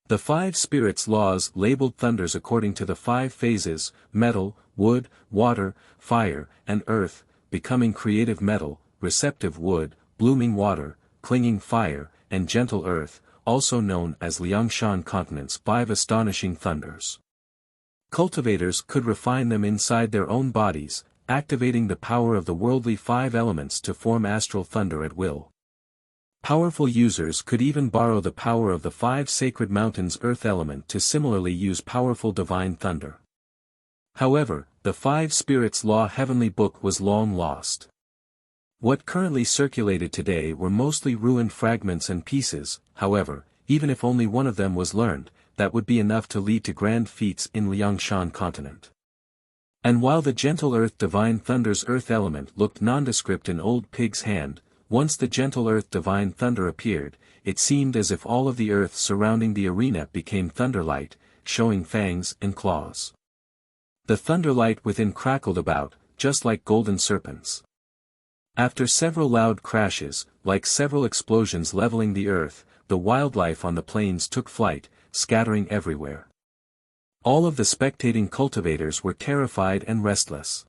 The 5 spirits' laws labeled thunders according to the 5 phases: metal, wood, water, fire, and earth, becoming creative metal, receptive wood, blooming water, clinging fire, and gentle earth, also known as Liangshan continents. 5 astonishing thunders. Cultivators could refine them inside their own bodies, activating the power of the worldly 5 elements to form astral thunder at will. Powerful users could even borrow the power of the 5 sacred mountains' earth element to similarly use powerful divine thunder. However, the 5 spirits' law heavenly book was long lost. What currently circulated today were mostly ruined fragments and pieces. However, even if only one of them was learned, that would be enough to lead to grand feats in Liangshan continent. And while the gentle earth divine thunder's earth element looked nondescript in Old Pig's hand, once the gentle earth divine thunder appeared, it seemed as if all of the earth surrounding the arena became thunderlight, showing fangs and claws. The thunderlight within crackled about, just like golden serpents. After several loud crashes, like several explosions leveling the earth, the wildlife on the plains took flight, scattering everywhere. All of the spectating cultivators were terrified and restless.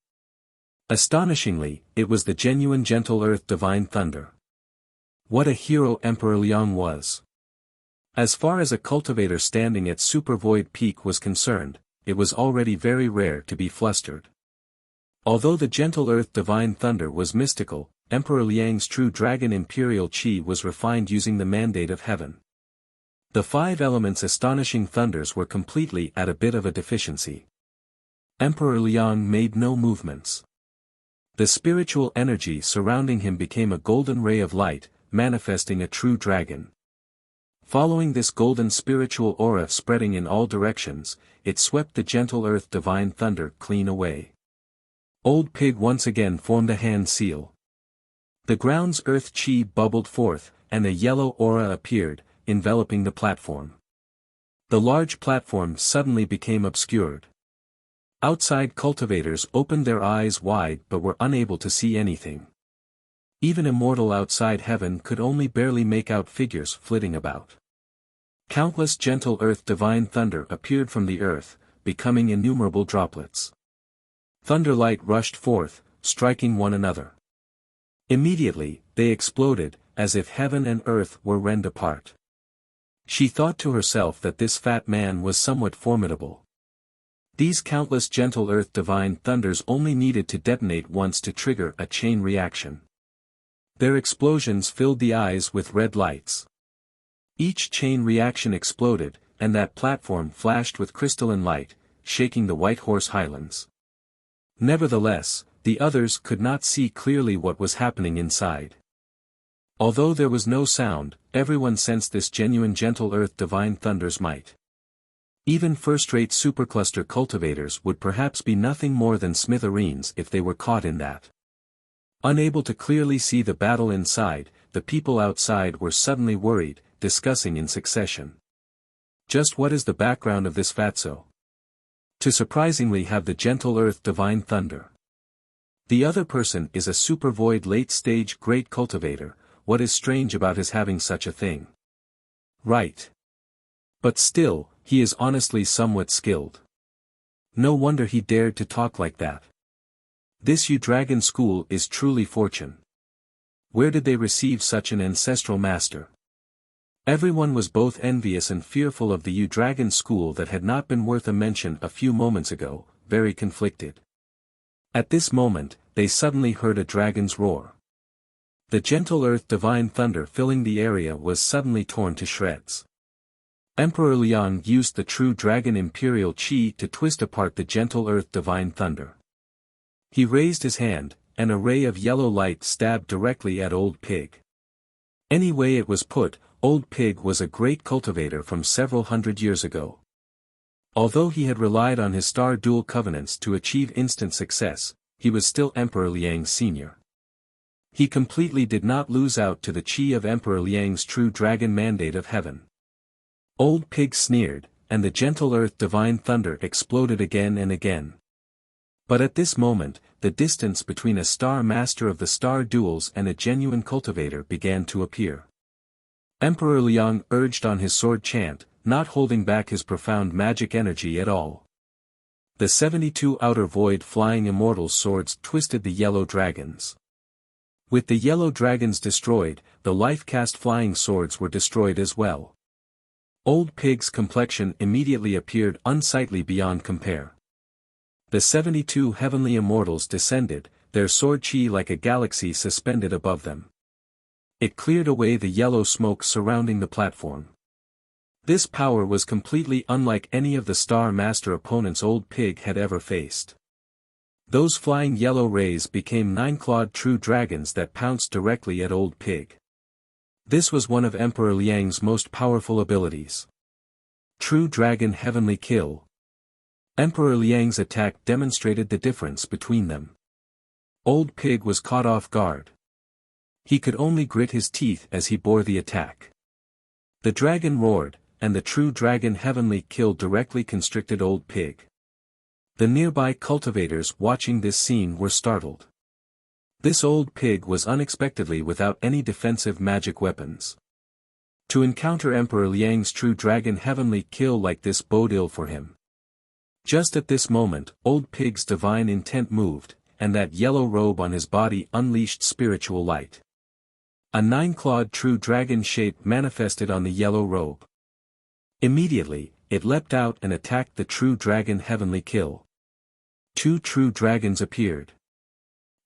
Astonishingly, it was the genuine gentle earth divine thunder. What a hero Emperor Liang was! As far as a cultivator standing at Super Void Peak was concerned, it was already very rare to be flustered. Although the gentle earth divine thunder was mystical, Emperor Liang's true dragon imperial chi was refined using the mandate of heaven. The 5 elements' astonishing thunders were completely at a bit of a deficiency. Emperor Liang made no movements. The spiritual energy surrounding him became a golden ray of light, manifesting a true dragon. Following this golden spiritual aura spreading in all directions, it swept the gentle earth divine thunder clean away. Old Pig once again formed a hand seal. The ground's earth chi bubbled forth, and a yellow aura appeared, enveloping the platform. The large platform suddenly became obscured. Outside cultivators opened their eyes wide but were unable to see anything. Even a mortal outside heaven could only barely make out figures flitting about. Countless gentle earth divine thunder appeared from the earth, becoming innumerable droplets. Thunderlight rushed forth, striking one another. Immediately, they exploded, as if heaven and earth were rent apart. She thought to herself that this fat man was somewhat formidable. These countless gentle earth divine thunders only needed to detonate once to trigger a chain reaction. Their explosions filled the eyes with red lights. Each chain reaction exploded, and that platform flashed with crystalline light, shaking the White Horse Highlands. Nevertheless, the others could not see clearly what was happening inside. Although there was no sound, everyone sensed this genuine gentle earth divine thunder's might. Even first-rate supercluster cultivators would perhaps be nothing more than smithereens if they were caught in that. Unable to clearly see the battle inside, the people outside were suddenly worried, discussing in succession. Just what is the background of this fatso? To surprisingly have the gentle earth divine thunder. The other person is a super void late-stage great cultivator. What is strange about his having such a thing? Right. But still, he is honestly somewhat skilled. No wonder he dared to talk like that. This dragon school is truly fortune. Where did they receive such an ancestral master? Everyone was both envious and fearful of the dragon school that had not been worth a mention a few moments ago, very conflicted. At this moment, they suddenly heard a dragon's roar. The gentle earth divine thunder filling the area was suddenly torn to shreds. Emperor Liang used the true dragon imperial chi to twist apart the gentle earth divine thunder. He raised his hand, and a ray of yellow light stabbed directly at Old Pig. Any way it was put, Old Pig was a great cultivator from several hundred years ago. Although he had relied on his star dual covenants to achieve instant success, he was still Emperor Liang's senior. He completely did not lose out to the chi of Emperor Liang's true dragon mandate of heaven. Old Pig sneered, and the gentle earth divine thunder exploded again and again. But at this moment, the distance between a star master of the star duels and a genuine cultivator began to appear. Emperor Liang urged on his sword chant, not holding back his profound magic energy at all. The 72 outer void flying immortals' swords twisted the yellow dragons. With the yellow dragons destroyed, the life-cast flying swords were destroyed as well. Old Pig's complexion immediately appeared unsightly beyond compare. The 72 heavenly immortals descended, their sword chi like a galaxy suspended above them. It cleared away the yellow smoke surrounding the platform. This power was completely unlike any of the Star Master opponents Old Pig had ever faced. Those flying yellow rays became 9-clawed true dragons that pounced directly at Old Pig. This was one of Emperor Liang's most powerful abilities. True Dragon Heavenly Kill. Emperor Liang's attack demonstrated the difference between them. Old Pig was caught off guard. He could only grit his teeth as he bore the attack. The dragon roared, and the True Dragon Heavenly Kill directly constricted Old Pig. The nearby cultivators watching this scene were startled. This Old Pig was unexpectedly without any defensive magic weapons. To encounter Emperor Liang's True Dragon Heavenly Kill like this bode ill for him. Just at this moment, Old Pig's divine intent moved, and that yellow robe on his body unleashed spiritual light. A 9-clawed true dragon shape manifested on the yellow robe. Immediately, it leapt out and attacked the True Dragon Heavenly Kill. 2 true dragons appeared.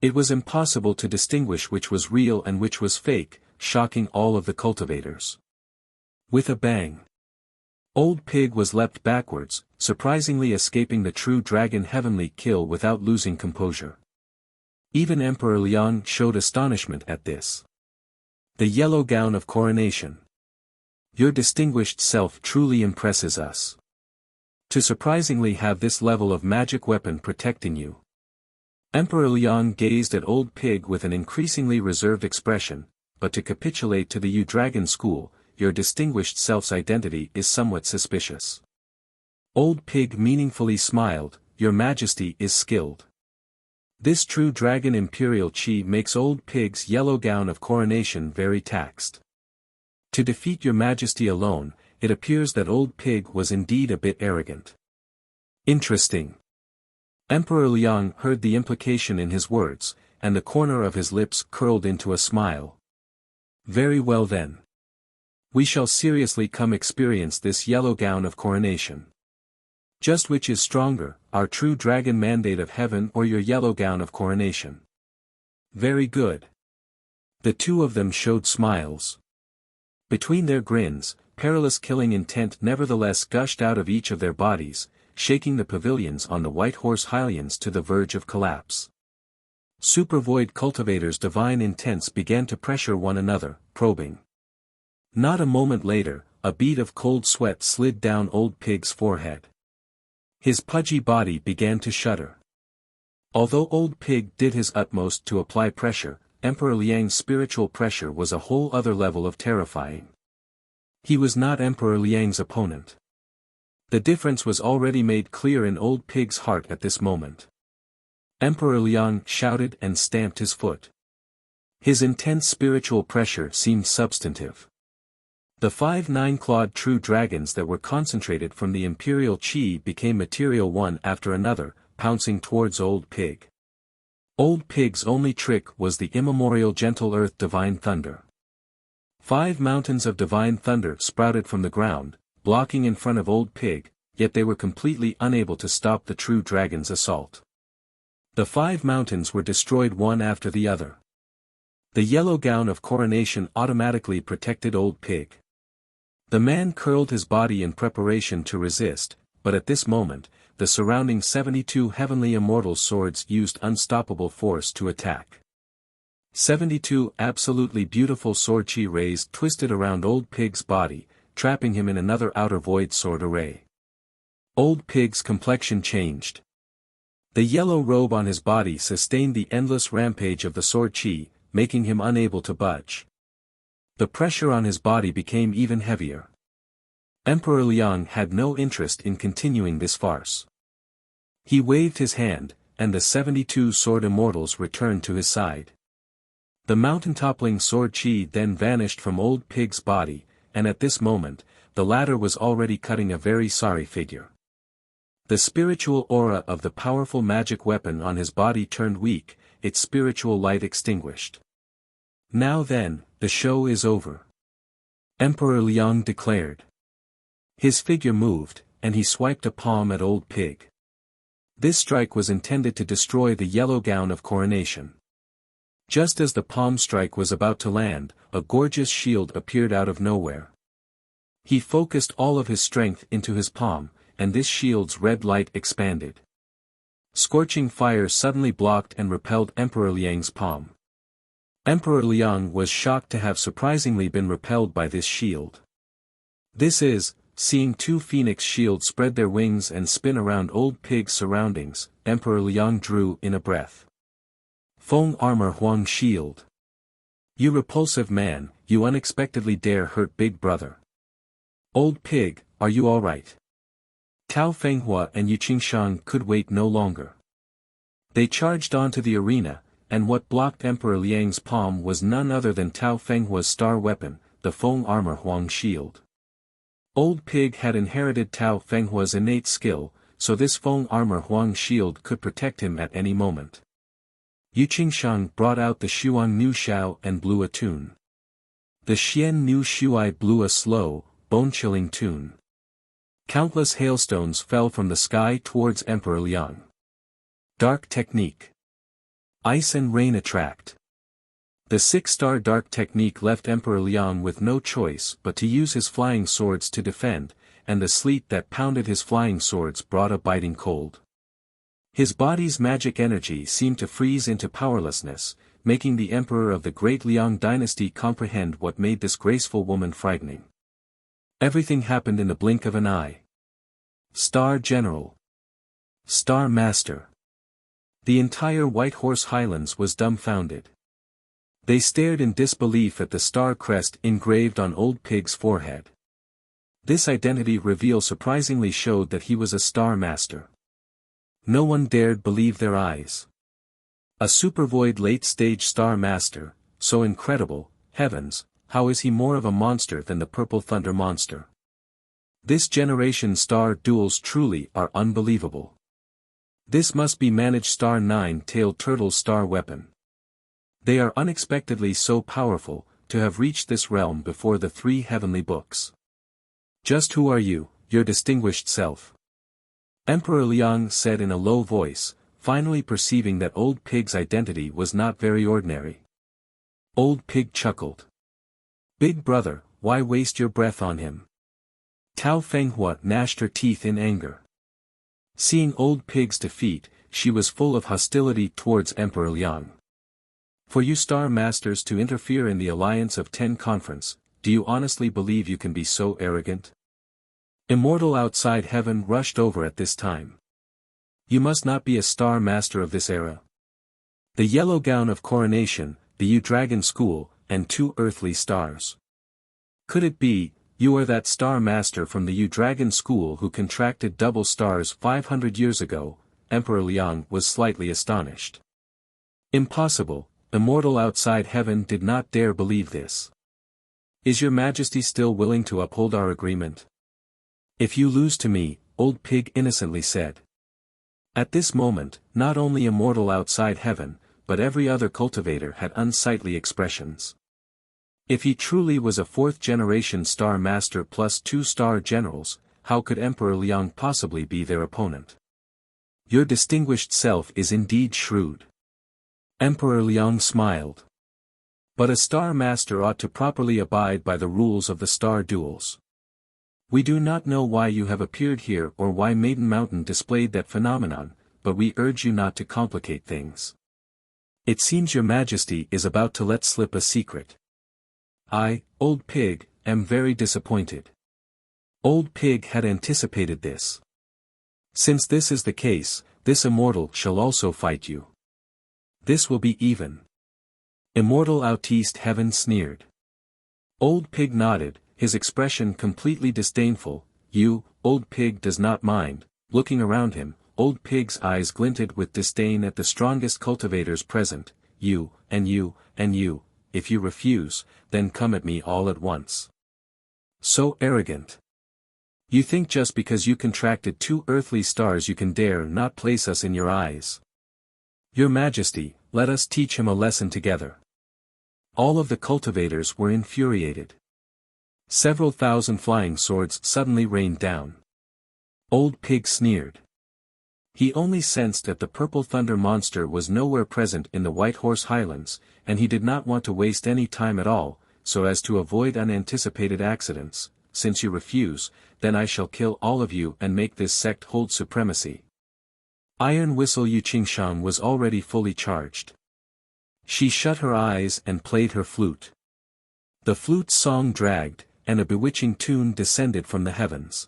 It was impossible to distinguish which was real and which was fake, shocking all of the cultivators. With a bang, Old Pig was leapt backwards, surprisingly escaping the True Dragon Heavenly Kill without losing composure. Even Emperor Liang showed astonishment at this. The yellow gown of coronation. Your distinguished self truly impresses us. To surprisingly have this level of magic weapon protecting you. Emperor Liang gazed at Old Pig with an increasingly reserved expression, but to capitulate to the U-Dragon school, your distinguished self's identity is somewhat suspicious. Old Pig meaningfully smiled, Your Majesty is skilled. This True Dragon Imperial Chi makes Old Pig's yellow gown of coronation very taxed. To defeat Your Majesty alone, it appears that Old Pig was indeed a bit arrogant. Interesting. Emperor Liang heard the implication in his words, and the corner of his lips curled into a smile. Very well then. We shall seriously come experience this yellow gown of coronation. Just which is stronger, our True Dragon Mandate of Heaven or your yellow gown of coronation? Very good. The two of them showed smiles. Between their grins, perilous killing intent nevertheless gushed out of each of their bodies, shaking the pavilions on the White Horse Hylians to the verge of collapse. Supervoid cultivators' divine intents began to pressure one another, probing. Not a moment later, a bead of cold sweat slid down Old Pig's forehead. His pudgy body began to shudder. Although Old Pig did his utmost to apply pressure, Emperor Liang's spiritual pressure was a whole other level of terrifying. He was not Emperor Liang's opponent. The difference was already made clear in Old Pig's heart at this moment. Emperor Liang shouted and stamped his foot. His intense spiritual pressure seemed substantive. The 5 9-clawed true dragons that were concentrated from the Imperial Chi became material one after another, pouncing towards Old Pig. Old Pig's only trick was the immemorial gentle earth divine thunder. 5 mountains of divine thunder sprouted from the ground, blocking in front of Old Pig, yet they were completely unable to stop the true dragon's assault. The 5 mountains were destroyed one after the other. The yellow gown of coronation automatically protected Old Pig. The man curled his body in preparation to resist, but at this moment, the surrounding 72 heavenly immortal swords used unstoppable force to attack. 72 absolutely beautiful sword chi rays twisted around Old Pig's body, trapping him in another outer void sword array. Old Pig's complexion changed. The yellow robe on his body sustained the endless rampage of the sword chi, making him unable to budge. The pressure on his body became even heavier. Emperor Liang had no interest in continuing this farce. He waved his hand, and the 72 sword immortals returned to his side. The mountain-toppling sword chi then vanished from Old Pig's body, and at this moment, the latter was already cutting a very sorry figure. The spiritual aura of the powerful magic weapon on his body turned weak, its spiritual light extinguished. "Now then, the show is over," Emperor Liang declared. His figure moved, and he swiped a palm at Old Pig. This strike was intended to destroy the yellow gown of coronation. Just as the palm strike was about to land, a gorgeous shield appeared out of nowhere. He focused all of his strength into his palm, and this shield's red light expanded. Scorching fire suddenly blocked and repelled Emperor Liang's palm. Emperor Liang was shocked to have surprisingly been repelled by this shield. This is, seeing two phoenix shields spread their wings and spin around Old Pig's surroundings, Emperor Liang drew in a breath. "Feng Armor Huang Shield. You repulsive man, you unexpectedly dare hurt Big Brother. Old Pig, are you alright?" Tao Fenghua and Yu Qingshang could wait no longer. They charged onto the arena, and what blocked Emperor Liang's palm was none other than Tao Fenghua's star weapon, the Feng Armor Huang Shield. Old Pig had inherited Tao Fenghua's innate skill, so this Feng Armor Huang Shield could protect him at any moment. Yu Qingshang brought out the Shuang Nu Xiao and blew a tune. The Xian Nu Shuai blew a slow, bone-chilling tune. Countless hailstones fell from the sky towards Emperor Liang. Dark Technique. Ice and Rain Attract. The six-star dark technique left Emperor Liang with no choice but to use his flying swords to defend, and the sleet that pounded his flying swords brought a biting cold. His body's magic energy seemed to freeze into powerlessness, making the emperor of the great Liang dynasty comprehend what made this graceful woman frightening. Everything happened in the blink of an eye. Star General. Star Master. The entire White Horse Highlands was dumbfounded. They stared in disbelief at the star crest engraved on Old Pig's forehead. This identity reveal surprisingly showed that he was a Star Master. No one dared believe their eyes. A Supervoid late-stage Star Master, so incredible, heavens, how is he more of a monster than the Purple Thunder monster? This generation star duels truly are unbelievable. This must be managed Star Nine-Tailed Turtle's star weapon. They are unexpectedly so powerful, to have reached this realm before the three heavenly books. Just who are you, your distinguished self? Emperor Liang said in a low voice, finally perceiving that Old Pig's identity was not very ordinary. Old Pig chuckled. Big Brother, why waste your breath on him? Tao Fenghua gnashed her teeth in anger. Seeing Old Pig's defeat, she was full of hostility towards Emperor Liang. For you Star Masters to interfere in the Alliance of 10 conference, do you honestly believe you can be so arrogant? Immortal outside heaven rushed over at this time. You must not be a Star Master of this era. The yellow gown of coronation, the U-Dragon School, and 2 earthly stars. Could it be, you are that Star Master from the U-Dragon School who contracted double stars 500 years ago? Emperor Liang was slightly astonished. Impossible. Immortal outside heaven did not dare believe this. Is your majesty still willing to uphold our agreement? If you lose to me, Old Pig innocently said. At this moment, not only immortal outside heaven, but every other cultivator had unsightly expressions. If he truly was a 4th-generation Star Master plus 2 Star Generals, how could Emperor Liang possibly be their opponent? Your distinguished self is indeed shrewd. Emperor Liang smiled. But a Star Master ought to properly abide by the rules of the star duels. We do not know why you have appeared here or why Maiden Mountain displayed that phenomenon, but we urge you not to complicate things. It seems your majesty is about to let slip a secret. I, Old Pig, am very disappointed. Old Pig had anticipated this. Since this is the case, this immortal shall also fight you. This will be even. Immortal out east heaven sneered. Old Pig nodded, his expression completely disdainful. You, Old Pig does not mind. Looking around him, Old Pig's eyes glinted with disdain at the strongest cultivators present. You, and you, and you, if you refuse, then come at me all at once. So arrogant. You think just because you contracted 2 earthly stars you can dare not place us in your eyes? Your Majesty, let us teach him a lesson together. All of the cultivators were infuriated. Several thousand flying swords suddenly rained down. Old Pig sneered. He only sensed that the purple thunder monster was nowhere present in the White Horse Highlands, and he did not want to waste any time at all, so as to avoid unanticipated accidents. Since you refuse, then I shall kill all of you and make this sect hold supremacy. Iron Whistle Yuqingshan was already fully charged. She shut her eyes and played her flute. The flute's song dragged, and a bewitching tune descended from the heavens.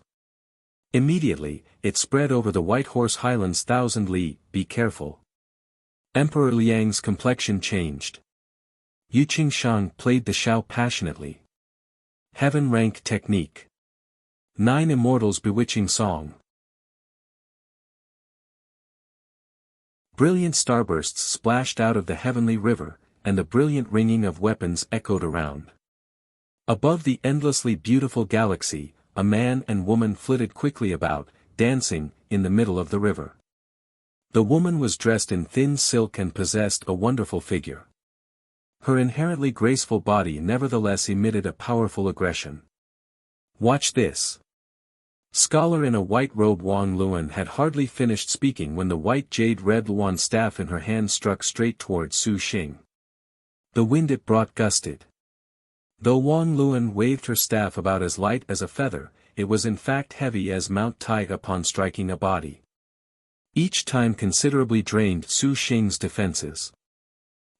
Immediately, it spread over the White Horse Highlands 1,000 li. Be careful. Emperor Liang's complexion changed. Yuqingshan played the shao passionately. Heaven rank technique. 9 Immortals bewitching song. Brilliant starbursts splashed out of the heavenly river, and the brilliant ringing of weapons echoed around. Above the endlessly beautiful galaxy, a man and woman flitted quickly about, dancing, in the middle of the river. The woman was dressed in thin silk and possessed a wonderful figure. Her inherently graceful body nevertheless emitted a powerful aggression. Watch this. Scholar in a white robe Wang Luan had hardly finished speaking when the white jade-red Luan staff in her hand struck straight toward Su Xing. The wind it brought gusted. Though Wang Luan waved her staff about as light as a feather, it was in fact heavy as Mount Tai upon striking a body. Each time considerably drained Su Xing's defenses.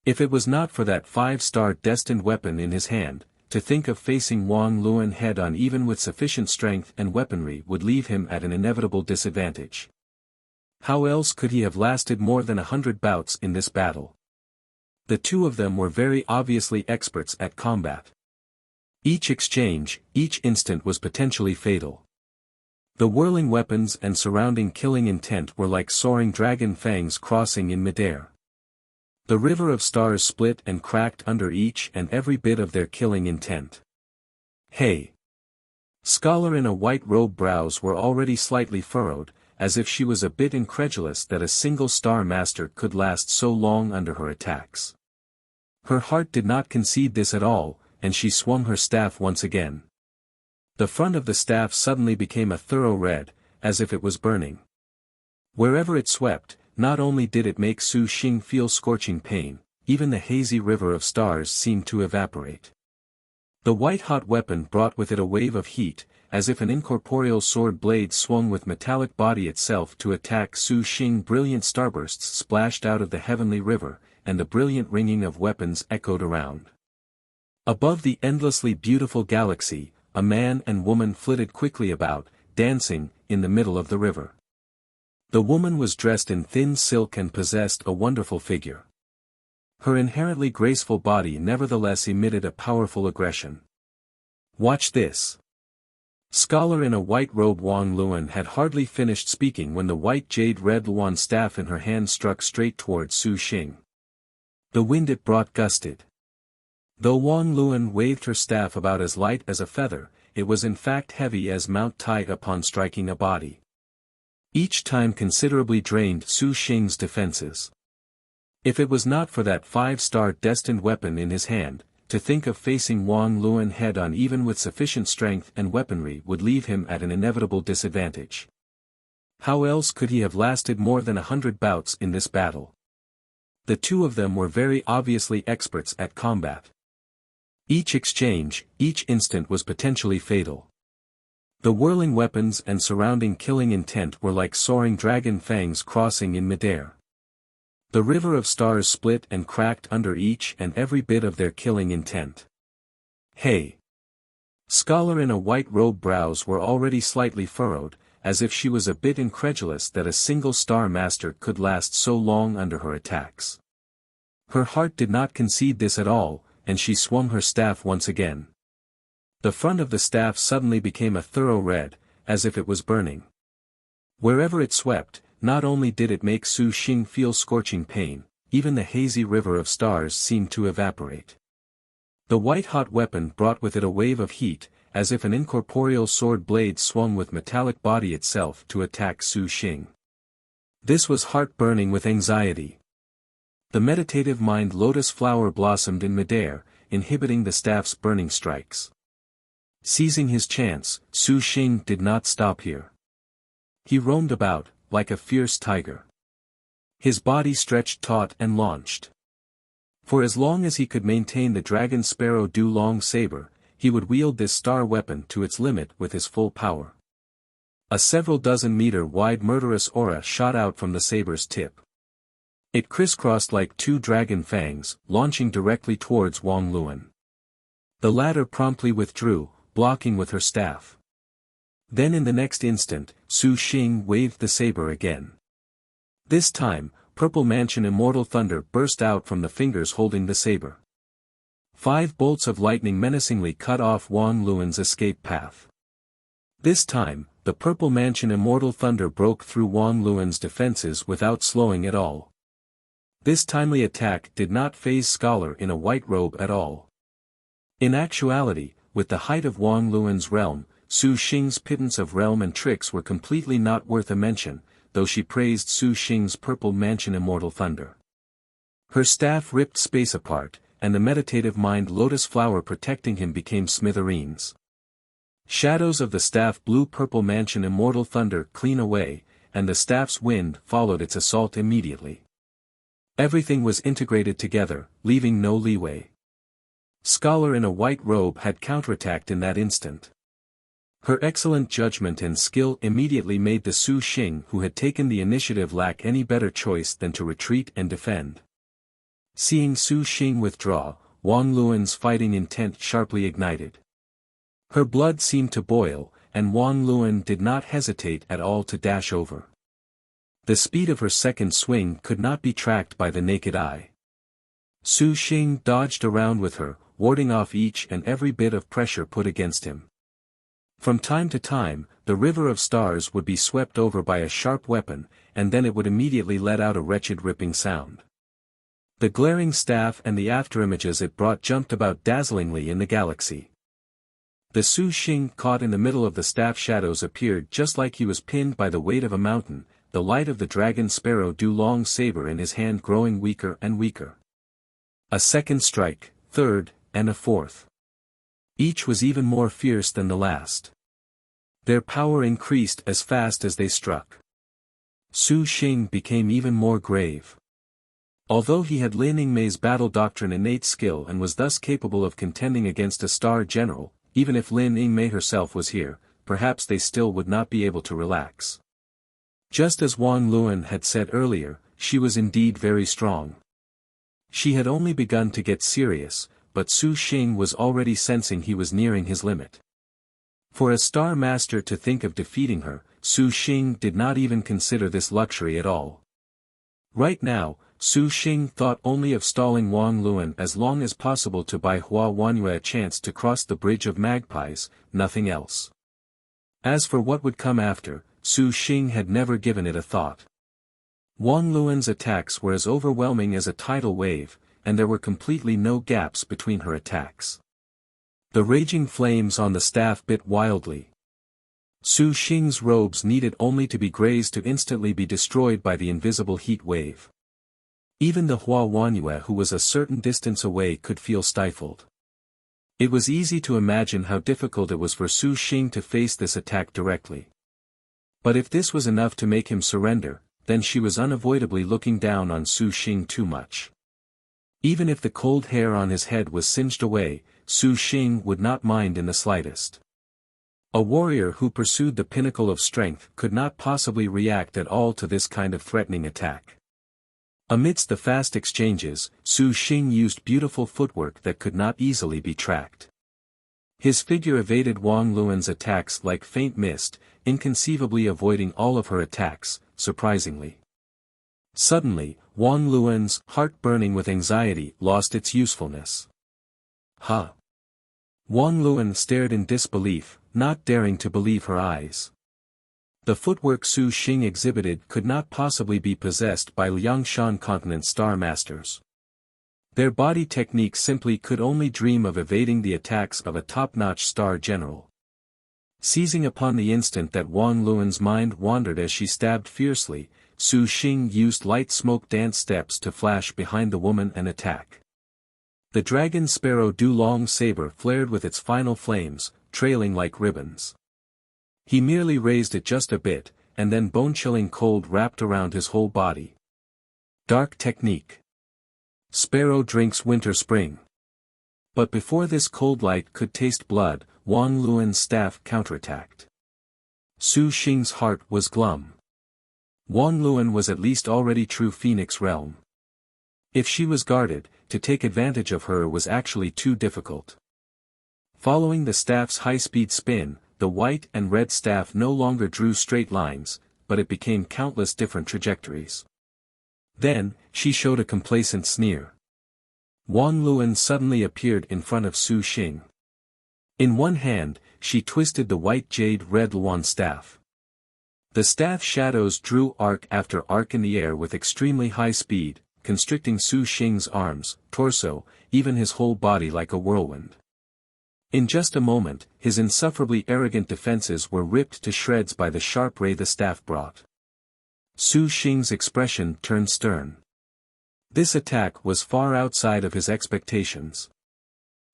If it was not for that 5-star destined weapon in his hand, to think of facing Wang Luan head-on even with sufficient strength and weaponry would leave him at an inevitable disadvantage. How else could he have lasted more than 100 bouts in this battle? The two of them were very obviously experts at combat. Each exchange, each instant was potentially fatal. The whirling weapons and surrounding killing intent were like soaring dragon fangs crossing in midair. The river of stars split and cracked under each and every bit of their killing intent. Hey! Scholar in a white robe brows were already slightly furrowed, as if she was a bit incredulous that a single star master could last so long under her attacks. Her heart did not concede this at all, and she swung her staff once again. The front of the staff suddenly became a thorough red, as if it was burning. Wherever it swept, not only did it make Su Xing feel scorching pain, even the hazy river of stars seemed to evaporate. The white-hot weapon brought with it a wave of heat, as if an incorporeal sword blade swung with metallic body itself to attack Su Xing. Brilliant starbursts splashed out of the heavenly river, and the brilliant ringing of weapons echoed around. Above the endlessly beautiful galaxy, a man and woman flitted quickly about, dancing, in the middle of the river. The woman was dressed in thin silk and possessed a wonderful figure. Her inherently graceful body nevertheless emitted a powerful aggression. Watch this. Scholar in a white robe Wang Luan had hardly finished speaking when the white jade-red Luan staff in her hand struck straight toward Su Xing. The wind it brought gusted. Though Wang Luan waved her staff about as light as a feather, it was in fact heavy as Mount Tai upon striking a body. Each time considerably drained Su Xing's defenses. If it was not for that 5-star destined weapon in his hand, to think of facing Wang Luan head-on even with sufficient strength and weaponry would leave him at an inevitable disadvantage. How else could he have lasted more than 100 bouts in this battle? The two of them were very obviously experts at combat. Each exchange, each instant was potentially fatal. The whirling weapons and surrounding killing intent were like soaring dragon fangs crossing in midair. The river of stars split and cracked under each and every bit of their killing intent. Hey! Scholar in a white robe brows were already slightly furrowed, as if she was a bit incredulous that a single star master could last so long under her attacks. Her heart did not concede this at all, and she swung her staff once again. The front of the staff suddenly became a thorough red, as if it was burning. Wherever it swept, not only did it make Su Xing feel scorching pain, even the hazy river of stars seemed to evaporate. The white-hot weapon brought with it a wave of heat, as if an incorporeal sword blade swung with metallic body itself to attack Su Xing. This was heart-burning with anxiety. The meditative mind lotus flower blossomed in midair, inhibiting the staff's burning strikes. Seizing his chance, Su Xing did not stop here. He roamed about, like a fierce tiger. His body stretched taut and launched. For as long as he could maintain the dragon sparrow Du-Long saber, he would wield this star weapon to its limit with his full power. A several dozen meter wide murderous aura shot out from the saber's tip. It crisscrossed like two dragon fangs, launching directly towards Wang Luan. The latter promptly withdrew, blocking with her staff. Then in the next instant, Su Xing waved the saber again. This time, Purple Mansion Immortal Thunder burst out from the fingers holding the saber. 5 bolts of lightning menacingly cut off Wang Luan's escape path. This time, the Purple Mansion Immortal Thunder broke through Wang Luan's defenses without slowing at all. This timely attack did not faze Scholar in a white robe at all. In actuality, with the height of Wang Luan's realm, Su Xing's pittance of realm and tricks were completely not worth a mention, though she praised Su Xing's Purple Mansion Immortal Thunder. Her staff ripped space apart, and the meditative mind lotus flower protecting him became smithereens. Shadows of the staff blew Purple Mansion Immortal Thunder clean away, and the staff's wind followed its assault immediately. Everything was integrated together, leaving no leeway. Scholar in a white robe had counterattacked in that instant. Her excellent judgment and skill immediately made the Su Xing who had taken the initiative lack any better choice than to retreat and defend. Seeing Su Xing withdraw, Wang Luan's fighting intent sharply ignited. Her blood seemed to boil, and Wang Luan did not hesitate at all to dash over. The speed of her second swing could not be tracked by the naked eye. Su Xing dodged around with her, warding off each and every bit of pressure put against him. From time to time, the river of stars would be swept over by a sharp weapon, and then it would immediately let out a wretched ripping sound. The glaring staff and the afterimages it brought jumped about dazzlingly in the galaxy. The Su Xing caught in the middle of the staff shadows appeared just like he was pinned by the weight of a mountain, the light of the dragon sparrow Du-Long saber in his hand growing weaker and weaker. A second strike, third, and a fourth. Each was even more fierce than the last. Their power increased as fast as they struck. Su Xing became even more grave. Although he had Lin Yingmei's battle doctrine innate skill and was thus capable of contending against a star general, even if Lin Yingmei herself was here, perhaps they still would not be able to relax. Just as Wang Luan had said earlier, she was indeed very strong. She had only begun to get serious, but Su Xing was already sensing he was nearing his limit. For a star master to think of defeating her, Su Xing did not even consider this luxury at all. Right now, Su Xing thought only of stalling Wang Luan as long as possible to buy Hua Wanyue a chance to cross the bridge of magpies, nothing else. As for what would come after, Su Xing had never given it a thought. Wang Luan's attacks were as overwhelming as a tidal wave, and there were completely no gaps between her attacks. The raging flames on the staff bit wildly. Su Xing's robes needed only to be grazed to instantly be destroyed by the invisible heat wave. Even the Hua Wanyue who was a certain distance away could feel stifled. It was easy to imagine how difficult it was for Su Xing to face this attack directly. But if this was enough to make him surrender, then she was unavoidably looking down on Su Xing too much. Even if the cold hair on his head was singed away, Su Xing would not mind in the slightest. A warrior who pursued the pinnacle of strength could not possibly react at all to this kind of threatening attack. Amidst the fast exchanges, Su Xing used beautiful footwork that could not easily be tracked. His figure evaded Wang Luan's attacks like faint mist, inconceivably avoiding all of her attacks, surprisingly. Suddenly, Wang Luan's heart burning with anxiety lost its usefulness. Huh? Wang Luan stared in disbelief, not daring to believe her eyes. The footwork Su Xing exhibited could not possibly be possessed by Liangshan continent star masters. Their body technique simply could only dream of evading the attacks of a top-notch star general. Seizing upon the instant that Wang Luan's mind wandered as she stabbed fiercely, Su Xing used light smoke dance steps to flash behind the woman and attack. The dragon sparrow Du-Long saber flared with its final flames, trailing like ribbons. He merely raised it just a bit, and then bone-chilling cold wrapped around his whole body. Dark technique. Sparrow drinks winter spring. But before this cold light could taste blood, Wang Luan's staff counterattacked. Su Xing's heart was glum. Wang Luan was at least already true Phoenix realm. If she was guarded, to take advantage of her was actually too difficult. Following the staff's high-speed spin, the white and red staff no longer drew straight lines, but it became countless different trajectories. Then, she showed a complacent sneer. Wang Luan suddenly appeared in front of Su Xing. In one hand, she twisted the white jade red Luan staff. The staff shadows drew arc after arc in the air with extremely high speed, constricting Su Xing's arms, torso, even his whole body like a whirlwind. In just a moment, his insufferably arrogant defenses were ripped to shreds by the sharp ray the staff brought. Su Xing's expression turned stern. This attack was far outside of his expectations.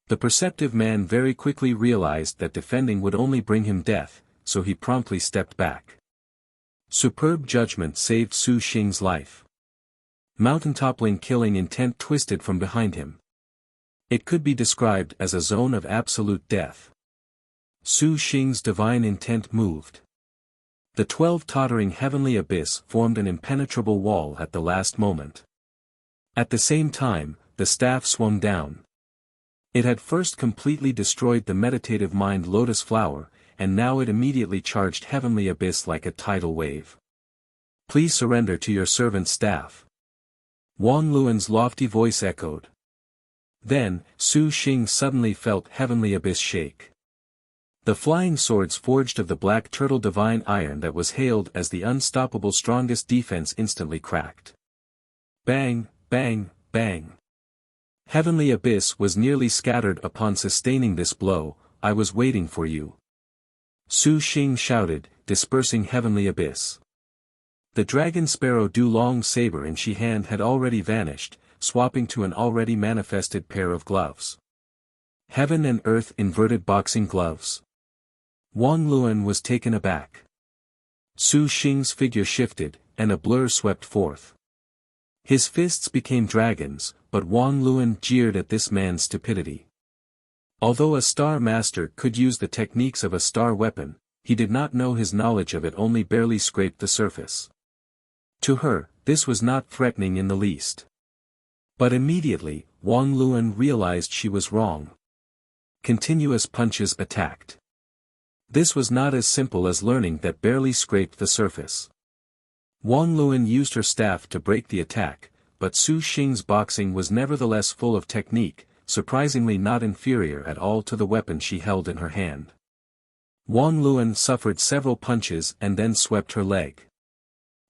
The perceptive man very quickly realized that defending would only bring him death, so he promptly stepped back. Superb judgment saved Su Xing's life. Mountaintoppling killing intent twisted from behind him. It could be described as a zone of absolute death. Su Xing's divine intent moved. The 12 tottering heavenly abyss formed an impenetrable wall at the last moment. At the same time, the staff swung down. It had first completely destroyed the meditative mind lotus flower, and now it immediately charged heavenly abyss like a tidal wave. Please surrender to your servant's staff. Wang Luan's lofty voice echoed. Then, Su Xing suddenly felt heavenly abyss shake. The flying swords forged of the black turtle divine iron that was hailed as the unstoppable strongest defense instantly cracked. Bang, bang, bang. Heavenly abyss was nearly scattered upon sustaining this blow. I was waiting for you. Su Xing shouted, dispersing heavenly abyss. The dragon sparrow Du-Long saber in she hand had already vanished, swapping to an already manifested pair of gloves. Heaven and earth inverted boxing gloves. Wang Luan was taken aback. Su Xing's figure shifted, and a blur swept forth. His fists became dragons, but Wang Luan jeered at this man's stupidity. Although a star master could use the techniques of a star weapon, he did not know his knowledge of it only barely scraped the surface. To her, this was not threatening in the least. But immediately, Wang Luan realized she was wrong. Continuous punches attacked. This was not as simple as learning that barely scraped the surface. Wang Luan used her staff to break the attack, but Su Xing's boxing was nevertheless full of technique, surprisingly not inferior at all to the weapon she held in her hand. Wang Luan suffered several punches and then swept her leg.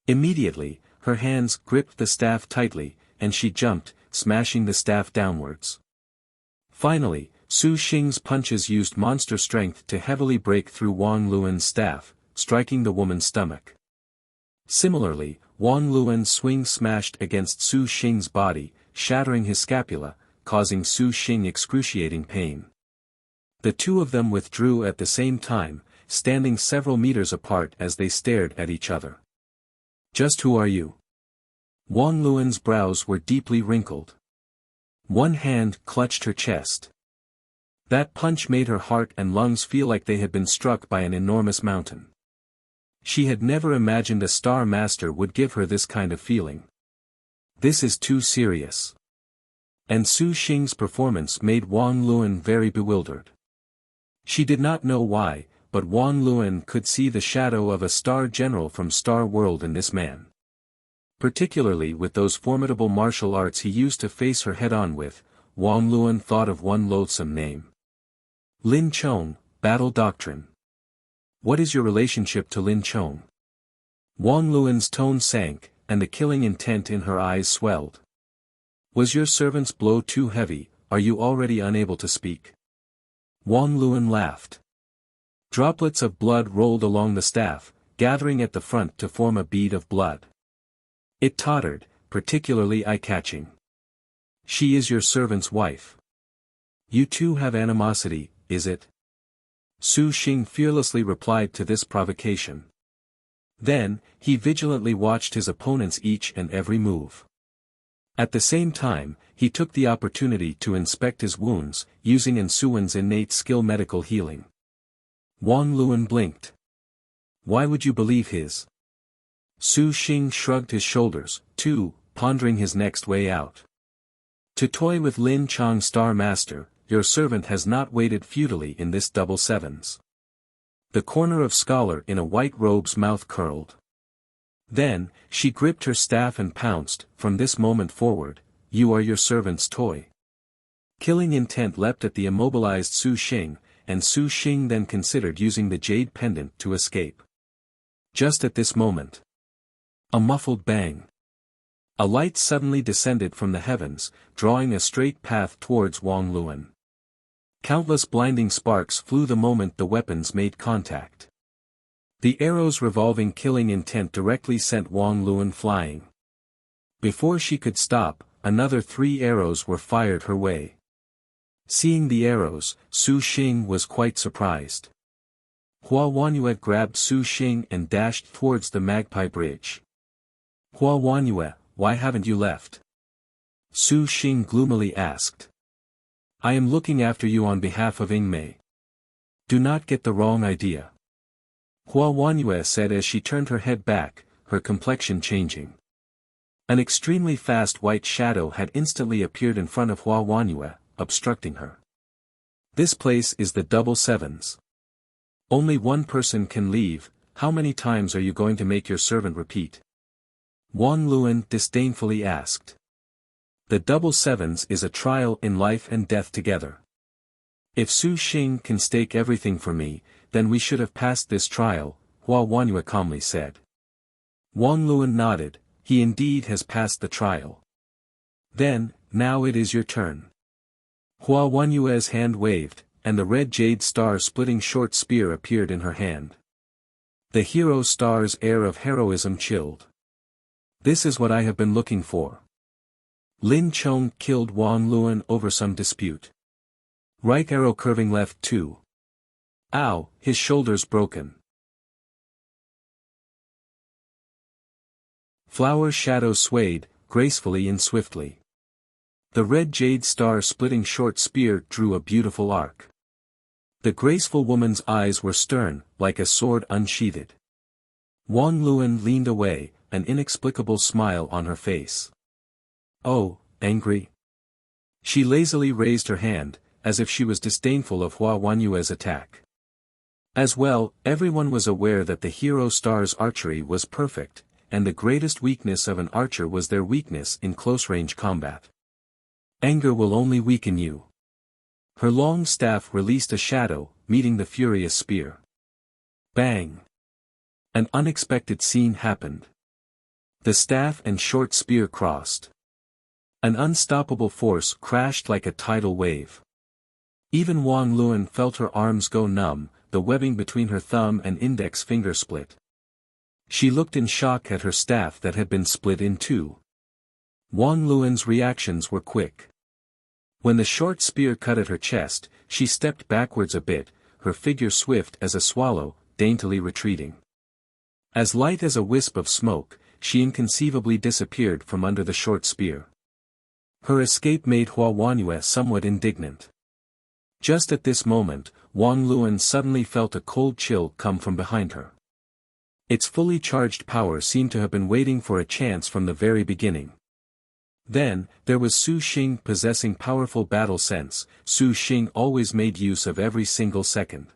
Immediately, her hands gripped the staff tightly, and she jumped, smashing the staff downwards. Finally, Su Xing's punches used monster strength to heavily break through Wang Luan's staff, striking the woman's stomach. Similarly, Wang Luan's swing smashed against Su Xing's body, shattering his scapula, causing Su Xing excruciating pain. The two of them withdrew at the same time, standing several meters apart as they stared at each other. Just who are you? Wang Luan's brows were deeply wrinkled. One hand clutched her chest. That punch made her heart and lungs feel like they had been struck by an enormous mountain. She had never imagined a star master would give her this kind of feeling. This is too serious. And Su Xing's performance made Wang Luan very bewildered. She did not know why, but Wang Luan could see the shadow of a star general from Star World in this man. Particularly with those formidable martial arts he used to face her head-on with, Wang Luan thought of one loathsome name. Lin Chong, Battle Doctrine. What is your relationship to Lin Chong? Wang Luan's tone sank, and the killing intent in her eyes swelled. Was your servant's blow too heavy? Are you already unable to speak? Wang Luan laughed. Droplets of blood rolled along the staff, gathering at the front to form a bead of blood. It tottered, particularly eye-catching. She is your servant's wife. You two have animosity, is it? Su Xing fearlessly replied to this provocation. Then, he vigilantly watched his opponent's each and every move. At the same time, he took the opportunity to inspect his wounds, using Ensuan's innate skill medical healing. Wang Luan blinked. Why would you believe his? Su Xing shrugged his shoulders, too, pondering his next way out. To toy with Lin Chang's Star Master, your servant has not waited futilely in this double sevens. The corner of scholar in a white robe's mouth curled. Then, she gripped her staff and pounced. From this moment forward, you are your servant's toy. Killing intent leapt at the immobilized Su Xing, and Su Xing then considered using the jade pendant to escape. Just at this moment. A muffled bang. A light suddenly descended from the heavens, drawing a straight path towards Wang Luan. Countless blinding sparks flew the moment the weapons made contact. The arrows revolving killing intent directly sent Wang Luan flying. Before she could stop, another 3 arrows were fired her way. Seeing the arrows, Su Xing was quite surprised. Hua Wanyue grabbed Su Xing and dashed towards the Magpie Bridge. Hua Wanyue, why haven't you left? Su Xing gloomily asked. I am looking after you on behalf of Yingmei. Do not get the wrong idea. Hua Wanyue said as she turned her head back, her complexion changing. An extremely fast white shadow had instantly appeared in front of Hua Wanyue, obstructing her. This place is the double sevens. Only one person can leave. How many times are you going to make your servant repeat? Wang Luan disdainfully asked. The double sevens is a trial in life and death together. If Su Xing can stake everything for me, then we should have passed this trial, Hua Wanyue calmly said. Wang Luan nodded, he indeed has passed the trial. Then, now it is your turn. Hua Wanyue's hand waved, and the red jade star-splitting short spear appeared in her hand. The hero star's air of heroism chilled. This is what I have been looking for. Lin Chong killed Wang Luan over some dispute. Right arrow curving left 2. Ow, his shoulders broken. Flower shadows swayed, gracefully and swiftly. The red jade star-splitting short spear drew a beautiful arc. The graceful woman's eyes were stern, like a sword unsheathed. Wang Luan leaned away, an inexplicable smile on her face. Oh, angry? She lazily raised her hand, as if she was disdainful of Hua Wanyue's attack. As well, everyone was aware that the hero star's archery was perfect, and the greatest weakness of an archer was their weakness in close-range combat. Anger will only weaken you. Her long staff released a shadow, meeting the furious spear. Bang! An unexpected scene happened. The staff and short spear crossed. An unstoppable force crashed like a tidal wave. Even Wang Luan felt her arms go numb, the webbing between her thumb and index finger split. She looked in shock at her staff that had been split in 2. Wang Luan's reactions were quick. When the short spear cut at her chest, she stepped backwards a bit, her figure swift as a swallow, daintily retreating. As light as a wisp of smoke, she inconceivably disappeared from under the short spear. Her escape made Hua Wanyue somewhat indignant. Just at this moment, Wang Luan suddenly felt a cold chill come from behind her. Its fully charged power seemed to have been waiting for a chance from the very beginning. Then, there was Su Xing possessing powerful battle sense. Su Xing always made use of every single second.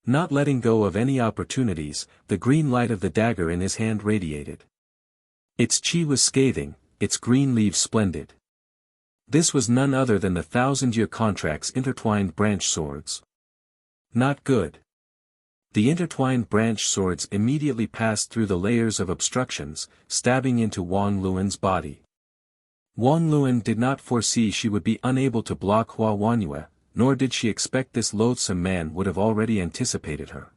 Not letting go of any opportunities, the green light of the dagger in his hand radiated. Its chi was scathing, its green leaves splendid. This was none other than the 1,000-year contract's intertwined branch swords. Not good. The intertwined branch swords immediately passed through the layers of obstructions, stabbing into Wang Luan's body. Wang Luan did not foresee she would be unable to block Hua Wanyue, nor did she expect this loathsome man would have already anticipated her.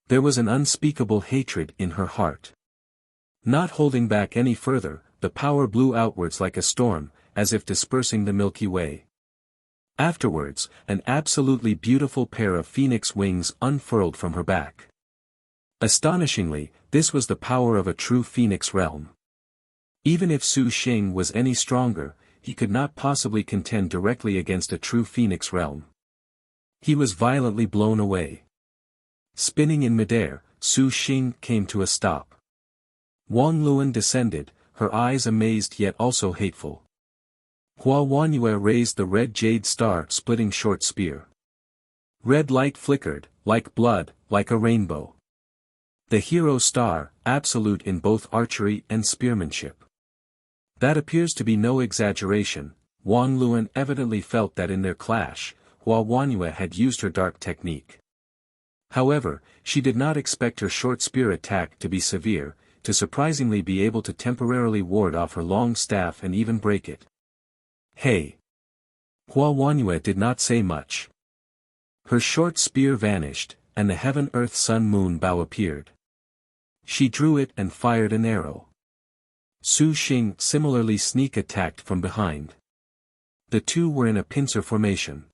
There was an unspeakable hatred in her heart. Not holding back any further, the power blew outwards like a storm, as if dispersing the Milky Way. Afterwards, an absolutely beautiful pair of phoenix wings unfurled from her back. Astonishingly, this was the power of a true phoenix realm. Even if Su Xing was any stronger, he could not possibly contend directly against a true phoenix realm. He was violently blown away. Spinning in midair, Su Xing came to a stop. Wang Luan descended, her eyes amazed yet also hateful. Hua Wanyue raised the red jade star-splitting short spear. Red light flickered, like blood, like a rainbow. The hero star, absolute in both archery and spearmanship. That appears to be no exaggeration. Wang Luan evidently felt that in their clash, Hua Wanyue had used her dark technique. However, she did not expect her short spear attack to be severe, to surprisingly be able to temporarily ward off her long staff and even break it. Hey! Hua Wanyue did not say much. Her short spear vanished, and the heaven-earth-sun-moon bow appeared. She drew it and fired an arrow. Su Xing similarly sneak attacked from behind. The two were in a pincer formation.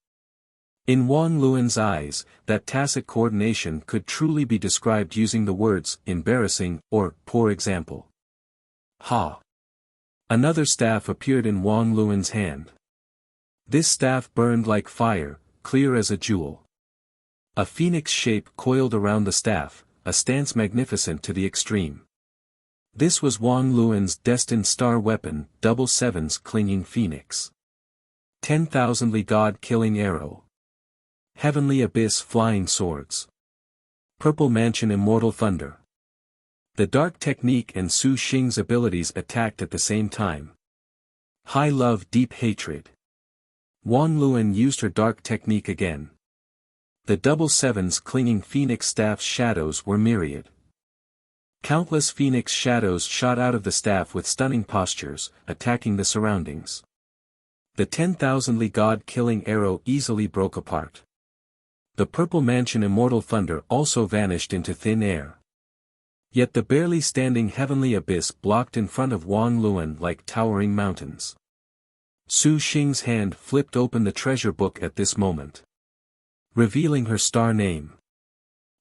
In Wang Luan's eyes, that tacit coordination could truly be described using the words embarrassing or poor example. Ha! Another staff appeared in Wang Luan's hand. This staff burned like fire, clear as a jewel. A phoenix shape coiled around the staff, a stance magnificent to the extreme. This was Wang Luan's destined star weapon, double sevens clinging phoenix. 10,000ly god-killing arrow. Heavenly abyss flying swords. Purple mansion immortal thunder. The dark technique and Su Xing's abilities attacked at the same time. High love deep hatred. Wang Luan used her dark technique again. The double sevens clinging phoenix staff's shadows were myriad. Countless phoenix shadows shot out of the staff with stunning postures, attacking the surroundings. The 10,000ly god-killing arrow easily broke apart. The purple mansion immortal thunder also vanished into thin air. Yet the barely standing heavenly abyss blocked in front of Wang Luan like towering mountains. Su Xing's hand flipped open the treasure book at this moment, revealing her star name.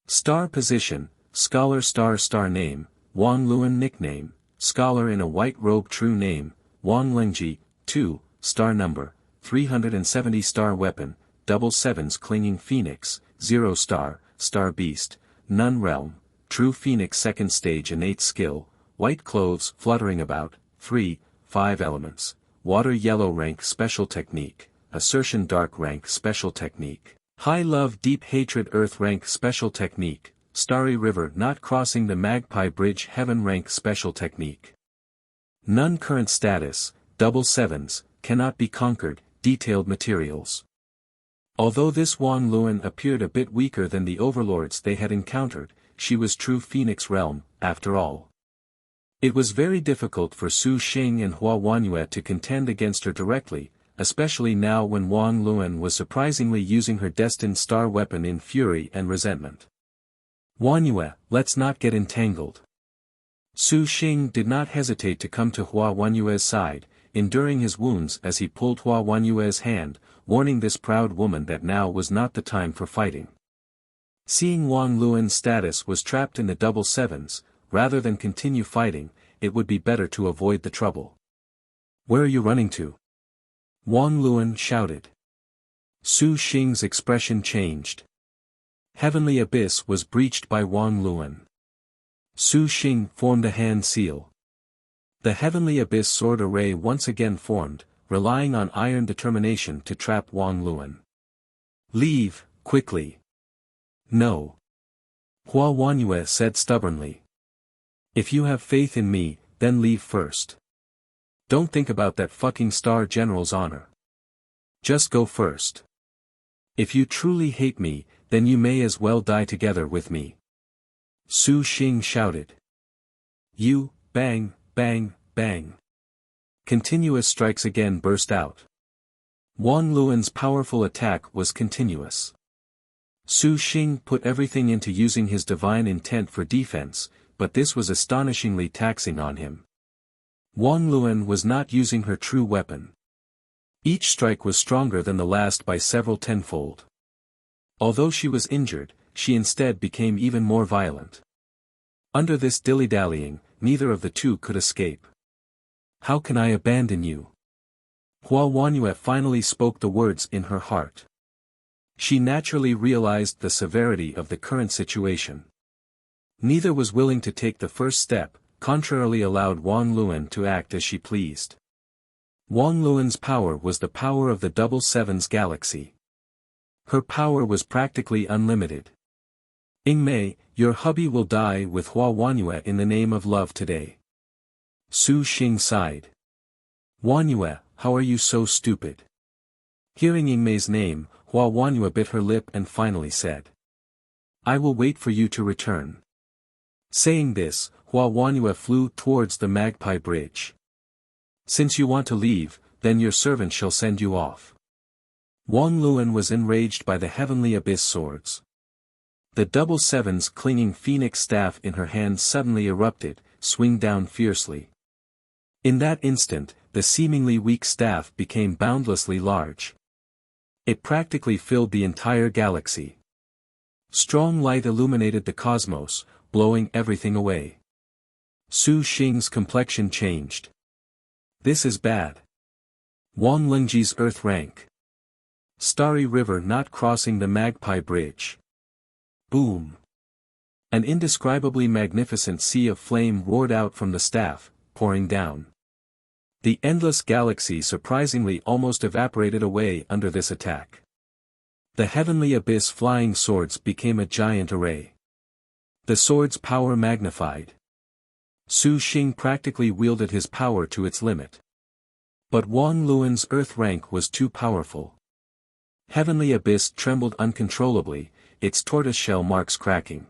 Star position, scholar star name, Wang Luan nickname, scholar in a white robe true name, Wang Lengji, 2, star number, 370 star weapon, double sevens clinging phoenix, 0 star, star beast, nun realm, true phoenix second stage innate skill, white clothes fluttering about, 3, 5 elements, water yellow rank special technique, assertion dark rank special technique, high love deep hatred earth rank special technique, starry river not crossing the magpie bridge heaven rank special technique. Nun current status, double sevens, cannot be conquered, detailed materials. Although this Wang Luan appeared a bit weaker than the overlords they had encountered, she was true phoenix realm, after all. It was very difficult for Su Xing and Hua Wanyue to contend against her directly, especially now when Wang Luan was surprisingly using her destined star weapon in fury and resentment. Wanyue, let's not get entangled. Su Xing did not hesitate to come to Hua Wanyue's side, enduring his wounds as he pulled Hua Wanyue's hand, warning this proud woman that now was not the time for fighting. Seeing Wang Luan's status was trapped in the double sevens, rather than continue fighting, it would be better to avoid the trouble. Where are you running to? Wang Luan shouted. Su Xing's expression changed. Heavenly abyss was breached by Wang Luan. Su Xing formed a hand seal. The heavenly abyss sword array once again formed, relying on iron determination to trap Wang Luan. Leave, quickly. No. Hua Wanyue said stubbornly. If you have faith in me, then leave first. Don't think about that fucking Star General's honor. Just go first. If you truly hate me, then you may as well die together with me. Su Xing shouted. You, bang, bang, bang. Continuous strikes again burst out. Wang Luan's powerful attack was continuous. Su Xing put everything into using his divine intent for defense, but this was astonishingly taxing on him. Wang Luan was not using her true weapon. Each strike was stronger than the last by several tenfold. Although she was injured, she instead became even more violent. Under this dilly-dallying, neither of the two could escape. "How can I abandon you?" Hua Huanyue finally spoke the words in her heart. She naturally realized the severity of the current situation. Neither was willing to take the first step, contrarily allowed Wang Luan to act as she pleased. Wang Luan's power was the power of the Double Sevens galaxy. Her power was practically unlimited. "Ingmei, your hubby will die with Hua Huanyue in the name of love today." Su Xing sighed. "Huanyue, how are you so stupid?" Hearing Ingmei's name, Hua Huanyue bit her lip and finally said, "I will wait for you to return." Saying this, Hua Huanyue flew towards the Magpie Bridge. "Since you want to leave, then your servant shall send you off." Wang Luan was enraged by the heavenly abyss swords. The Double Sevens clinging phoenix staff in her hand suddenly erupted, swing down fiercely. In that instant, the seemingly weak staff became boundlessly large. It practically filled the entire galaxy. Strong light illuminated the cosmos, blowing everything away. Su Xing's complexion changed. "This is bad." Wang Lingji's earth rank. Starry River not crossing the Magpie Bridge. Boom. An indescribably magnificent sea of flame roared out from the staff, pouring down. The endless galaxy surprisingly almost evaporated away under this attack. The heavenly abyss flying swords became a giant array. The sword's power magnified. Su Xing practically wielded his power to its limit. But Wang Luan's earth rank was too powerful. Heavenly abyss trembled uncontrollably, its tortoiseshell marks cracking.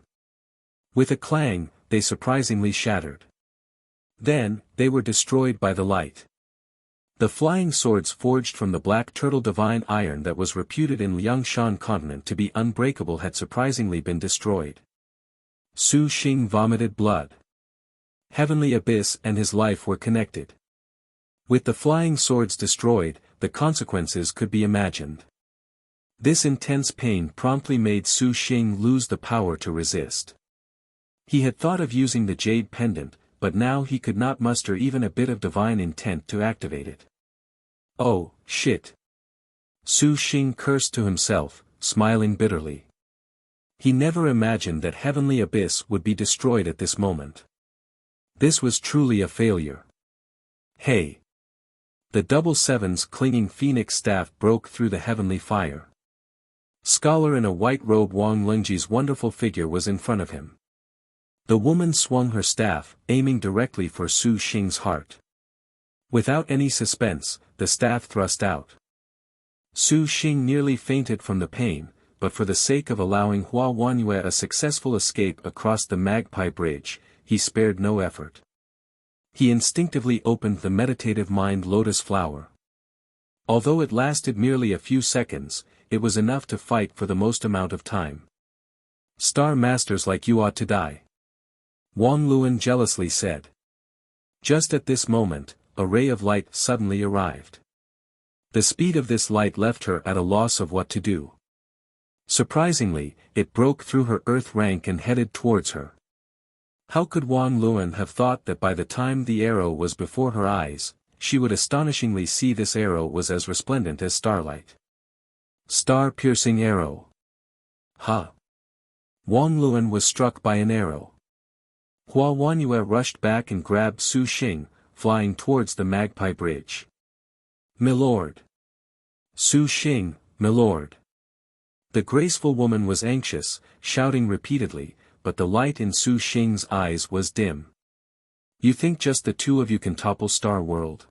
With a clang, they surprisingly shattered. Then, they were destroyed by the light. The flying swords forged from the black turtle divine iron that was reputed in Liangshan continent to be unbreakable had surprisingly been destroyed. Su Xing vomited blood. Heavenly abyss and his life were connected. With the flying swords destroyed, the consequences could be imagined. This intense pain promptly made Su Xing lose the power to resist. He had thought of using the jade pendant, but now he could not muster even a bit of divine intent to activate it. "Oh, shit!" Su Xing cursed to himself, smiling bitterly. He never imagined that Heavenly Abyss would be destroyed at this moment. This was truly a failure. "Hey!" The Double Sevens clinging phoenix staff broke through the heavenly fire. Scholar in a white robe Wang Lingji's wonderful figure was in front of him. The woman swung her staff, aiming directly for Su Xing's heart. Without any suspense, the staff thrust out. Su Xing nearly fainted from the pain, but for the sake of allowing Hua Huanyue a successful escape across the Magpie Bridge, he spared no effort. He instinctively opened the meditative mind lotus flower. Although it lasted merely a few seconds, it was enough to fight for the most amount of time. "Star masters like you ought to die," Wang Luan jealously said. Just at this moment, a ray of light suddenly arrived. The speed of this light left her at a loss of what to do. Surprisingly, it broke through her earth rank and headed towards her. How could Wang Luan have thought that by the time the arrow was before her eyes, she would astonishingly see this arrow was as resplendent as starlight. Star-piercing arrow. Ha! Wang Luan was struck by an arrow. Hua Huanyue rushed back and grabbed Su Xing, flying towards the Magpie Bridge. "Milord! Su Xing, milord!" The graceful woman was anxious, shouting repeatedly, but the light in Su Xing's eyes was dim. "You think just the two of you can topple Star World?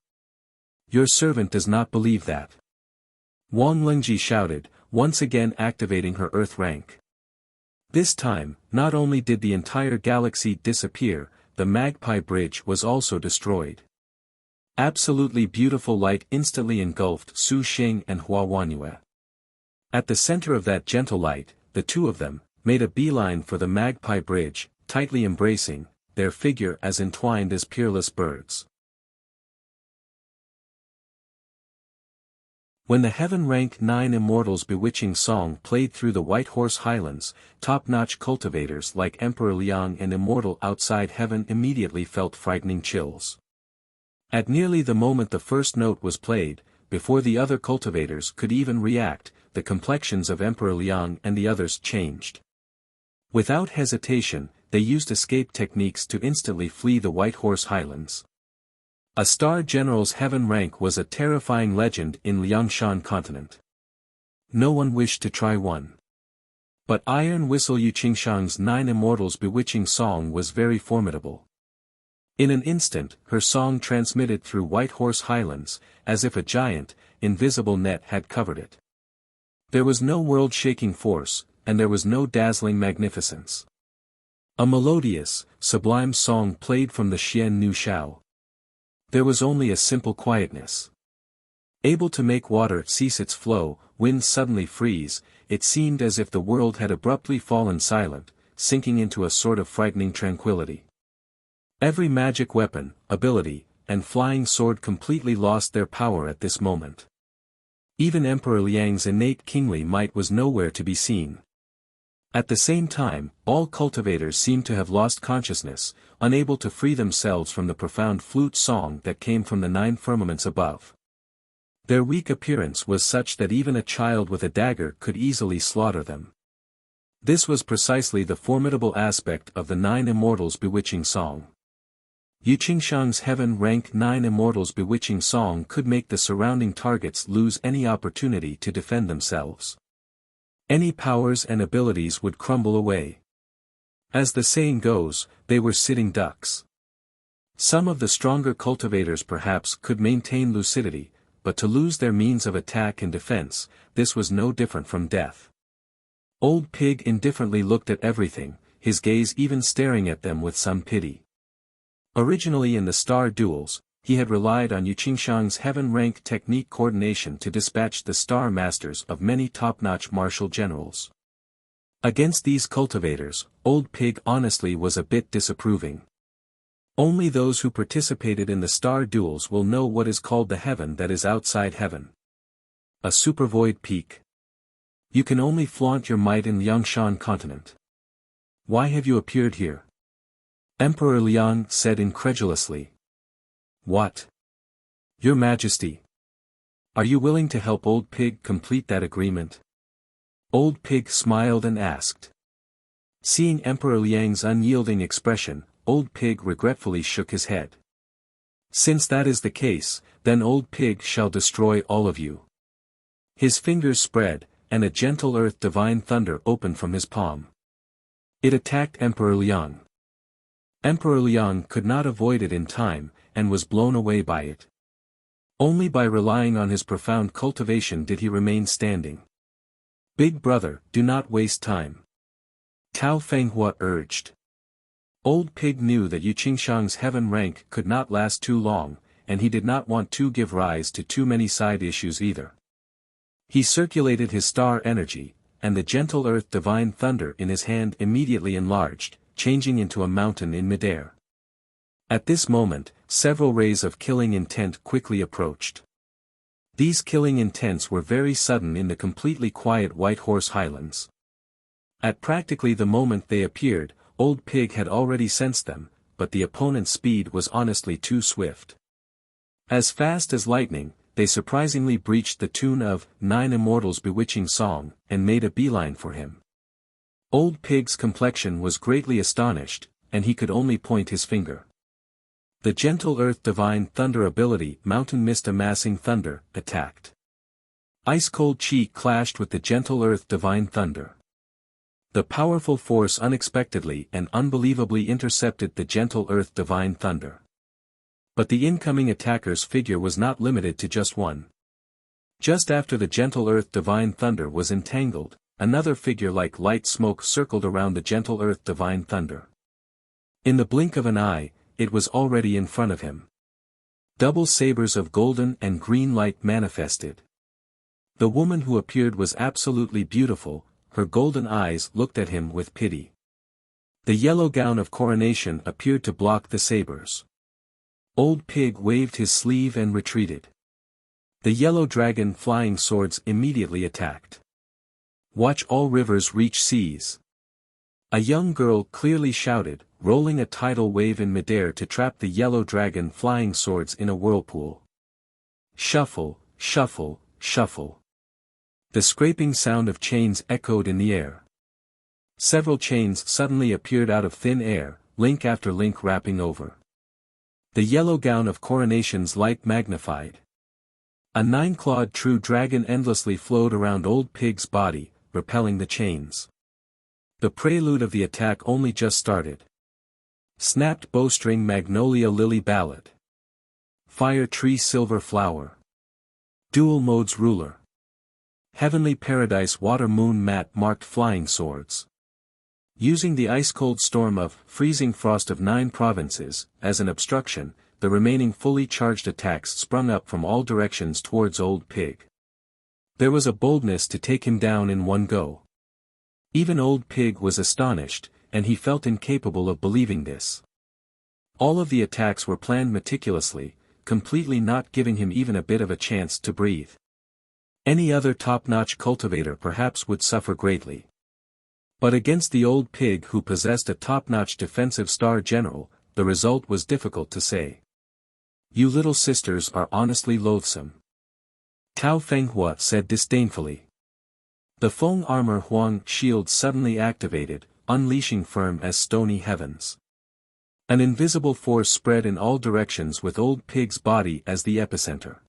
Your servant does not believe that." Wang Lingji shouted, once again activating her earth rank. This time, not only did the entire galaxy disappear, the Magpie Bridge was also destroyed. Absolutely beautiful light instantly engulfed Su Xing and Hua Wanyue. At the center of that gentle light, the two of them made a beeline for the Magpie Bridge, tightly embracing, their figure as entwined as peerless birds. When the Heaven Rank 9 Immortals' bewitching song played through the White Horse Highlands, top-notch cultivators like Emperor Liang and Immortal outside heaven immediately felt frightening chills. At nearly the moment the first note was played, before the other cultivators could even react, the complexions of Emperor Liang and the others changed. Without hesitation, they used escape techniques to instantly flee the White Horse Highlands. A Star General's heaven rank was a terrifying legend in Liangshan continent. No one wished to try one. But Iron Whistle Yu Qingshang's 9 Immortals' bewitching song was very formidable. In an instant, her song transmitted through White Horse Highlands, as if a giant, invisible net had covered it. There was no world-shaking force, and there was no dazzling magnificence. A melodious, sublime song played from the Xian Nu Shao. There was only a simple quietness. Able to make water cease its flow, winds suddenly freeze, it seemed as if the world had abruptly fallen silent, sinking into a sort of frightening tranquility. Every magic weapon, ability, and flying sword completely lost their power at this moment. Even Emperor Liang's innate kingly might was nowhere to be seen. At the same time, all cultivators seemed to have lost consciousness, unable to free themselves from the profound flute song that came from the 9 firmaments above. Their weak appearance was such that even a child with a dagger could easily slaughter them. This was precisely the formidable aspect of the 9 Immortals' bewitching song. Yu Qingshang's Heaven Rank 9 Immortals' bewitching song could make the surrounding targets lose any opportunity to defend themselves. Any powers and abilities would crumble away. As the saying goes, they were sitting ducks. Some of the stronger cultivators perhaps could maintain lucidity, but to lose their means of attack and defense, this was no different from death. Old Pig indifferently looked at everything, his gaze even staring at them with some pity. Originally in the star duels, he had relied on Yu Qingshang's heaven rank technique coordination to dispatch the star masters of many top-notch martial generals. Against these cultivators, Old Pig honestly was a bit disapproving. Only those who participated in the star duels will know what is called the heaven that is outside heaven. A supervoid peak. You can only flaunt your might in Liangshan continent. Why have you appeared here? Emperor Liang said incredulously. What? Your Majesty. Are you willing to help Old Pig complete that agreement? Old Pig smiled and asked. Seeing Emperor Liang's unyielding expression, Old Pig regretfully shook his head. Since that is the case, then Old Pig shall destroy all of you. His fingers spread, and a gentle earth divine thunder opened from his palm. It attacked Emperor Liang. Emperor Liang could not avoid it in time, and was blown away by it. Only by relying on his profound cultivation did he remain standing. Big brother, do not waste time. Tao Fenghua urged. Old Pig knew that Yu Qingshang's heaven rank could not last too long, and he did not want to give rise to too many side issues either. He circulated his star energy, and the gentle earth divine thunder in his hand immediately enlarged, changing into a mountain in midair. At this moment, several rays of killing intent quickly approached. These killing intents were very sudden in the completely quiet White Horse Highlands. At practically the moment they appeared, Old Pig had already sensed them, but the opponent's speed was honestly too swift. As fast as lightning, they surprisingly breached the tune of 9 Immortals' bewitching song, and made a beeline for him. Old Pig's complexion was greatly astonished, and he could only point his finger. The gentle earth divine thunder ability mountain mist amassing thunder attacked. Ice-cold chi clashed with the gentle earth divine thunder. The powerful force unexpectedly and unbelievably intercepted the gentle earth divine thunder. But the incoming attacker's figure was not limited to just one. Just after the gentle earth divine thunder was entangled, another figure like light smoke circled around the gentle earth divine thunder. In the blink of an eye, it was already in front of him. Double sabers of golden and green light manifested. The woman who appeared was absolutely beautiful, her golden eyes looked at him with pity. The yellow gown of coronation appeared to block the sabers. Old Pig waved his sleeve and retreated. The yellow dragon flying swords immediately attacked. Watch all rivers reach seas. A young girl clearly shouted, rolling a tidal wave in midair to trap the yellow dragon flying swords in a whirlpool. Shuffle, shuffle, shuffle. The scraping sound of chains echoed in the air. Several chains suddenly appeared out of thin air, link after link wrapping over. The yellow gown of coronation's light magnified. A 9-clawed true dragon endlessly flowed around Old Pig's body, repelling the chains. The prelude of the attack only just started. Snapped bowstring magnolia lily ballad. Fire tree silver flower. Dual modes ruler. Heavenly paradise water moon mat marked flying swords. Using the ice-cold storm of freezing frost of 9 provinces as an obstruction, the remaining fully charged attacks sprung up from all directions towards Old Pig. There was a boldness to take him down in one go. Even Old Pig was astonished, and he felt incapable of believing this. All of the attacks were planned meticulously, completely not giving him even a bit of a chance to breathe. Any other top-notch cultivator perhaps would suffer greatly. But against the Old Pig who possessed a top-notch defensive star general, the result was difficult to say. You little sisters are honestly loathsome. Tao Fenghua said disdainfully. The Feng armor Huang shield suddenly activated, unleashing firm as stony heavens. An invisible force spread in all directions with Old Pig's body as the epicenter.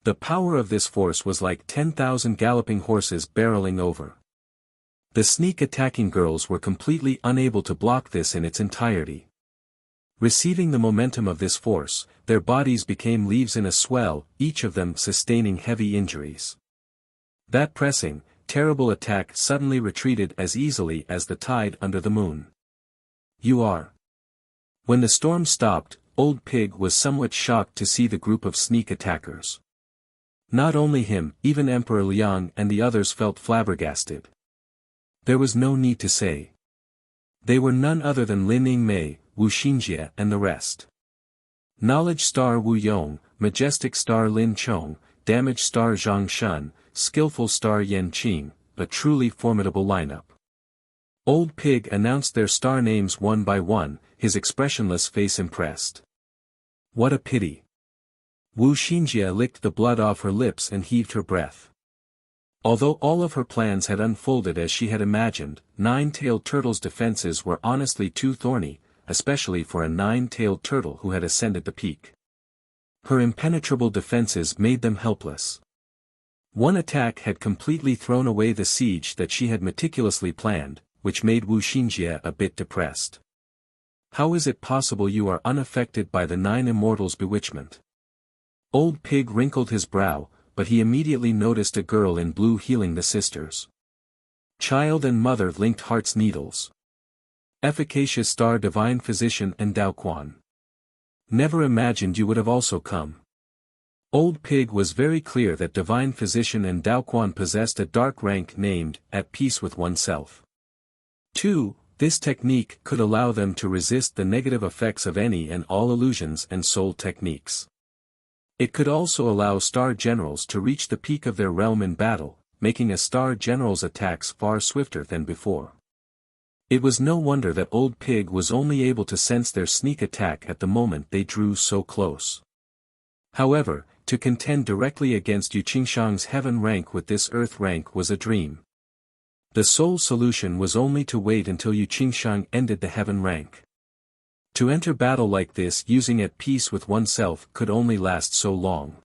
The power of this force was like 10,000 galloping horses barreling over. The sneak attacking girls were completely unable to block this in its entirety. Receiving the momentum of this force, their bodies became leaves in a swell, each of them sustaining heavy injuries. That pressing, terrible attack suddenly retreated as easily as the tide under the moon. You are. When the storm stopped, Old Pig was somewhat shocked to see the group of sneak attackers. Not only him, even Emperor Liang and the others felt flabbergasted. There was no need to say. They were none other than Lin Yingmei, Wu Xinjie and the rest. Knowledge star Wu Yong, majestic star Lin Chong, damage star Zhang Shun, skillful star Yan Qing, a truly formidable lineup. Old Pig announced their star names one by one, his expressionless face impressed. What a pity. Wu Xinjie licked the blood off her lips and heaved her breath. Although all of her plans had unfolded as she had imagined, 9-tailed turtle's defenses were honestly too thorny, especially for a 9-tailed turtle who had ascended the peak. Her impenetrable defenses made them helpless. One attack had completely thrown away the siege that she had meticulously planned, which made Wu Xinjie a bit depressed. How is it possible you are unaffected by the 9 immortals' bewitchment? Old Pig wrinkled his brow, but he immediately noticed a girl in blue healing the sisters. Child and mother linked heart's needles. Efficacious star divine physician and Daoquan. Never imagined you would have also come. Old Pig was very clear that divine physician and Daoquan possessed a dark rank named, at peace with oneself. 2. This technique could allow them to resist the negative effects of any and all illusions and soul techniques. It could also allow star generals to reach the peak of their realm in battle, making a star general's attacks far swifter than before. It was no wonder that Old Pig was only able to sense their sneak attack at the moment they drew so close. However, to contend directly against Yu Qingshang's heaven rank with this earth rank was a dream. The sole solution was only to wait until Yu Qingshang ended the heaven rank. To enter battle like this using at peace with oneself could only last so long.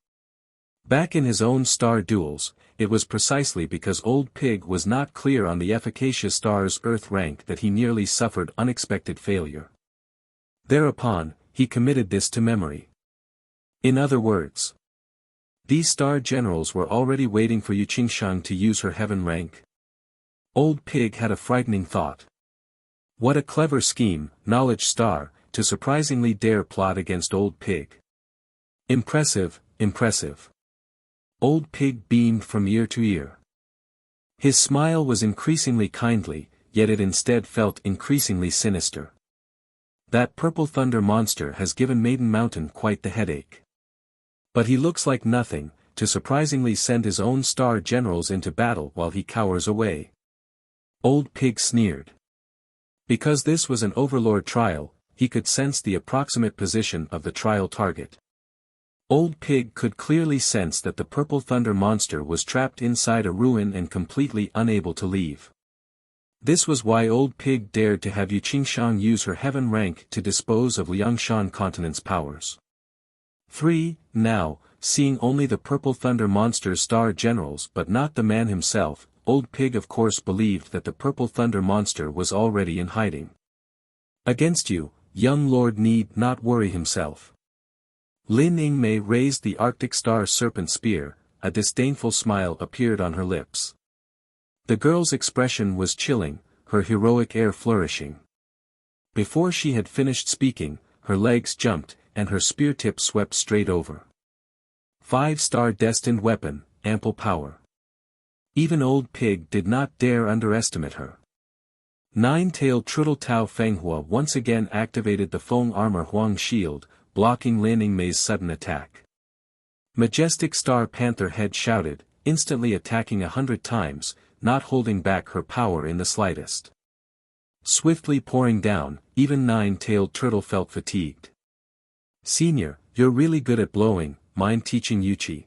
Back in his own star duels, it was precisely because Old Pig was not clear on the efficacious star's earth rank that he nearly suffered unexpected failure. Thereupon, he committed this to memory. In other words, these star generals were already waiting for Yu Qingshang to use her heaven rank. Old Pig had a frightening thought. What a clever scheme, knowledge star, to surprisingly dare plot against Old Pig. Impressive, impressive. Old Pig beamed from ear to ear. His smile was increasingly kindly, yet it instead felt increasingly sinister. That purple thunder monster has given Maiden Mountain quite the headache. But he looks like nothing, to surprisingly send his own star generals into battle while he cowers away. Old Pig sneered. Because this was an overlord trial, he could sense the approximate position of the trial target. Old Pig could clearly sense that the purple thunder monster was trapped inside a ruin and completely unable to leave. This was why Old Pig dared to have Yu Qingshang use her heaven rank to dispose of Liangshan continent's powers. 3. Now, seeing only the purple thunder monster's star generals but not the man himself, Old Pig of course believed that the purple thunder monster was already in hiding. Against you, young lord need not worry himself. Lin Yingmei raised the Arctic Star Serpent Spear, a disdainful smile appeared on her lips. The girl's expression was chilling, her heroic air flourishing. Before she had finished speaking, her legs jumped, and her spear tip swept straight over. 5-star destined weapon, ample power. Even Old Pig did not dare underestimate her. 9-tailed Turtle Tao Fenghua once again activated the Feng Armor Huang Shield, blocking Lin Yingmei's sudden attack. Majestic Star Panther Head shouted, instantly attacking 100 times, not holding back her power in the slightest. Swiftly pouring down, even 9-tailed Turtle felt fatigued. Senior, you're really good at blowing, mind teaching Yuchi?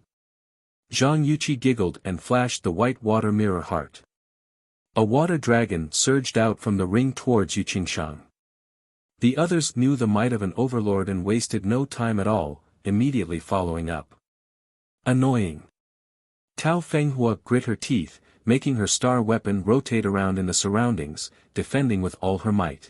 Zhang Yuchi giggled and flashed the white water mirror heart. A water dragon surged out from the ring towards Yu Qingshang. The others knew the might of an overlord and wasted no time at all, immediately following up. Annoying. Tao Fenghua grit her teeth, making her star weapon rotate around in the surroundings, defending with all her might.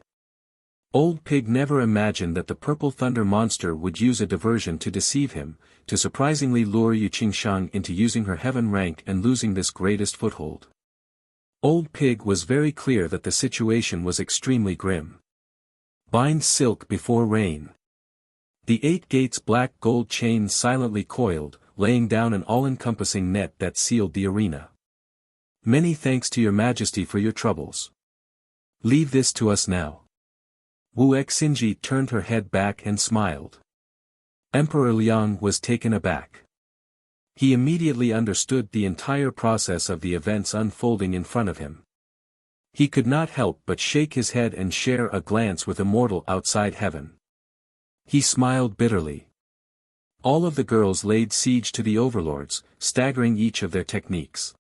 Old Pig never imagined that the purple thunder monster would use a diversion to deceive him, to surprisingly lure Yu Qingshang into using her heaven rank and losing this greatest foothold. Old Pig was very clear that the situation was extremely grim. Bind silk before rain. The 8 gates black gold chain silently coiled, laying down an all-encompassing net that sealed the arena. Many thanks to your majesty for your troubles. Leave this to us now. Wu Xinji turned her head back and smiled. Emperor Liang was taken aback. He immediately understood the entire process of the events unfolding in front of him. He could not help but shake his head and share a glance with immortal outside heaven. He smiled bitterly. All of the girls laid siege to the overlords, staggering each of their techniques.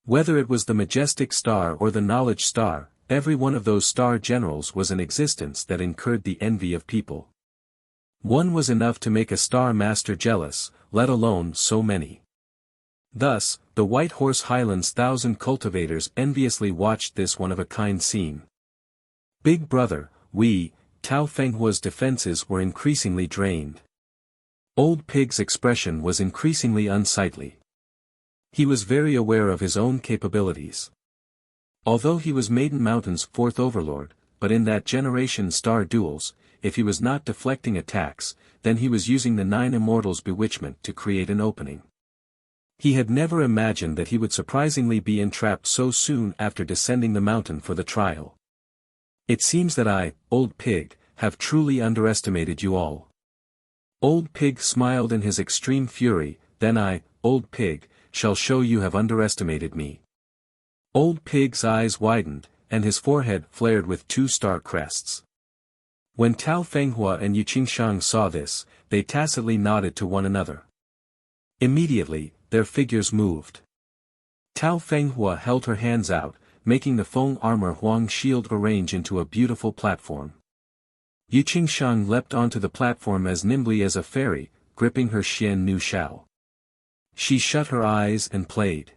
Whether it was the majestic star or the knowledge star, every one of those star generals was an existence that incurred the envy of people. One was enough to make a star master jealous, let alone so many. Thus, the White Horse Highlands' 1,000 cultivators enviously watched this one-of-a-kind scene. Big brother, Tao Fenghua's defenses were increasingly drained. Old Pig's expression was increasingly unsightly. He was very aware of his own capabilities. Although he was Maiden Mountain's 4th overlord, but in that generation star duels, if he was not deflecting attacks, then he was using the 9 Immortals' bewitchment to create an opening. He had never imagined that he would surprisingly be entrapped so soon after descending the mountain for the trial. It seems that I, Old Pig, have truly underestimated you all. Old Pig smiled in his extreme fury, then I, Old Pig, shall show you have underestimated me. Old Pig's eyes widened, and his forehead flared with 2 star crests. When Tao Fenghua and Yu Qingshang saw this, they tacitly nodded to one another. Immediately, their figures moved. Tao Fenghua held her hands out, making the Feng Armor Huang Shield arrange into a beautiful platform. Yu Qingshang leapt onto the platform as nimbly as a fairy, gripping her Xian Nu Shao. She shut her eyes and played.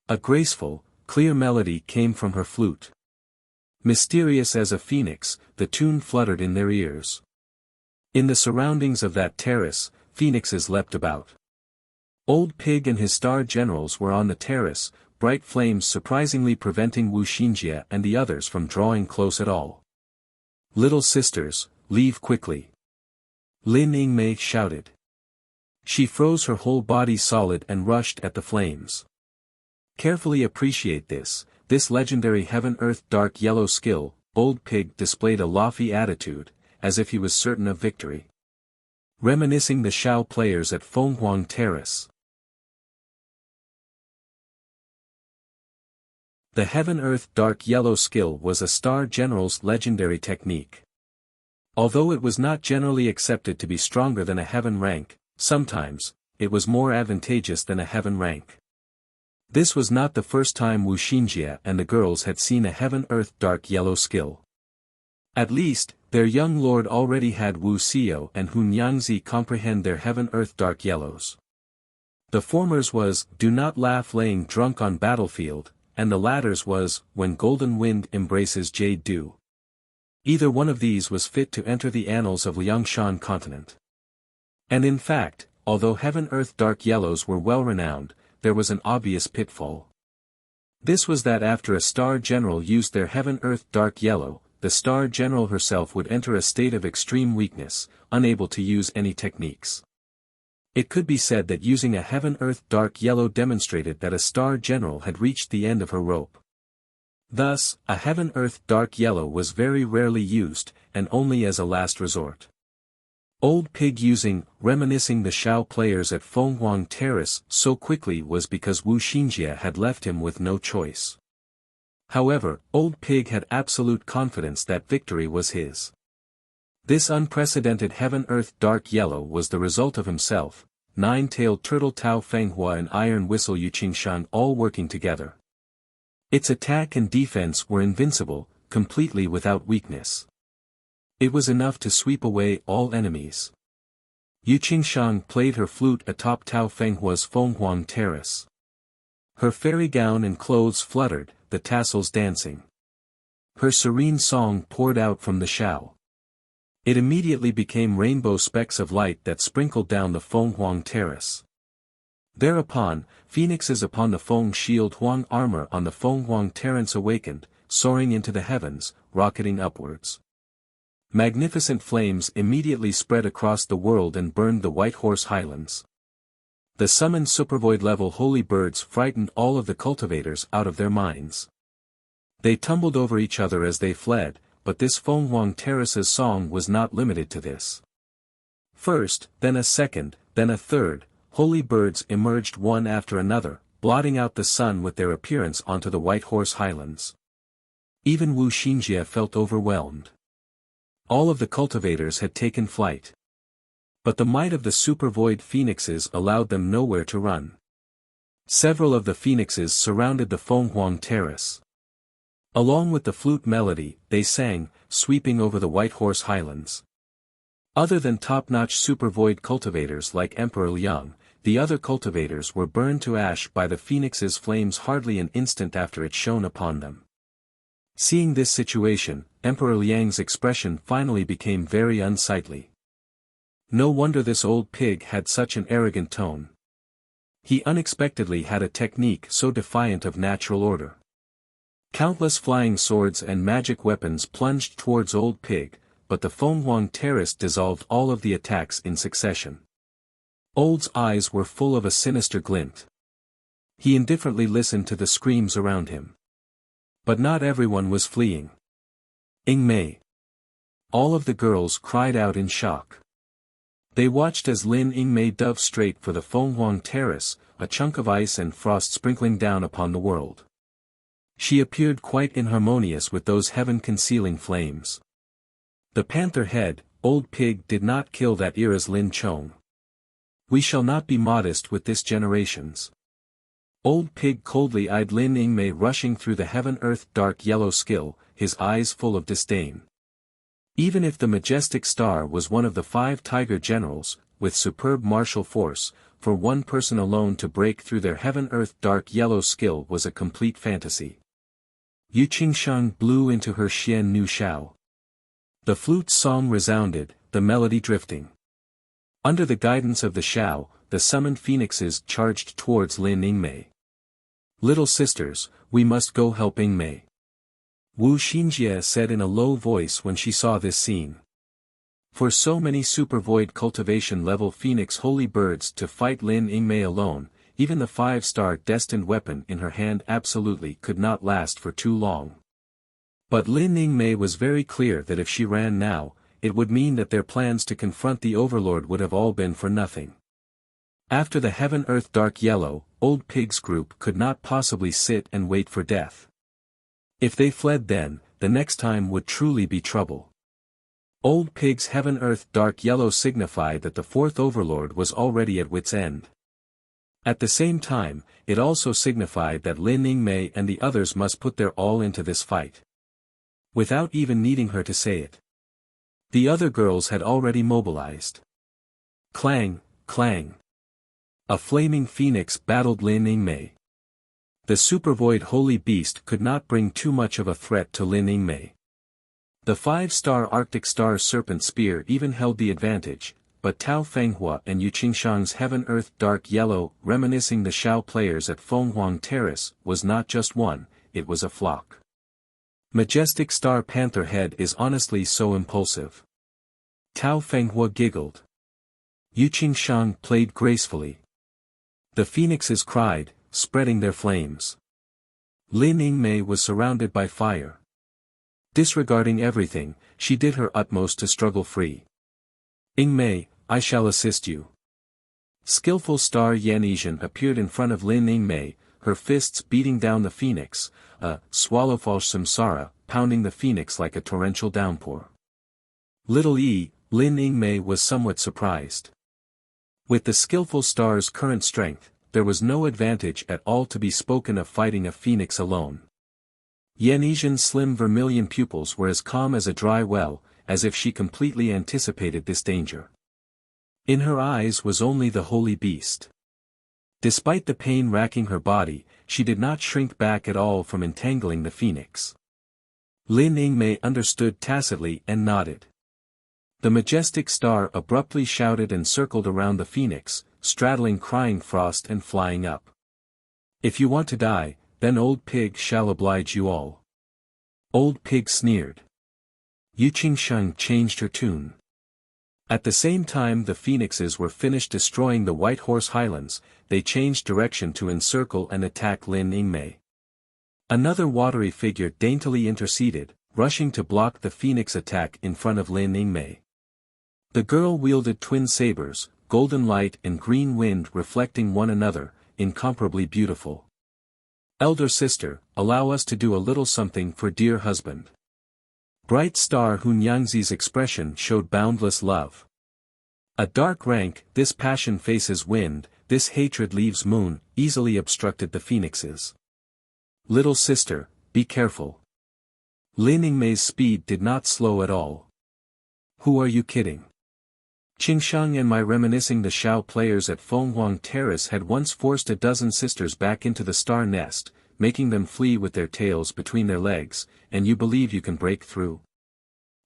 A graceful, clear melody came from her flute. Mysterious as a phoenix, the tune fluttered in their ears. In the surroundings of that terrace, phoenixes leapt about. Old Pig and his star generals were on the terrace, bright flames surprisingly preventing Wu Xinjie and the others from drawing close at all. Little sisters, leave quickly. Lin Yingmei shouted. She froze her whole body solid and rushed at the flames. Carefully appreciate this legendary heaven-earth dark yellow skill. Old Pig displayed a lofty attitude, as if he was certain of victory. Reminiscing the Shao players at Fenghuang Terrace. The heaven-earth dark yellow skill was a star general's legendary technique. Although it was not generally accepted to be stronger than a heaven rank, sometimes, it was more advantageous than a heaven rank. This was not the first time Wuxia and the girls had seen a heaven-earth dark yellow skill. At least, their young lord already had Wuxia and Hunyangzi comprehend their heaven-earth dark yellows. The former's was, do not laugh laying drunk on battlefield, and the latter's was, when golden wind embraces jade dew. Either one of these was fit to enter the annals of Liangshan continent. And in fact, although heaven-earth dark yellows were well renowned, there was an obvious pitfall. This was that after a star general used their heaven-earth dark yellow, the star general herself would enter a state of extreme weakness, unable to use any techniques. It could be said that using a heaven-earth dark yellow demonstrated that a star general had reached the end of her rope. Thus, a heaven-earth dark yellow was very rarely used, and only as a last resort. Old Pig reminiscing the Shao players at Fenghuang Terrace so quickly was because Wuxia had left him with no choice. However, Old Pig had absolute confidence that victory was his. This unprecedented heaven-earth dark yellow was the result of himself, Nine-Tailed Turtle Tao Fenghua and Iron Whistle Yuqingshan all working together. Its attack and defense were invincible, completely without weakness. It was enough to sweep away all enemies. Yuqingshan played her flute atop Tao Fenghua's Fenghuang Terrace. Her fairy gown and clothes fluttered, the tassels dancing. Her serene song poured out from the Shao. It immediately became rainbow specks of light that sprinkled down the Fenghuang Terrace. Thereupon, phoenixes upon the Feng Shield Huang armor on the Fenghuang Terrace awakened, soaring into the heavens, rocketing upwards. Magnificent flames immediately spread across the world and burned the White Horse Highlands. The summoned supervoid-level holy birds frightened all of the cultivators out of their minds. They tumbled over each other as they fled, but this Fenghuang Terrace's song was not limited to this. First, then a second, then a third, holy birds emerged one after another, blotting out the sun with their appearance onto the White Horse Highlands. Even Wuxia felt overwhelmed. All of the cultivators had taken flight. But the might of the super-void phoenixes allowed them nowhere to run. Several of the phoenixes surrounded the Fenghuang Terrace. Along with the flute melody, they sang, sweeping over the White Horse Highlands. Other than top-notch super-void cultivators like Emperor Liang, the other cultivators were burned to ash by the phoenix's flames hardly an instant after it shone upon them. Seeing this situation, Emperor Liang's expression finally became very unsightly. No wonder this old pig had such an arrogant tone. He unexpectedly had a technique so defiant of natural order. Countless flying swords and magic weapons plunged towards Old Pig, but the Fenghuang Terrace dissolved all of the attacks in succession. Old's eyes were full of a sinister glint. He indifferently listened to the screams around him. But not everyone was fleeing. Mei. All of the girls cried out in shock. They watched as Mei dove straight for the Fenghuang Terrace, a chunk of ice and frost sprinkling down upon the world. She appeared quite inharmonious with those heaven-concealing flames. The panther head, Old Pig did not kill that era's Lin Chong. We shall not be modest with this generation's. Old Pig coldly eyed Mei rushing through the heaven-earth dark yellow skill, his eyes full of disdain. Even if the majestic star was one of the 5 tiger generals, with superb martial force, for one person alone to break through their heaven-earth dark yellow skill was a complete fantasy. Yuqingshan blew into her Xian Nu Shao. The flute's song resounded, the melody drifting. Under the guidance of the Shao, the summoned phoenixes charged towards Mei. "Little sisters, we must go help Mei," Wu Xinjie said in a low voice when she saw this scene. For so many super void cultivation level phoenix holy birds to fight Lin Yingmei alone, even the 5-star destined weapon in her hand absolutely could not last for too long. But Lin Yingmei was very clear that if she ran now, it would mean that their plans to confront the Overlord would have all been for nothing. After the Heaven Earth Dark Yellow, Old Pig's group could not possibly sit and wait for death. If they fled then, the next time would truly be trouble. Old Pig's Heaven Earth Dark Yellow signified that the fourth Overlord was already at wit's end. At the same time, it also signified that Lin Yingmei and the others must put their all into this fight. Without even needing her to say it. The other girls had already mobilized. Clang, clang. A flaming phoenix battled Lin Yingmei. The supervoid holy beast could not bring too much of a threat to Lin Yingmei. The 5-star Arctic Star Serpent Spear even held the advantage, but Tao Fenghua and Yu Qingshang's Heaven Earth Dark Yellow, reminiscing the Shao players at Fenghuang Terrace, was not just one, it was a flock. Majestic Star Panther Head is honestly so impulsive. Tao Fenghua giggled. Yu Qingshang played gracefully. The phoenixes cried, spreading their flames. Lin Yingmei was surrounded by fire. Disregarding everything, she did her utmost to struggle free. Yingmei, I shall assist you. Skillful Star Yan Yizhen appeared in front of Lin Yingmei, her fists beating down the phoenix, a swallowfalsh samsara, pounding the phoenix like a torrential downpour. Little Yi, Lin Yingmei was somewhat surprised. With the skillful star's current strength, there was no advantage at all to be spoken of fighting a phoenix alone. Yan Yizhen's slim vermilion pupils were as calm as a dry well, as if she completely anticipated this danger. In her eyes was only the holy beast. Despite the pain racking her body, she did not shrink back at all from entangling the phoenix. Lin Yingmei understood tacitly and nodded. The majestic star abruptly shouted and circled around the phoenix, straddling crying frost and flying up. If you want to die, then Old Pig shall oblige you all. Old Pig sneered. Yu Qingshang changed her tune. At the same time the phoenixes were finished destroying the White Horse Highlands, they changed direction to encircle and attack Lin Yingmei. Another watery figure daintily interceded, rushing to block the phoenix attack in front of Lin Yingmei. The girl wielded twin sabers, golden light and green wind reflecting one another, incomparably beautiful. Elder sister, allow us to do a little something for dear husband. Bright star Hunyangzi's expression showed boundless love. A dark rank, this passion faces wind, this hatred leaves moon, easily obstructed the phoenixes. Little sister, be careful. Lin Yingmei's speed did not slow at all. Who are you kidding? Qingshang and my reminiscing the Shao players at Fenghuang Terrace had once forced a dozen sisters back into the star nest, making them flee with their tails between their legs, and you believe you can break through?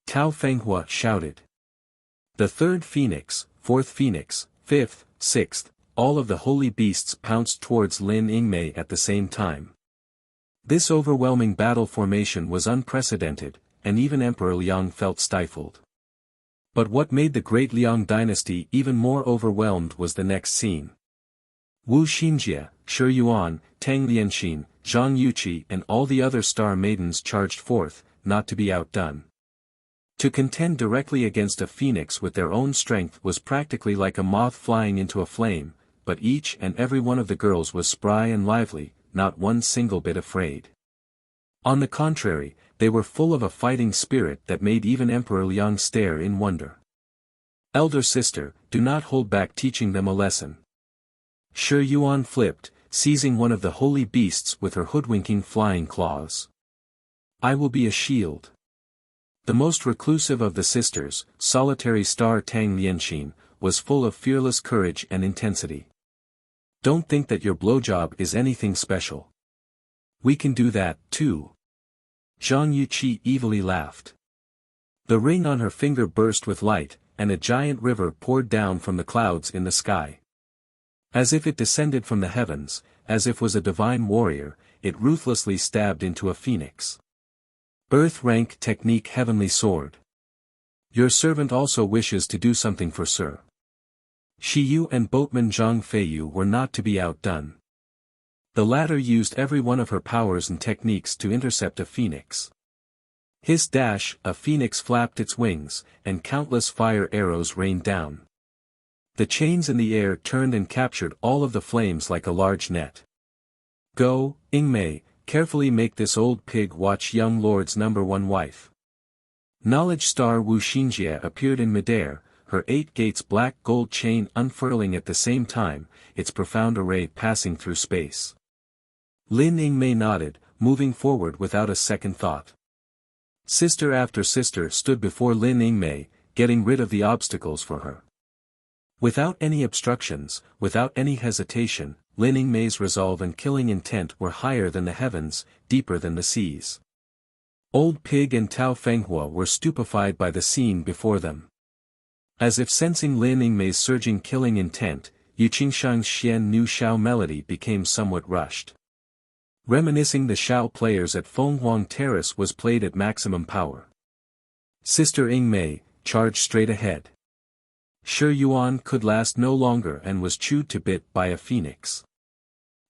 Tao Fenghua shouted. The third phoenix, fourth phoenix, fifth, sixth, all of the holy beasts pounced towards Lin Yingmei at the same time. This overwhelming battle formation was unprecedented, and even Emperor Liang felt stifled. But what made the great Liang dynasty even more overwhelmed was the next scene. Wu Xinjie, Shi Yuan, Tang Lianxin, Zhang Yuqi and all the other star maidens charged forth, not to be outdone. To contend directly against a phoenix with their own strength was practically like a moth flying into a flame, but each and every one of the girls was spry and lively, not one single bit afraid. On the contrary, they were full of a fighting spirit that made even Emperor Liang stare in wonder. Elder sister, do not hold back teaching them a lesson. Shi Yuan flipped, seizing one of the holy beasts with her hoodwinking flying claws. I will be a shield. The most reclusive of the sisters, solitary star Tang Lianxin, was full of fearless courage and intensity. Don't think that your blowjob is anything special. We can do that, too. Zhang Yuqi evilly laughed. The ring on her finger burst with light, and a giant river poured down from the clouds in the sky. As if it descended from the heavens, as if was a divine warrior, it ruthlessly stabbed into a phoenix. Earth rank technique heavenly sword. Your servant also wishes to do something for Sir Shiyu and boatman Zhang Feiyu were not to be outdone. The latter used every one of her powers and techniques to intercept a phoenix. Hiss dash, a phoenix flapped its wings, and countless fire arrows rained down. The chains in the air turned and captured all of the flames like a large net. Go, Ingmei, carefully make this old pig watch young lord's #1 wife. Knowledge star Wu Xinjie appeared in midair, her 8 gates black gold chain unfurling at the same time, its profound array passing through space. Lin Yingmei nodded, moving forward without a second thought. Sister after sister stood before Lin Yingmei, getting rid of the obstacles for her. Without any obstructions, without any hesitation, Lin Yingmei's resolve and killing intent were higher than the heavens, deeper than the seas. Old Pig and Tao Fenghua were stupefied by the scene before them. As if sensing Lin Yingmei's surging killing intent, Yu Qingshang's Xian Nu Xiao melody became somewhat rushed. Reminiscing the Xiao players at Fenghuang Terrace was played at maximum power. Sister Yingmei charged straight ahead. Shi Yuan could last no longer and was chewed to bit by a phoenix.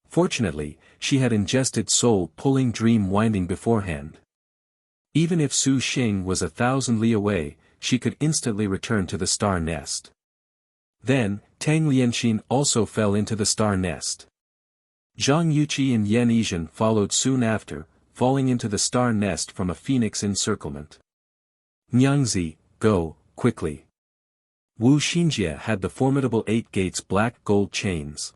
Fortunately, she had ingested soul-pulling dream winding beforehand. Even if Su Xing was 1,000 li away, she could instantly return to the star nest. Then, Tang Lianxin also fell into the star nest. Zhang Yuqi and Yan Yizhen followed soon after, falling into the star nest from a phoenix encirclement. Nyangzi, go, quickly. Wu Xinjie had the formidable 8 gates black gold chains.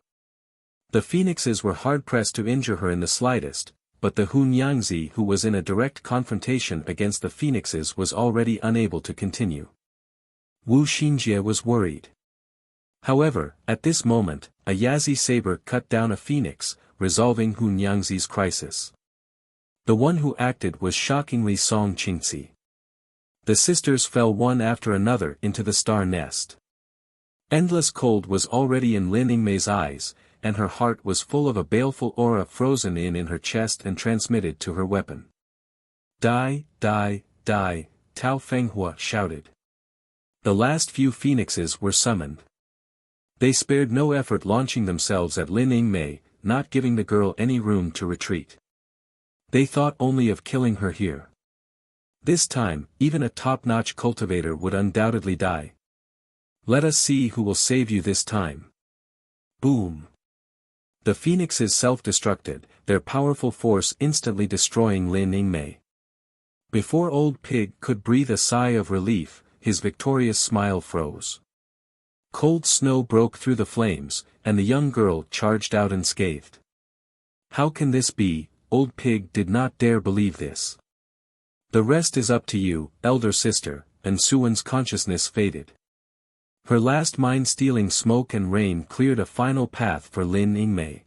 The phoenixes were hard-pressed to injure her in the slightest, but the Hu Nyangzi who was in a direct confrontation against the phoenixes was already unable to continue. Wu Xinjie was worried. However, at this moment, a Yazi saber cut down a phoenix, resolving Hu Nyangzi's crisis. The one who acted was shockingly Song Qingzi. The sisters fell one after another into the star nest. Endless cold was already in Lin Yingmei's eyes, and her heart was full of a baleful aura frozen in her chest and transmitted to her weapon. Die, die, die, Tao Fenghua shouted. The last few phoenixes were summoned. They spared no effort launching themselves at Lin Yingmei, not giving the girl any room to retreat. They thought only of killing her here. This time, even a top-notch cultivator would undoubtedly die. Let us see who will save you this time. Boom. The phoenixes self-destructed, their powerful force instantly destroying Lin Yingmei. Before Old Pig could breathe a sigh of relief, his victorious smile froze. Cold snow broke through the flames, and the young girl charged out unscathed. How can this be? Old Pig did not dare believe this. The rest is up to you, elder sister, and Suwen's consciousness faded. Her last mind-stealing smoke and rain cleared a final path for Lin Yingmei.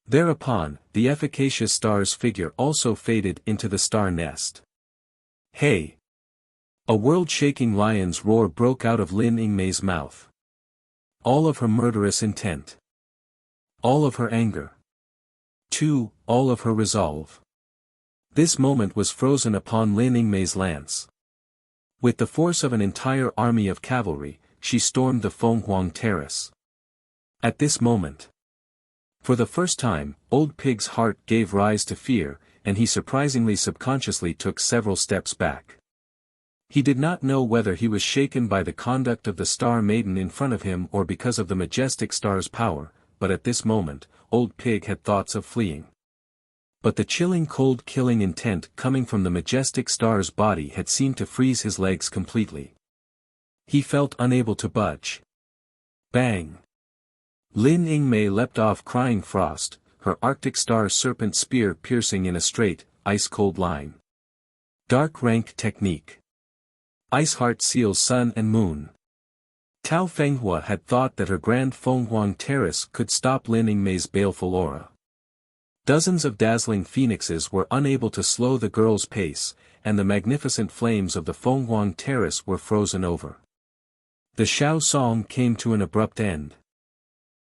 Thereupon, the efficacious star's figure also faded into the star nest. Hey! A world-shaking lion's roar broke out of Lin Yingmei's mouth. All of her murderous intent. All of her anger. Too, all of her resolve. This moment was frozen upon Lin Yingmei's lance. With the force of an entire army of cavalry, she stormed the Fenghuang Terrace. At this moment, for the first time, Old Pig's heart gave rise to fear, and he surprisingly subconsciously took several steps back. He did not know whether he was shaken by the conduct of the Star Maiden in front of him or because of the majestic star's power, but at this moment, Old Pig had thoughts of fleeing. But the chilling cold killing intent coming from the majestic star's body had seemed to freeze his legs completely. He felt unable to budge. Bang! Lin Yingmei leapt off crying frost, her Arctic star serpent spear piercing in a straight, ice-cold line. Dark rank technique. Iceheart seals sun and moon. Tao Fenghua had thought that her grand Fenghuang Terrace could stop Lin Yingmei's baleful aura. Dozens of dazzling phoenixes were unable to slow the girl's pace, and the magnificent flames of the Fenghuang Terrace were frozen over. The Xiao song came to an abrupt end.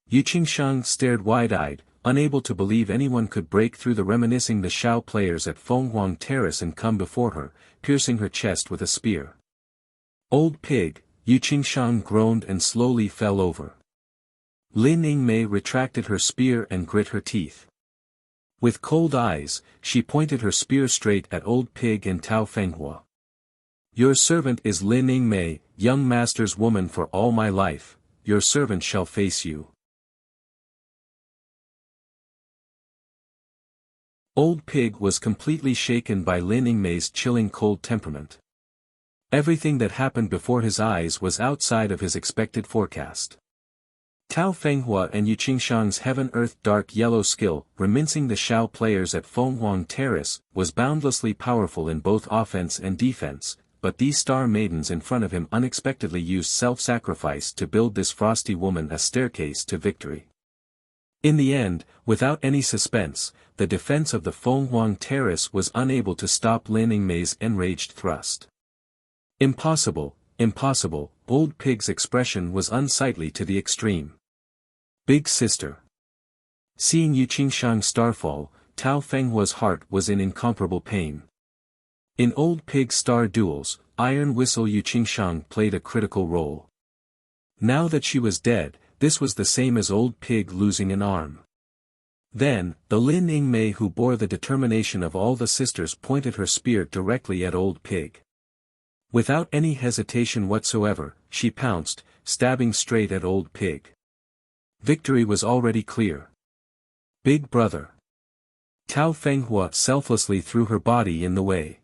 Yu Qingshang stared wide-eyed, unable to believe anyone could break through the reminiscing the Xiao players at Fenghuang Terrace and come before her, piercing her chest with a spear. Old pig, Yu Qingshang groaned and slowly fell over. Lin Yingmei retracted her spear and grit her teeth. With cold eyes, she pointed her spear straight at old pig and Tao Fenghua. Your servant is Lin Yingmei, young master's woman for all my life, your servant shall face you. Old pig was completely shaken by Lin Yingmei's chilling cold temperament. Everything that happened before his eyes was outside of his expected forecast. Tao Fenghua and Yu Qingshang's heaven-earth dark yellow skill, remincing the Shao players at Fenghuang Terrace, was boundlessly powerful in both offense and defense, but these star maidens in front of him unexpectedly used self-sacrifice to build this frosty woman a staircase to victory. In the end, without any suspense, the defense of the Fenghuang Terrace was unable to stop Lin Yingmei's enraged thrust. Impossible, impossible, old pig's expression was unsightly to the extreme. Big sister. Seeing Yu Qingshang's starfall, Tao Fenghua's heart was in incomparable pain. In old pig's star duels, Iron Whistle Yu Qingshang played a critical role. Now that she was dead, this was the same as old pig losing an arm. Then, the Lin Yingmei who bore the determination of all the sisters pointed her spear directly at old pig. Without any hesitation whatsoever, she pounced, stabbing straight at old pig. Victory was already clear. Big brother. Tao Fenghua selflessly threw her body in the way.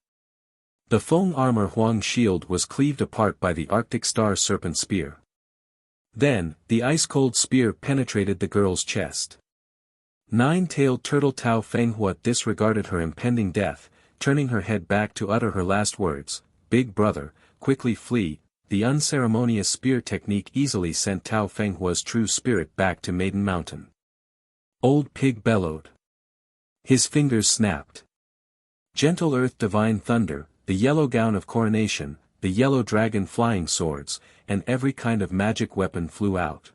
The Feng armor Huang shield was cleaved apart by the Arctic Star Serpent spear. Then, the ice-cold spear penetrated the girl's chest. Nine-tailed turtle Tao Fenghua disregarded her impending death, turning her head back to utter her last words, "Big brother, quickly flee." The unceremonious spear technique easily sent Tao Fenghua's true spirit back to Maiden Mountain. Old pig bellowed. His fingers snapped. Gentle earth divine thunder, the yellow gown of coronation, the yellow dragon flying swords, and every kind of magic weapon flew out.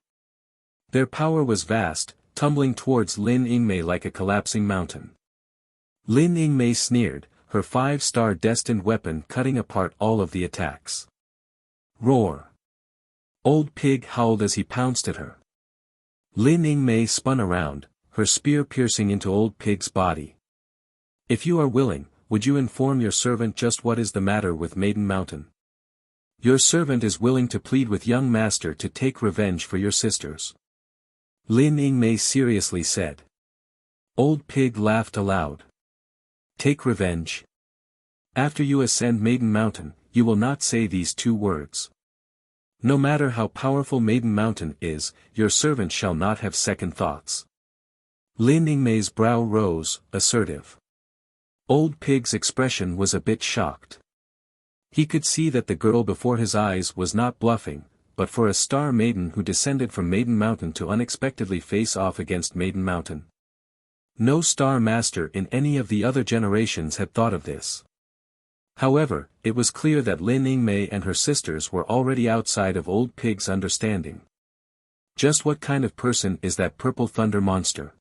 Their power was vast, tumbling towards Lin Yingmei like a collapsing mountain. Lin Yingmei sneered, her 5-star destined weapon cutting apart all of the attacks. Roar! Old pig howled as he pounced at her. Lin Yingmei spun around, her spear piercing into old pig's body. If you are willing, would you inform your servant just what is the matter with Maiden Mountain? Your servant is willing to plead with young master to take revenge for your sisters. Lin Yingmei seriously said. Old pig laughed aloud. Take revenge? After you ascend Maiden Mountain, you will not say these 2 words. No matter how powerful Maiden Mountain is, your servant shall not have second thoughts. Lin Yingmei's brow rose, assertive. Old pig's expression was a bit shocked. He could see that the girl before his eyes was not bluffing, but for a star maiden who descended from Maiden Mountain to unexpectedly face off against Maiden Mountain. No star master in any of the other generations had thought of this. However, it was clear that Lin Yingmei and her sisters were already outside of old pig's understanding. Just what kind of person is that purple thunder monster?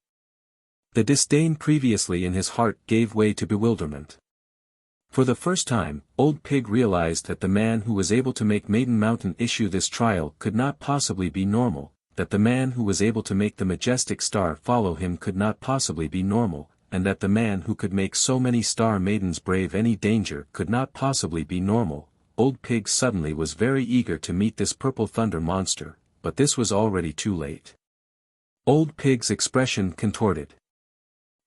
The disdain previously in his heart gave way to bewilderment. For the first time, old pig realized that the man who was able to make Maiden Mountain issue this trial could not possibly be normal, that the man who was able to make the majestic star follow him could not possibly be normal, and that the man who could make so many star maidens brave any danger could not possibly be normal. Old pig suddenly was very eager to meet this purple thunder monster, but this was already too late. Old pig's expression contorted.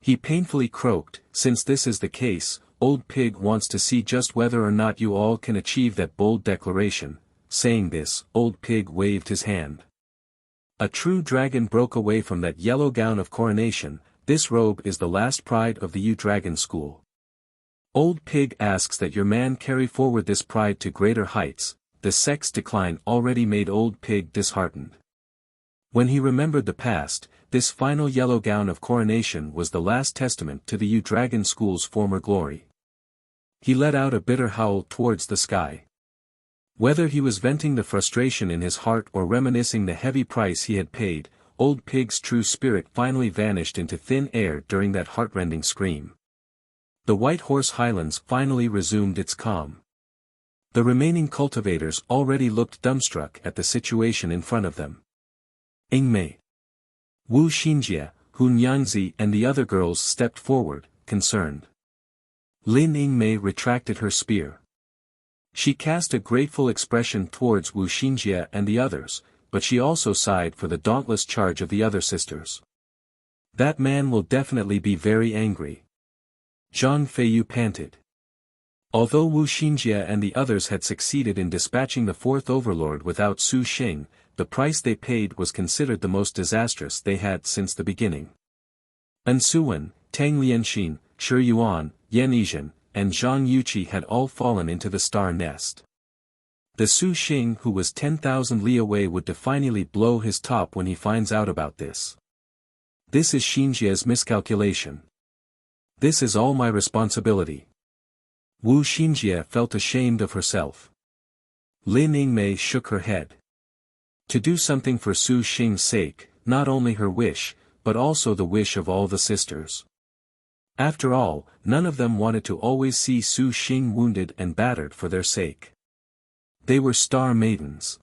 He painfully croaked, since this is the case, old pig wants to see just whether or not you all can achieve that bold declaration. Saying this, old pig waved his hand. A true dragon broke away from that yellow gown of coronation. This robe is the last pride of the Yu Dragon School. Old pig asks that your man carry forward this pride to greater heights. The sex decline already made old pig disheartened. When he remembered the past, this final yellow gown of coronation was the last testament to the Yu Dragon School's former glory. He let out a bitter howl towards the sky. Whether he was venting the frustration in his heart or reminiscing the heavy price he had paid, old pig's true spirit finally vanished into thin air during that heartrending scream. The White Horse Highlands finally resumed its calm. The remaining cultivators already looked dumbstruck at the situation in front of them. Ingmei, Wu Xinjie, Hun Yangzi and the other girls stepped forward, concerned. Lin Ingmei retracted her spear. She cast a grateful expression towards Wu Xinjie and the others, but she also sighed for the dauntless charge of the other sisters. That man will definitely be very angry. Zhang Feiyu panted. Although Wu Xinjie and the others had succeeded in dispatching the fourth overlord without Su Xing, the price they paid was considered the most disastrous they had since the beginning. An Suwen, Tang Lianxin, Shi Yuan, Yan Yizhen, and Zhang Yuqi had all fallen into the star nest. The Su Xing who was 10,000 li away would definitely blow his top when he finds out about this. This is Xinjie's miscalculation. This is all my responsibility. Wu Xinjie felt ashamed of herself. Lin Ingmei shook her head. To do something for Su Xing's sake, not only her wish, but also the wish of all the sisters. After all, none of them wanted to always see Su Xing wounded and battered for their sake. They were star maidens.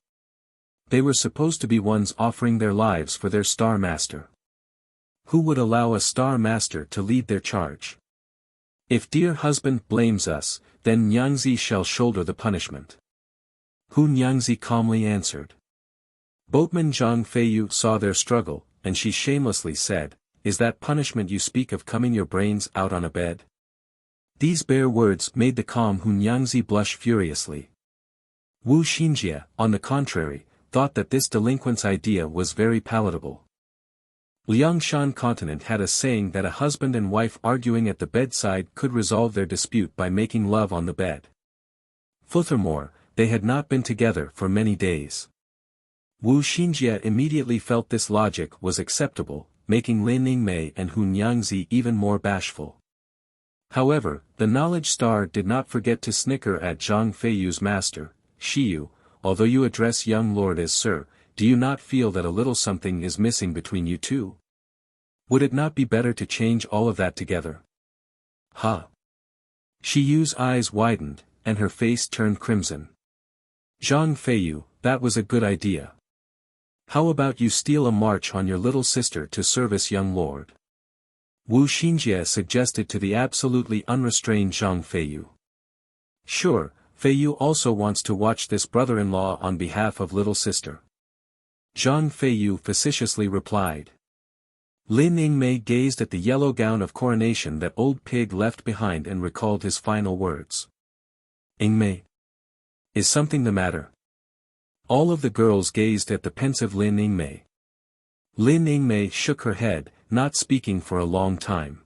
They were supposed to be ones offering their lives for their star master. Who would allow a star master to lead their charge? If dear husband blames us, then Nyangzi shall shoulder the punishment. Hun Nyangzi calmly answered. Boatman Zhang Feiyu saw their struggle, and she shamelessly said, "Is that punishment you speak of coming your brains out on a bed?" These bare words made the calm Hun Nyangzi blush furiously. Wu Xinjie, on the contrary, thought that this delinquent's idea was very palatable. Liangshan continent had a saying that a husband and wife arguing at the bedside could resolve their dispute by making love on the bed. Furthermore, they had not been together for many days. Wu Xinjie immediately felt this logic was acceptable, making Lin Ingmei and Hun Yangzi even more bashful. However, the knowledge star did not forget to snicker at Zhang Feiyu's master, Shiyu. Although you address young lord as sir, do you not feel that a little something is missing between you two? Would it not be better to change all of that together? Ha! Shiyu's eyes widened, and her face turned crimson. Zhang Feiyu, that was a good idea. How about you steal a march on your little sister to service young lord? Wu Xinjie suggested to the absolutely unrestrained Zhang Feiyu. Sure, Feiyu also wants to watch this brother-in-law on behalf of little sister. Zhang Feiyu facetiously replied. Lin Ingmei gazed at the yellow gown of coronation that old pig left behind and recalled his final words. Ingmei. Is something the matter? All of the girls gazed at the pensive Lin Ingmei. Lin Ingmei shook her head, not speaking for a long time.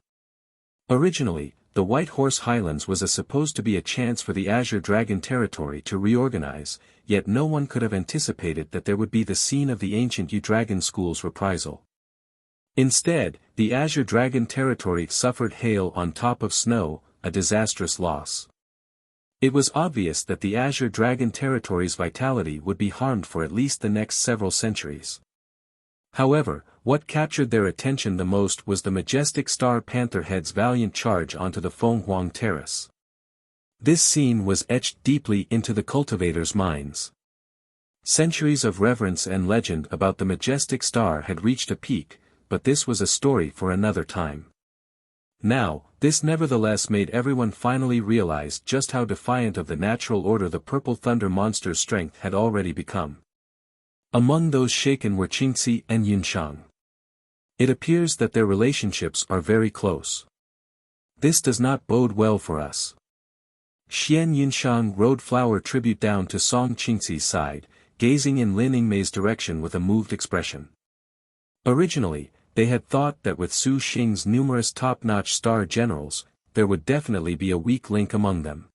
Originally, the White Horse Highlands was supposed to be a chance for the Azure Dragon territory to reorganize, yet no one could have anticipated that there would be the scene of the ancient U-Dragon school's reprisal. Instead, the Azure Dragon territory suffered hail on top of snow, a disastrous loss. It was obvious that the Azure Dragon territory's vitality would be harmed for at least the next several centuries. However, what captured their attention the most was the majestic Star Pantherhead's valiant charge onto the Fenghuang Terrace. This scene was etched deeply into the cultivators' minds. Centuries of reverence and legend about the majestic star had reached a peak, but this was a story for another time. Now, this nevertheless made everyone finally realize just how defiant of the natural order the Purple Thunder monster's strength had already become. Among those shaken were Qingxi and Yunshang. It appears that their relationships are very close. This does not bode well for us. Xian Yunshang rode flower tribute down to Song Qingxi's side, gazing in Lin Ingmei's direction with a moved expression. Originally, they had thought that with Su Xing's numerous top-notch star generals, there would definitely be a weak link among them.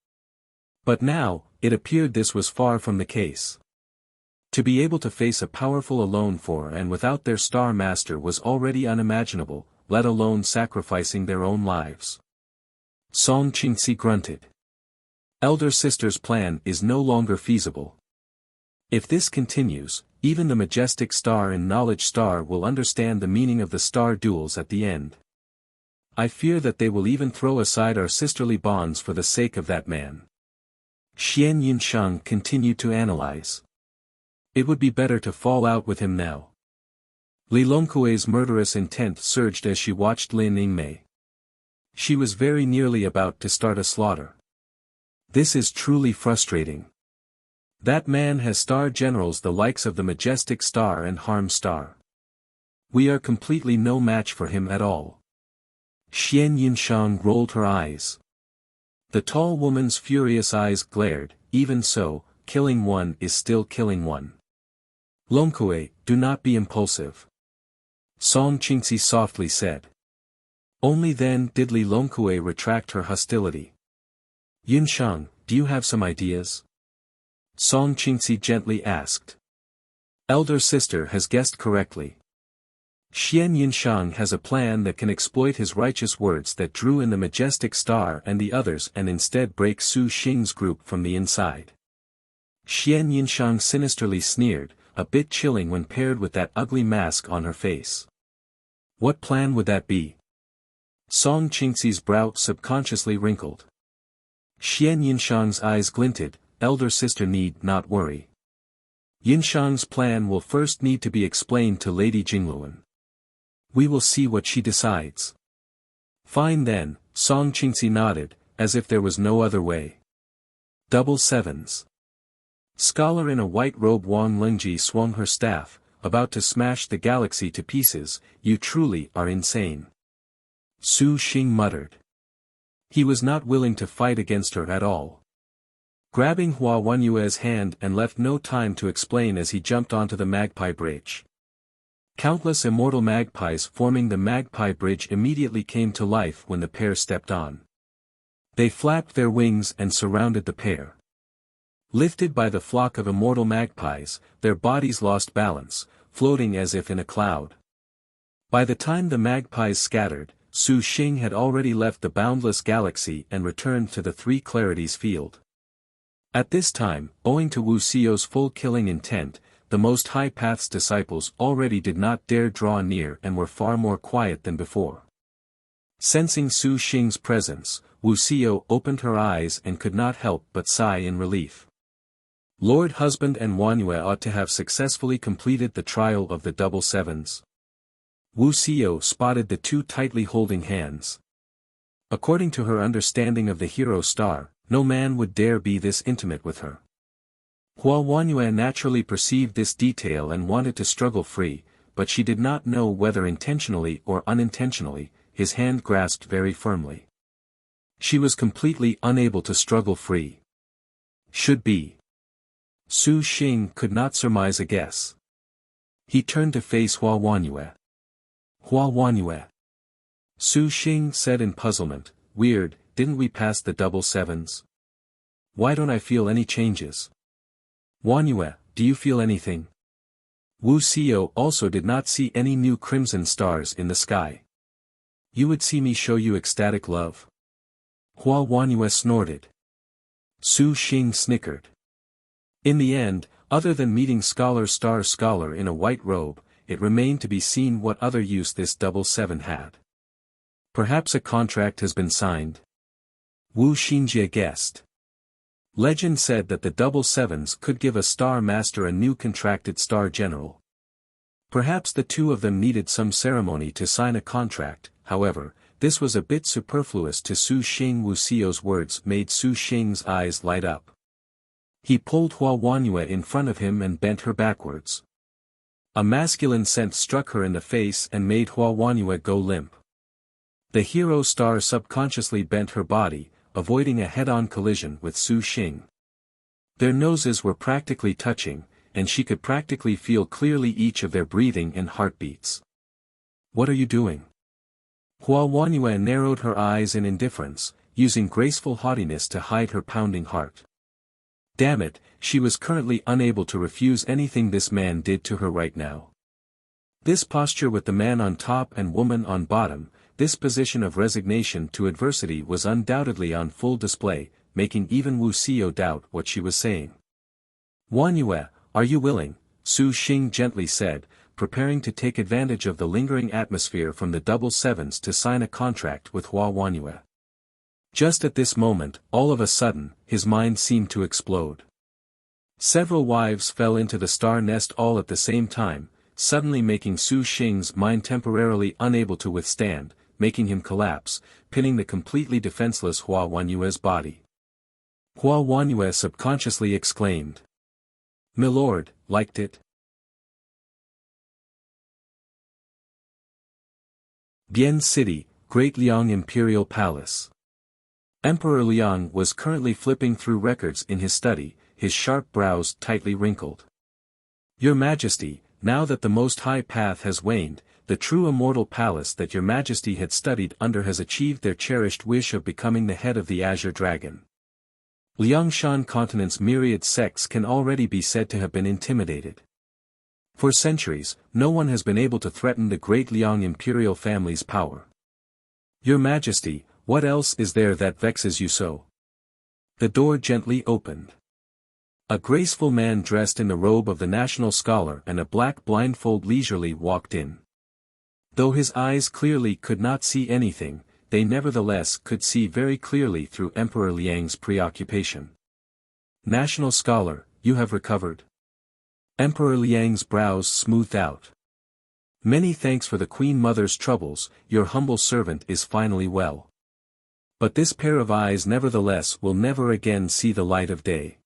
But now, it appeared this was far from the case. To be able to face a powerful alone for and without their star master was already unimaginable, let alone sacrificing their own lives. Song Qingxi grunted. Elder sister's plan is no longer feasible. If this continues, even the majestic star and knowledge star will understand the meaning of the star duels at the end. I fear that they will even throw aside our sisterly bonds for the sake of that man. Xian Yunsheng continued to analyze. It would be better to fall out with him now. Li Longkuei's murderous intent surged as she watched Lin Yingmei. She was very nearly about to start a slaughter. This is truly frustrating. That man has star generals the likes of the Majestic Star and Harm Star. We are completely no match for him at all. Xian Yunsheng rolled her eyes. The tall woman's furious eyes glared. Even so, killing one is still killing one. Longkuei, do not be impulsive. Song Qingxi softly said. Only then did Li Longkuei retract her hostility. Yunsheng, do you have some ideas? Song Qingxi gently asked. Elder sister has guessed correctly. Xian Yunsheng has a plan that can exploit his righteous words that drew in the Majestic Star and the others and instead break Su Xing's group from the inside. Xian Yunsheng sinisterly sneered, a bit chilling when paired with that ugly mask on her face. What plan would that be? Song Qingxi's brow subconsciously wrinkled. Xian Yunsheng's eyes glinted. Elder sister need not worry. Yunsheng's plan will first need to be explained to Lady Jingluan. We will see what she decides. Fine then, Song Qingxi nodded, as if there was no other way. Double sevens. Scholar in a white robe Wang Lengji swung her staff, about to smash the galaxy to pieces. You truly are insane. Su Xing muttered. He was not willing to fight against her at all. Grabbing Hua Wanyue's hand and left no time to explain as he jumped onto the magpie bridge. Countless immortal magpies forming the magpie bridge immediately came to life when the pair stepped on. They flapped their wings and surrounded the pair. Lifted by the flock of immortal magpies, their bodies lost balance, floating as if in a cloud. By the time the magpies scattered, Su Xing had already left the boundless galaxy and returned to the Three Clarities field. At this time, owing to Wuxia's full killing intent, the Most High Path's disciples already did not dare draw near and were far more quiet than before. Sensing Su Xing's presence, Wuxia opened her eyes and could not help but sigh in relief. Lord Husband and Wanyue ought to have successfully completed the trial of the double sevens. Wuxia spotted the two tightly holding hands. According to her understanding of the hero star, no man would dare be this intimate with her. Hua Wanyue naturally perceived this detail and wanted to struggle free, but she did not know whether intentionally or unintentionally. His hand grasped very firmly. She was completely unable to struggle free. Should be. Su Xing could not surmise a guess. He turned to face Hua Wanyue. Hua Wanyue. Su Xing said in puzzlement, weird, didn't we pass the double sevens? Why don't I feel any changes? Wanyue, do you feel anything? Wuxia also did not see any new crimson stars in the sky. You would see me show you ecstatic love? Hua Wanyue snorted. Su Xing snickered. In the end, other than meeting Scholar in a white robe, it remained to be seen what other use this double seven had. Perhaps a contract has been signed? Wu Xinjie guessed. Legend said that the double sevens could give a star master a new contracted star general. Perhaps the two of them needed some ceremony to sign a contract. However, this was a bit superfluous to Su Xing. Wuxia's words made Su Xing's eyes light up. He pulled Hua Wanyue in front of him and bent her backwards. A masculine scent struck her in the face and made Hua Wanyue go limp. The hero star subconsciously bent her body, avoiding a head-on collision with Su Xing. Their noses were practically touching, and she could practically feel clearly each of their breathing and heartbeats. What are you doing? Hua Wanyue narrowed her eyes in indifference, using graceful haughtiness to hide her pounding heart. Damn it, she was currently unable to refuse anything this man did to her right now. This posture with the man on top and woman on bottom, this position of resignation to adversity was undoubtedly on full display, making even Wuxia doubt what she was saying. Wanyue, are you willing? Su Xing gently said, preparing to take advantage of the lingering atmosphere from the double sevens to sign a contract with Hua Wanyue. Just at this moment, all of a sudden, his mind seemed to explode. Several wives fell into the star nest all at the same time, suddenly making Su Xing's mind temporarily unable to withstand, making him collapse, pinning the completely defenseless Hua Wanyue's body. Hua Wanyue subconsciously exclaimed. "Milord, liked it?" Bian City, Great Liang Imperial Palace. Emperor Liang was currently flipping through records in his study, his sharp brows tightly wrinkled. "Your Majesty, now that the Most High Path has waned, the true immortal palace that your Majesty had studied under has achieved their cherished wish of becoming the head of the Azure Dragon. Liangshan continent's myriad sects can already be said to have been intimidated. For centuries, no one has been able to threaten the great Liang imperial family's power. Your Majesty, what else is there that vexes you so?" The door gently opened. A graceful man dressed in the robe of the national scholar and a black blindfold leisurely walked in. Though his eyes clearly could not see anything, they nevertheless could see very clearly through Emperor Liang's preoccupation. "National scholar, you have recovered?" Emperor Liang's brows smoothed out. "Many thanks for the Queen Mother's troubles, your humble servant is finally well. But this pair of eyes nevertheless will never again see the light of day."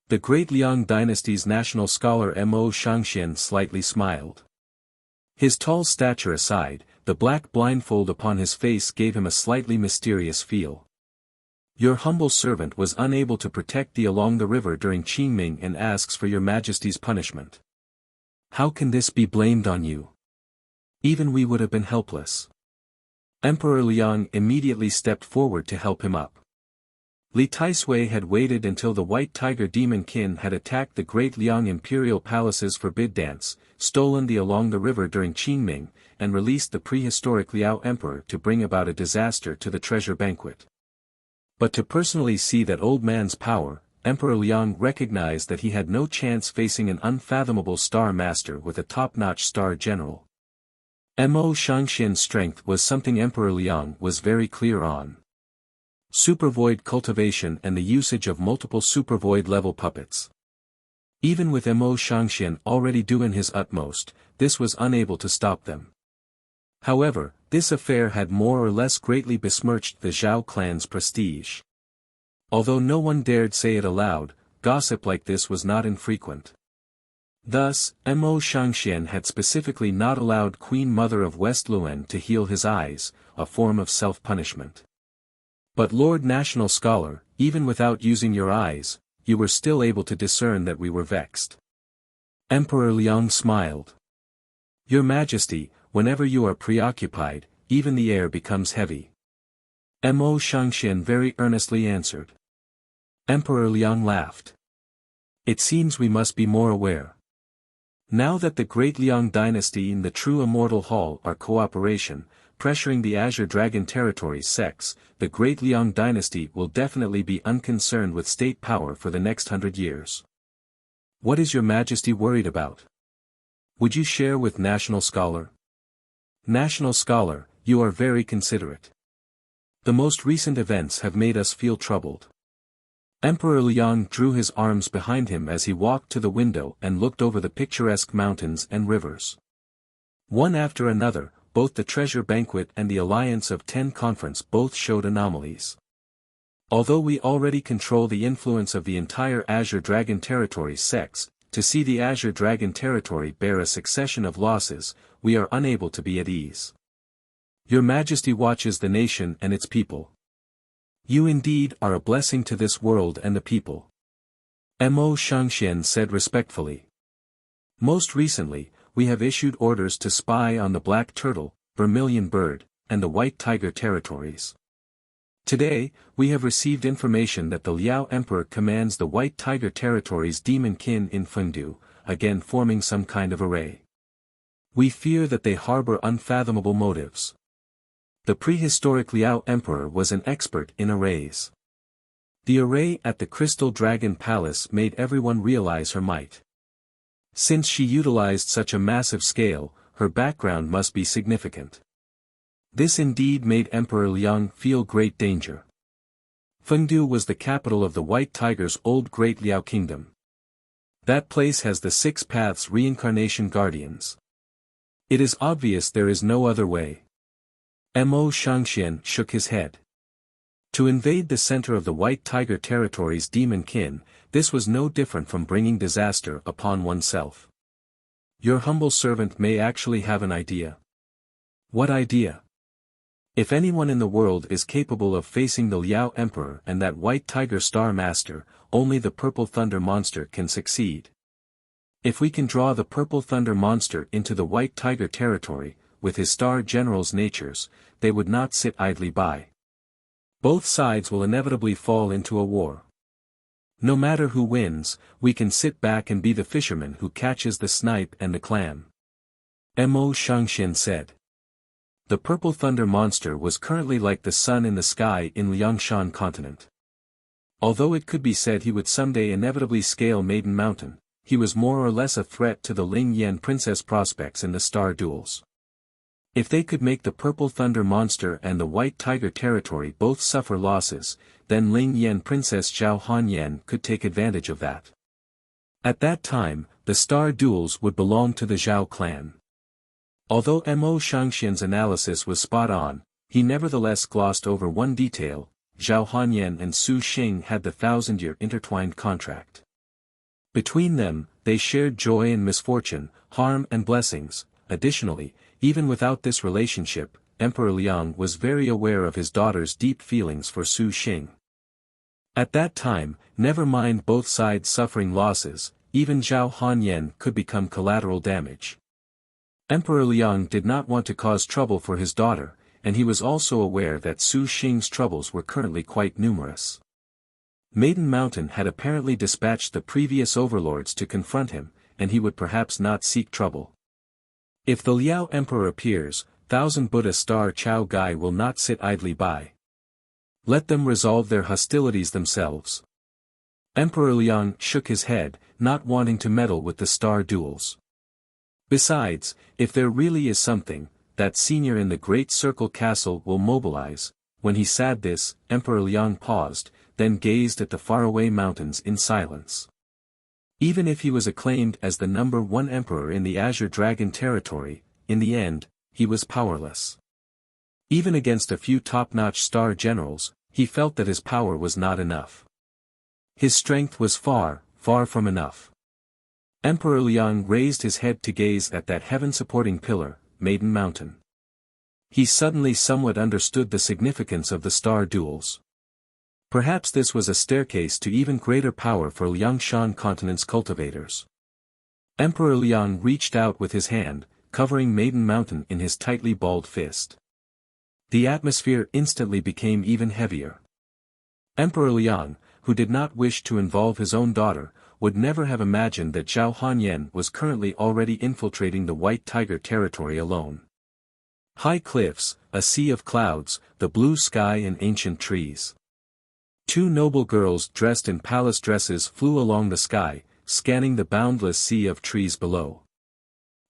The great Liang dynasty's national scholar Mo Shangxian slightly smiled. His tall stature aside, the black blindfold upon his face gave him a slightly mysterious feel. "Your humble servant was unable to protect thee along the river during Qingming and asks for your Majesty's punishment. How can this be blamed on you? Even we would have been helpless." Emperor Liang immediately stepped forward to help him up. Li Taisui had waited until the white tiger demon Qin had attacked the great Liang imperial palace's forbid dance, stolen the along the river during Qingming, and released the prehistoric Liao emperor to bring about a disaster to the treasure banquet. But to personally see that old man's power, Emperor Liang recognized that he had no chance facing an unfathomable star master with a top-notch star general. Mo Shangxian's strength was something Emperor Liang was very clear on. Supervoid cultivation and the usage of multiple supervoid level puppets. Even with Mo Shangxian already doing his utmost, this was unable to stop them. However, this affair had more or less greatly besmirched the Zhao clan's prestige. Although no one dared say it aloud, gossip like this was not infrequent. Thus, Mo Shangxian had specifically not allowed Queen Mother of West Luen to heal his eyes, a form of self-punishment. "But Lord National Scholar, even without using your eyes, you were still able to discern that we were vexed." Emperor Liang smiled. "Your Majesty, whenever you are preoccupied, even the air becomes heavy." Mo Shangxian very earnestly answered. Emperor Liang laughed. "It seems we must be more aware. Now that the great Liang dynasty and the true immortal hall are cooperation, pressuring the Azure Dragon territory's sects, the great Liang dynasty will definitely be unconcerned with state power for the next 100 years. What is your Majesty worried about? Would you share with National Scholar?" "National Scholar, you are very considerate. The most recent events have made us feel troubled." Emperor Liang drew his arms behind him as he walked to the window and looked over the picturesque mountains and rivers. One after another, both the Treasure Banquet and the Alliance of 10 conference both showed anomalies. Although we already control the influence of the entire Azure Dragon territory's sects, to see the Azure Dragon territory bear a succession of losses, we are unable to be at ease. Your Majesty watches the nation and its people. You indeed are a blessing to this world and the people." Mo Shangxian said respectfully. "Most recently, we have issued orders to spy on the Black Turtle, Vermilion Bird, and the White Tiger territories. Today, we have received information that the Liao Emperor commands the White Tiger territory's Demon Qin in Fengdu, again forming some kind of array. We fear that they harbor unfathomable motives. The prehistoric Liao Emperor was an expert in arrays. The array at the Crystal Dragon Palace made everyone realize her might. Since she utilized such a massive scale, her background must be significant. This indeed made Emperor Liang feel great danger. Fengdu was the capital of the White Tiger's old Great Liao Kingdom. That place has the 6 paths reincarnation guardians. It is obvious there is no other way. Mo Shangxian shook his head. To invade the center of the White Tiger territory's demon kin, this was no different from bringing disaster upon oneself. Your humble servant may actually have an idea. What idea? If anyone in the world is capable of facing the Liao Emperor and that White Tiger Star Master, only the Purple Thunder Monster can succeed. If we can draw the Purple Thunder Monster into the White Tiger territory, with his Star General's natures, they would not sit idly by. Both sides will inevitably fall into a war. No matter who wins, we can sit back and be the fisherman who catches the snipe and the clam. Mo Shangxian said. The Purple Thunder Monster was currently like the sun in the sky in Liangshan continent. Although it could be said he would someday inevitably scale Maiden Mountain, he was more or less a threat to the Ling Yan Princess prospects in the star duels. If they could make the Purple Thunder Monster and the White Tiger territory both suffer losses, then Ling Yan Princess Zhao Hanyan could take advantage of that. At that time, the star duels would belong to the Zhao clan. Although Mo Shangxian's analysis was spot on, he nevertheless glossed over one detail: Zhao Hanyan and Su Xing had the 1,000-year intertwined contract. Between them, they shared joy and misfortune, harm and blessings. Additionally, even without this relationship, Emperor Liang was very aware of his daughter's deep feelings for Su Xing. At that time, never mind both sides suffering losses, even Zhao Hanyan could become collateral damage. Emperor Liang did not want to cause trouble for his daughter, and he was also aware that Su Xing's troubles were currently quite numerous. Maiden Mountain had apparently dispatched the previous overlords to confront him, and he would perhaps not seek trouble. If the Liao Emperor appears, 1,000 Buddha Star Chao Gai will not sit idly by. Let them resolve their hostilities themselves. Emperor Liang shook his head, not wanting to meddle with the star duels. Besides, if there really is something, that senior in the Great Circle Castle will mobilize. When he said this, Emperor Liang paused, then gazed at the faraway mountains in silence. Even if he was acclaimed as the #1 emperor in the Azure Dragon territory, in the end, he was powerless. Even against a few top-notch star generals, he felt that his power was not enough. His strength was far, far from enough. Emperor Liang raised his head to gaze at that heaven-supporting pillar, Maiden Mountain. He suddenly somewhat understood the significance of the star duels. Perhaps this was a staircase to even greater power for Liangshan continent's cultivators. Emperor Liang reached out with his hand, covering Maiden Mountain in his tightly balled fist. The atmosphere instantly became even heavier. Emperor Liang, who did not wish to involve his own daughter, would never have imagined that Zhao Hanyan was currently already infiltrating the White Tiger territory alone. High cliffs, a sea of clouds, the blue sky and ancient trees. 2 noble girls dressed in palace dresses flew along the sky, scanning the boundless sea of trees below.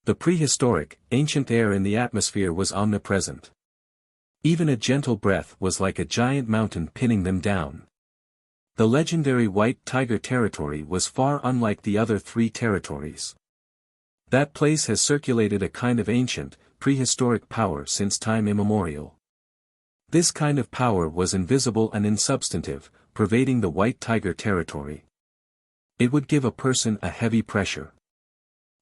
The prehistoric, ancient air in the atmosphere was omnipresent. Even a gentle breath was like a giant mountain pinning them down. The legendary White Tiger territory was far unlike the other 3 territories. That place has circulated a kind of ancient, prehistoric power since time immemorial. This kind of power was invisible and insubstantive, pervading the White Tiger territory. It would give a person a heavy pressure.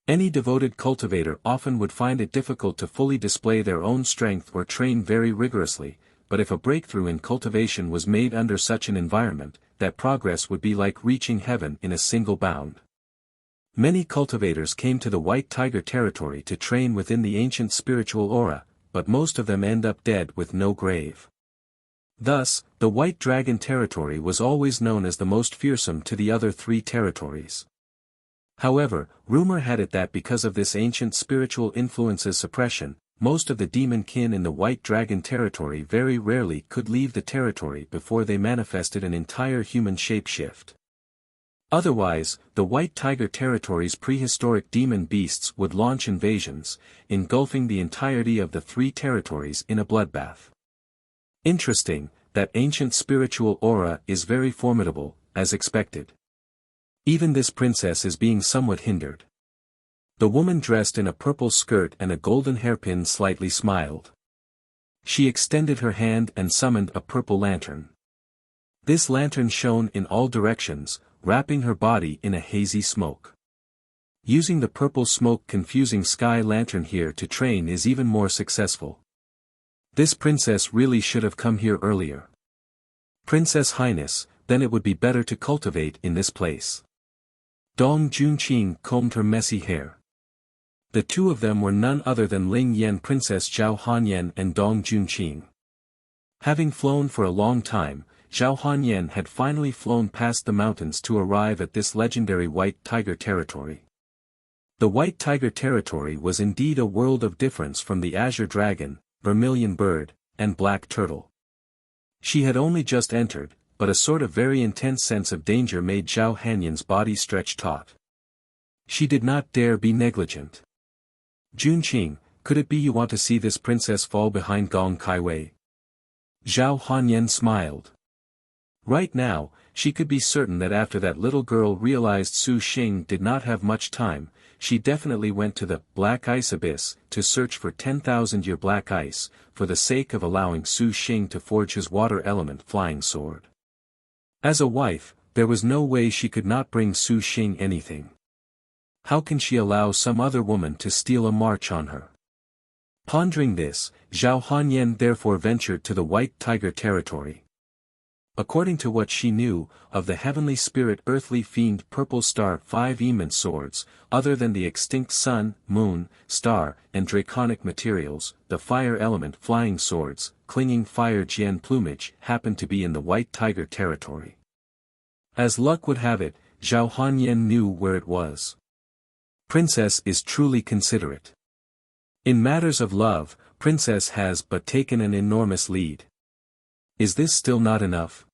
Any devoted cultivator often would find it difficult to fully display their own strength or train very rigorously, but if a breakthrough in cultivation was made under such an environment, that progress would be like reaching heaven in a single bound. Many cultivators came to the White Tiger territory to train within the ancient spiritual aura, but most of them end up dead with no grave. Thus, the White Dragon territory was always known as the most fearsome to the other 3 territories. However, rumor had it that because of this ancient spiritual influence's suppression, most of the demon kin in the White Dragon territory very rarely could leave the territory before they manifested an entire human shapeshift. Otherwise, the White Tiger territory's prehistoric demon beasts would launch invasions, engulfing the entirety of the 3 territories in a bloodbath. Interesting, that ancient spiritual aura is very formidable, as expected. Even this princess is being somewhat hindered. The woman dressed in a purple skirt and a golden hairpin slightly smiled. She extended her hand and summoned a purple lantern. This lantern shone in all directions, wrapping her body in a hazy smoke. Using the purple smoke confusing sky lantern here to train is even more successful. This princess really should have come here earlier. Princess Highness, then it would be better to cultivate in this place. Dong Junqing combed her messy hair. The two of them were none other than Ling Yan, Princess Zhao Hanyan, and Dong Junqing. Having flown for a long time, Zhao Hanyan had finally flown past the mountains to arrive at this legendary White Tiger territory. The White Tiger territory was indeed a world of difference from the Azure Dragon, Vermilion Bird, and Black Turtle. She had only just entered, but a sort of very intense sense of danger made Zhao Hanyan's body stretch taut. She did not dare be negligent. Junqing, could it be you want to see this princess fall behind Gong Kaiwei? Zhao Hanyan smiled. Right now, she could be certain that after that little girl realized Su Xing did not have much time, she definitely went to the Black Ice Abyss to search for 10,000-year black ice, for the sake of allowing Su Xing to forge his water element flying sword. As a wife, there was no way she could not bring Su Xing anything. How can she allow some other woman to steal a march on her? Pondering this, Zhao Hanyan therefore ventured to the White Tiger territory. According to what she knew, of the heavenly spirit earthly fiend purple star 5 immense swords, other than the extinct sun, moon, star, and draconic materials, the fire element flying swords, clinging fire Jian plumage happened to be in the White Tiger territory. As luck would have it, Zhao Hanyan knew where it was. Princess is truly considerate. In matters of love, Princess has but taken an enormous lead. Is this still not enough?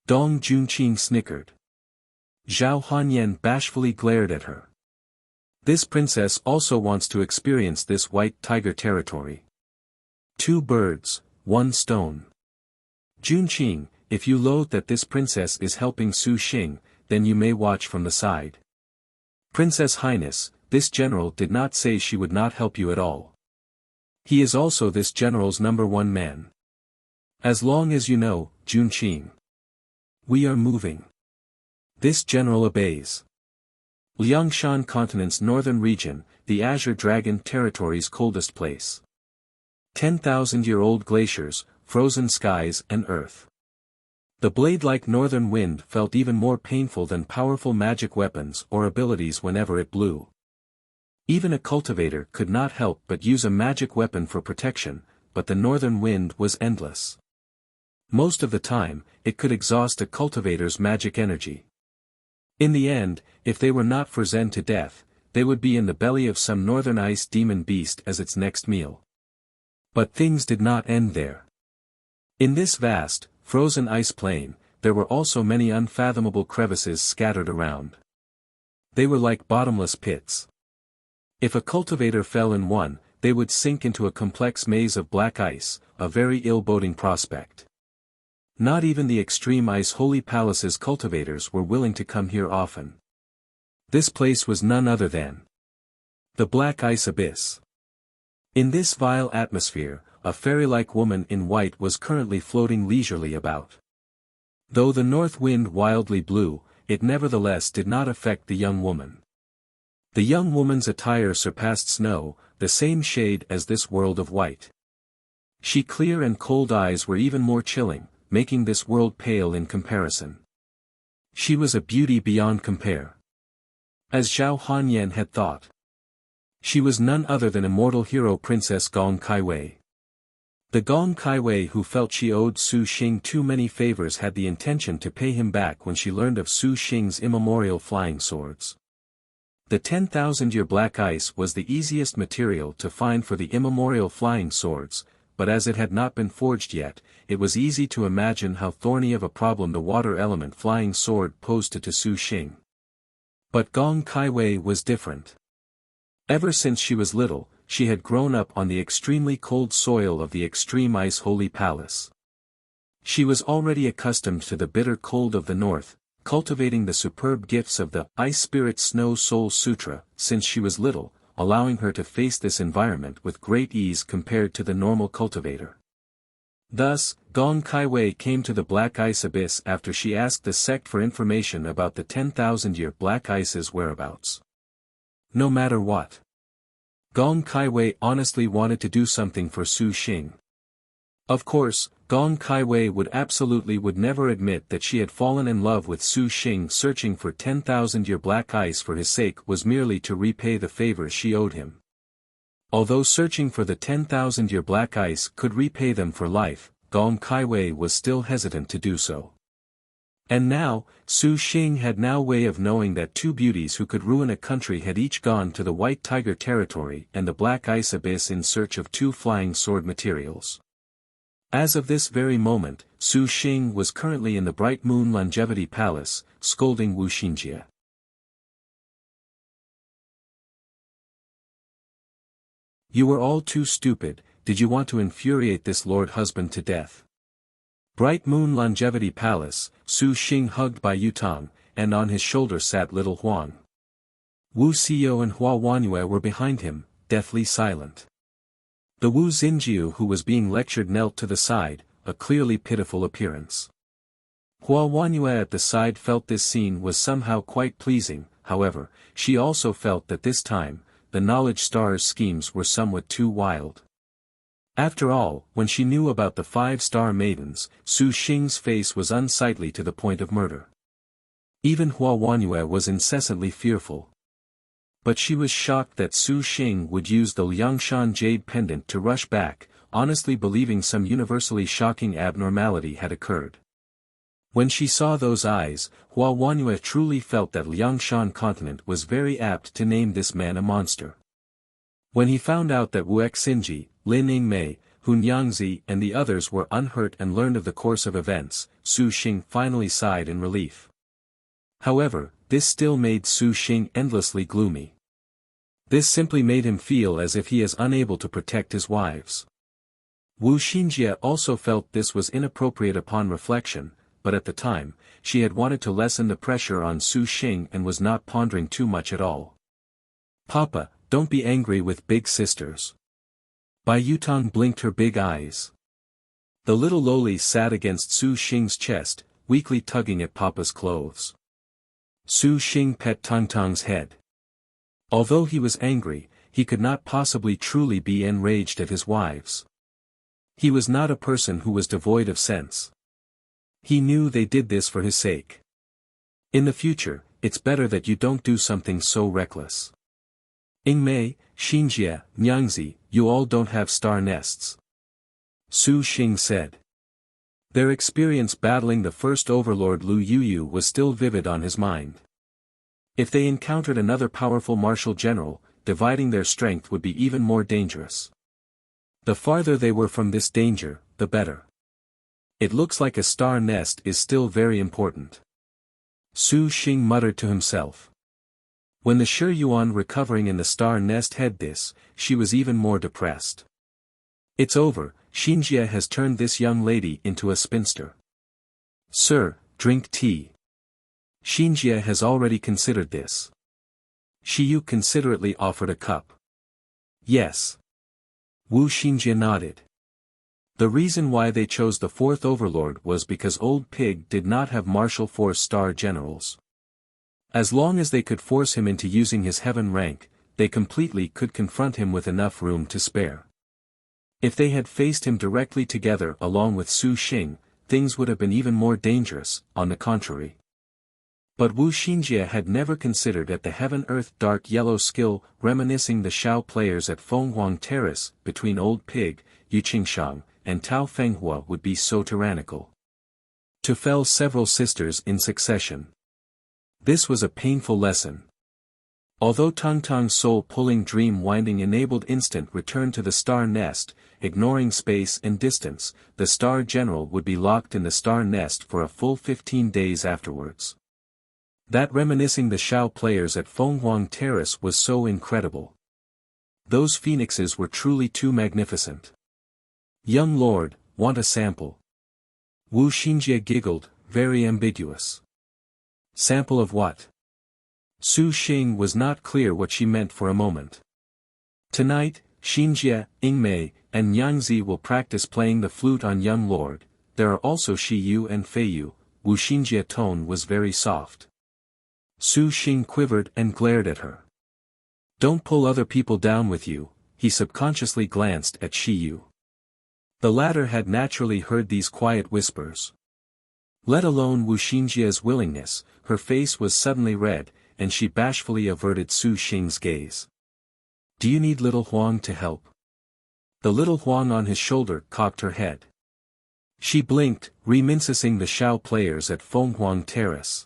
Dong Junqing snickered. Zhao Hanyan bashfully glared at her. This princess also wants to experience this White Tiger territory. 2 birds, 1 stone. Junqing, if you loathe that this princess is helping Su Xing, then you may watch from the side. Princess Highness, this general did not say she would not help you at all. He is also this general's #1 man. As long as you know, Junqing. We are moving. This general obeys. Liangshan Continent's northern region, the Azure Dragon territory's coldest place. 10,000-year-old glaciers, frozen skies and earth. The blade-like northern wind felt even more painful than powerful magic weapons or abilities whenever it blew. Even a cultivator could not help but use a magic weapon for protection, but the northern wind was endless. Most of the time, it could exhaust a cultivator's magic energy. In the end, if they were not frozen to death, they would be in the belly of some northern ice demon beast as its next meal. But things did not end there. In this vast, frozen ice plain, there were also many unfathomable crevices scattered around. They were like bottomless pits. If a cultivator fell in one, they would sink into a complex maze of black ice, a very ill-boding prospect. Not even the extreme ice holy palace's cultivators were willing to come here often. This place was none other than the Black Ice Abyss. In this vile atmosphere, a fairy-like woman in white was currently floating leisurely about. Though the north wind wildly blew, it nevertheless did not affect the young woman. The young woman's attire surpassed snow, the same shade as this world of white. She clear and cold eyes were even more chilling, making this world pale in comparison. She was a beauty beyond compare. As Zhao Hanyan had thought. She was none other than immortal hero Princess Gong Kaiwei. The Gong Kaiwei who felt she owed Su Xing too many favors had the intention to pay him back when she learned of Su Xing's immemorial flying swords. The 10,000-year black ice was the easiest material to find for the immemorial flying swords, but as it had not been forged yet, it was easy to imagine how thorny of a problem the water element flying sword posed to Su Xing. But Gong Kaiwei was different. Ever since she was little, she had grown up on the extremely cold soil of the extreme ice holy palace. She was already accustomed to the bitter cold of the north, cultivating the superb gifts of the Ice Spirit Snow Soul Sutra since she was little, allowing her to face this environment with great ease compared to the normal cultivator. Thus, Gong Kaiwei came to the Black Ice Abyss after she asked the sect for information about the 10,000-year Black Ice's whereabouts. No matter what, Gong Kaiwei honestly wanted to do something for Su Xing. Of course, Gong Kaiwei would never admit that she had fallen in love with Su Xing. Searching for 10,000-year black ice for his sake was merely to repay the favors she owed him. Although searching for the 10,000-year black ice could repay them for life, Gong Kaiwei was still hesitant to do so. And now, Su Xing had no way of knowing that two beauties who could ruin a country had each gone to the White Tiger territory and the Black Ice Abyss in search of two flying sword materials. As of this very moment, Su Xing was currently in the Bright Moon Longevity Palace, scolding Wuxia. You were all too stupid. Did you want to infuriate this lord husband to death? Bright Moon Longevity Palace, Su Xing hugged by Yutang, and on his shoulder sat little Huang. Wu Xiao and Hua Wanyue were behind him, deathly silent. The Wu Xinjiu who was being lectured knelt to the side, a clearly pitiful appearance. Hua Wanyue at the side felt this scene was somehow quite pleasing, however, she also felt that this time, the Knowledge Star's schemes were somewhat too wild. After all, when she knew about the 5-star maidens, Su Xing's face was unsightly to the point of murder. Even Hua Wanyue was incessantly fearful. But she was shocked that Su Xing would use the Liangshan jade pendant to rush back, honestly believing some universally shocking abnormality had occurred. When she saw those eyes, Hua Wanyue truly felt that Liangshan continent was very apt to name this man a monster. When he found out that Wu Xinji, Lin Yingmei, Hun Yangzi and the others were unhurt and learned of the course of events, Su Xing finally sighed in relief. However, this still made Su Xing endlessly gloomy. This simply made him feel as if he is unable to protect his wives. Wu Xinjie also felt this was inappropriate upon reflection, but at the time, she had wanted to lessen the pressure on Su Xing and was not pondering too much at all. Papa, don't be angry with big sisters. Bai Yutang blinked her big eyes. The little loli sat against Su Xing's chest, weakly tugging at Papa's clothes. Su Xing pet Tangtang's head. Although he was angry, he could not possibly truly be enraged at his wives. He was not a person who was devoid of sense. He knew they did this for his sake. In the future, it's better that you don't do something so reckless. Yingmei, Xinjie, Nyangzi, you all don't have star nests. Su Xing said. Their experience battling the first overlord Lu Yuyu was still vivid on his mind. If they encountered another powerful martial general, dividing their strength would be even more dangerous. The farther they were from this danger, the better. It looks like a star nest is still very important. Su Xing muttered to himself. When the Shi Yuan recovering in the star nest heard this, she was even more depressed. It's over, Xinjie has turned this young lady into a spinster. Sir, drink tea. Xinjie has already considered this. Shiyu considerately offered a cup. Yes. Wu Xinjie nodded. The reason why they chose the fourth overlord was because Old Pig did not have martial force star generals. As long as they could force him into using his heaven rank, they completely could confront him with enough room to spare. If they had faced him directly together along with Su Xing, things would have been even more dangerous, on the contrary. But Wu Xinjie had never considered that the Heaven-Earth Dark Yellow skill reminiscing the Shao players at Fenghuang Terrace between Old Pig, Yu Qingshang, and Tao Fenghua would be so tyrannical. To fell several sisters in succession. This was a painful lesson. Although Tangtang's soul-pulling dream-winding enabled instant return to the star nest, ignoring space and distance, the star general would be locked in the star nest for a full 15 days afterwards. That reminiscing the Shao players at Fenghuang Terrace was so incredible. Those phoenixes were truly too magnificent. Young lord, want a sample? Wu Xinjie giggled, very ambiguous. Sample of what? Su Xing was not clear what she meant for a moment. Tonight, Xinjie, Yingmei, and Yangzi will practice playing the flute on young lord. There are also Shi Yu and Fei Yu. Wu Xinjie's tone was very soft. Su Xing quivered and glared at her. Don't pull other people down with you, he subconsciously glanced at Shi Yu. The latter had naturally heard these quiet whispers. Let alone Wu Xinjie's willingness, her face was suddenly red, and she bashfully averted Su Xing's gaze. Do you need little Huang to help? The little Huang on his shoulder cocked her head. She blinked, reminiscing the Shao players at Fenghuang Terrace.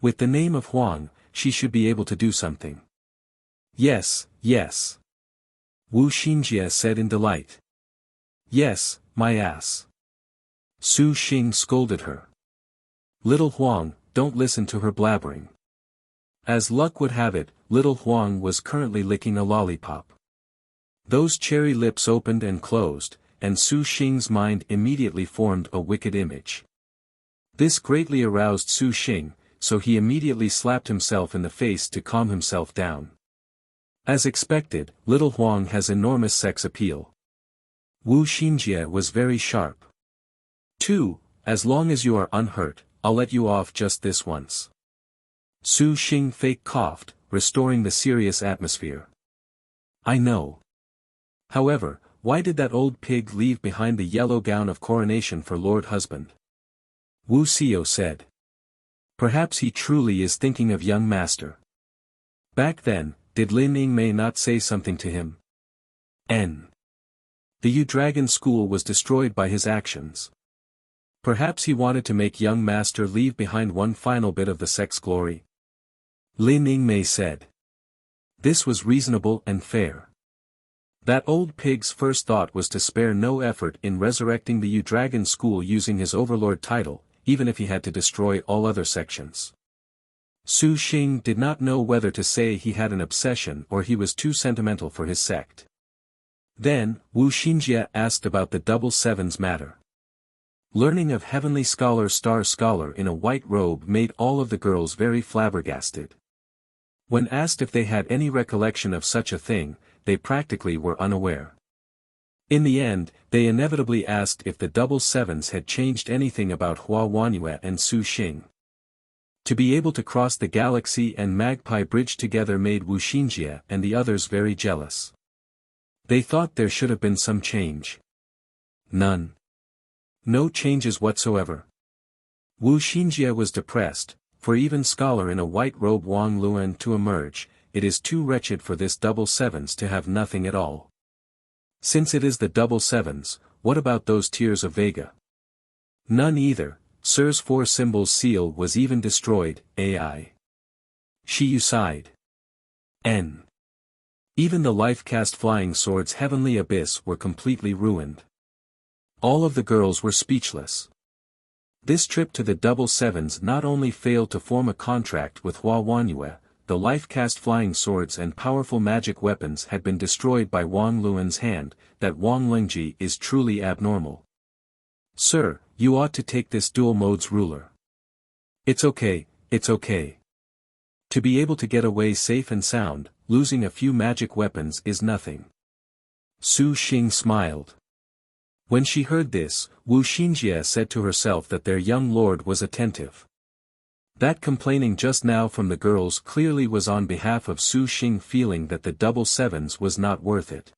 With the name of Huang, she should be able to do something. Yes, yes. Wu Xinjie said in delight. Yes, my ass. Su Xing scolded her. Little Huang, don't listen to her blabbering. As luck would have it, little Huang was currently licking a lollipop. Those cherry lips opened and closed, and Su Xing's mind immediately formed a wicked image. This greatly aroused Su Xing, so he immediately slapped himself in the face to calm himself down. As expected, little Huang has enormous sex appeal. Wu Xinjie was very sharp. 2. As long as you are unhurt, I'll let you off just this once. Su Xing fake coughed, restoring the serious atmosphere. I know. However, why did that old pig leave behind the yellow gown of coronation for Lord Husband? Wu Xiao said. Perhaps he truly is thinking of young master. Back then, did Lin Yingmei not say something to him? N. The Yu Dragon School was destroyed by his actions. Perhaps he wanted to make young master leave behind one final bit of the sex glory. Lin Yingmei said. This was reasonable and fair. That old pig's first thought was to spare no effort in resurrecting the Yu Dragon School using his overlord title, even if he had to destroy all other sections. Su Xing did not know whether to say he had an obsession or he was too sentimental for his sect. Then, Wu Xinjie asked about the double sevens matter. Learning of heavenly scholar star scholar in a white robe made all of the girls very flabbergasted. When asked if they had any recollection of such a thing, they practically were unaware. In the end, they inevitably asked if the double sevens had changed anything about Hua Wanyue and Su Xing. To be able to cross the galaxy and Magpie Bridge together made Wu Xinjie and the others very jealous. They thought there should have been some change. None. No changes whatsoever. Wu Xinjie was depressed, for even scholar in a white robe Wang Luan to emerge, it is too wretched for this double sevens to have nothing at all. Since it is the double sevens, what about those tears of Vega? None either. Sir's four symbols seal was even destroyed, AI. Shi Yu sighed. N. Even the life-cast flying swords heavenly abyss were completely ruined. All of the girls were speechless. This trip to the double sevens not only failed to form a contract with Hua Wanyue, the life-cast flying swords and powerful magic weapons had been destroyed by Wang Luan's hand, that Wang Lingji is truly abnormal. Sir, you ought to take this dual modes ruler. It's okay, it's okay. To be able to get away safe and sound, losing a few magic weapons is nothing. Su Xing smiled. When she heard this, Wu Xinjie said to herself that their young lord was attentive. That complaining just now from the girls clearly was on behalf of Su Xing feeling that the double sevens was not worth it.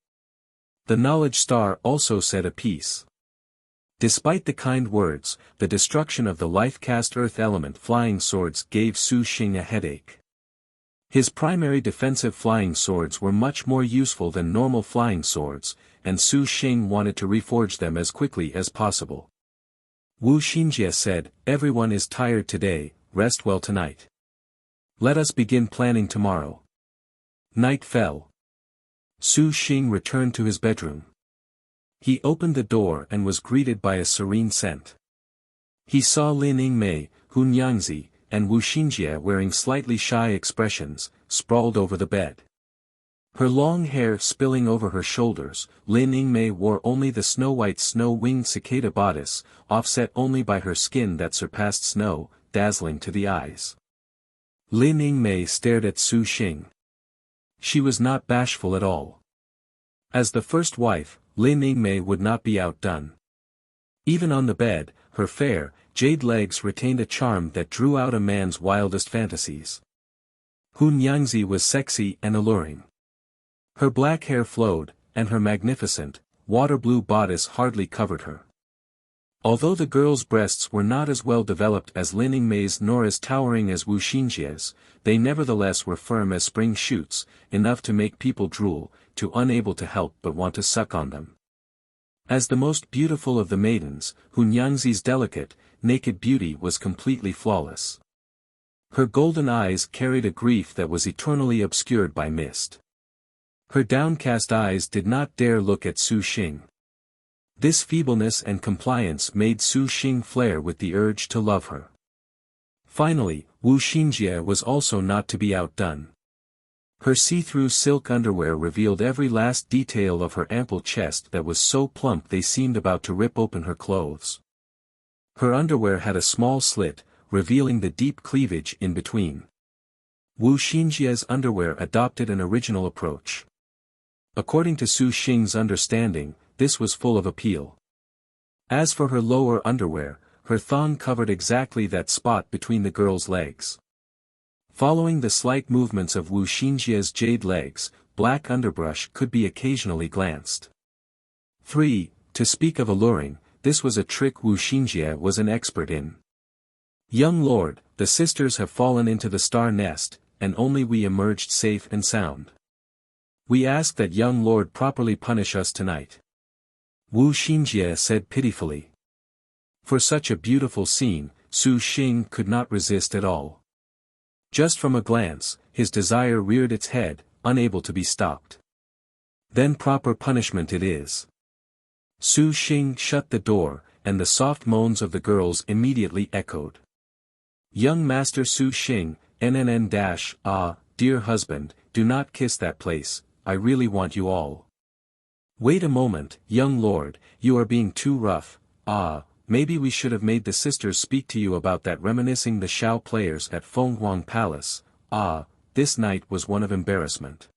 The knowledge star also said a piece. Despite the kind words, the destruction of the life-cast earth element flying swords gave Su Xing a headache. His primary defensive flying swords were much more useful than normal flying swords, and Su Xing wanted to reforge them as quickly as possible. Wu Xinjie said, everyone is tired today, rest well tonight. Let us begin planning tomorrow. Night fell. Su Xing returned to his bedroom. He opened the door and was greeted by a serene scent. He saw Lin Yingmei, Hun Yangzi, and Wu Xinjie wearing slightly shy expressions, sprawled over the bed. Her long hair spilling over her shoulders, Lin Yingmei wore only the snow-white snow-winged cicada bodice, offset only by her skin that surpassed snow, dazzling to the eyes. Lin Yingmei stared at Su Xing. She was not bashful at all. As the first wife, Lin Yingmei would not be outdone. Even on the bed, her fair, jade legs retained a charm that drew out a man's wildest fantasies. Hun Yangzi was sexy and alluring. Her black hair flowed, and her magnificent, water-blue bodice hardly covered her. Although the girl's breasts were not as well developed as Lin Yingmei's nor as towering as Wu Xinjia's, they nevertheless were firm as spring shoots, enough to make people drool, too unable to help but want to suck on them. As the most beautiful of the maidens, Hun Yangzi's delicate, naked beauty was completely flawless. Her golden eyes carried a grief that was eternally obscured by mist. Her downcast eyes did not dare look at Su Xing. This feebleness and compliance made Su Xing flare with the urge to love her. Finally, Wu Xinjie was also not to be outdone. Her see-through silk underwear revealed every last detail of her ample chest that was so plump they seemed about to rip open her clothes. Her underwear had a small slit, revealing the deep cleavage in between. Wu Xinjie's underwear adopted an original approach. According to Su Xing's understanding, this was full of appeal. As for her lower underwear, her thong covered exactly that spot between the girl's legs. Following the slight movements of Wu Xinjie's jade legs, black underbrush could be occasionally glanced. 3. To speak of alluring, this was a trick Wu Xinjie was an expert in. Young lord, the sisters have fallen into the star nest, and only we emerged safe and sound. We ask that young lord properly punish us tonight. Wu Xinjie said pitifully. For such a beautiful scene, Su Xing could not resist at all. Just from a glance, his desire reared its head, unable to be stopped. Then proper punishment it is. Su Xing shut the door, and the soft moans of the girls immediately echoed. Young Master Su Xing, NNN-, dear husband, do not kiss that place, I really want you all. Wait a moment, young lord, you are being too rough, maybe we should have made the sisters speak to you about that reminiscing the Xiao players at Fenghuang Palace, this night was one of embarrassment.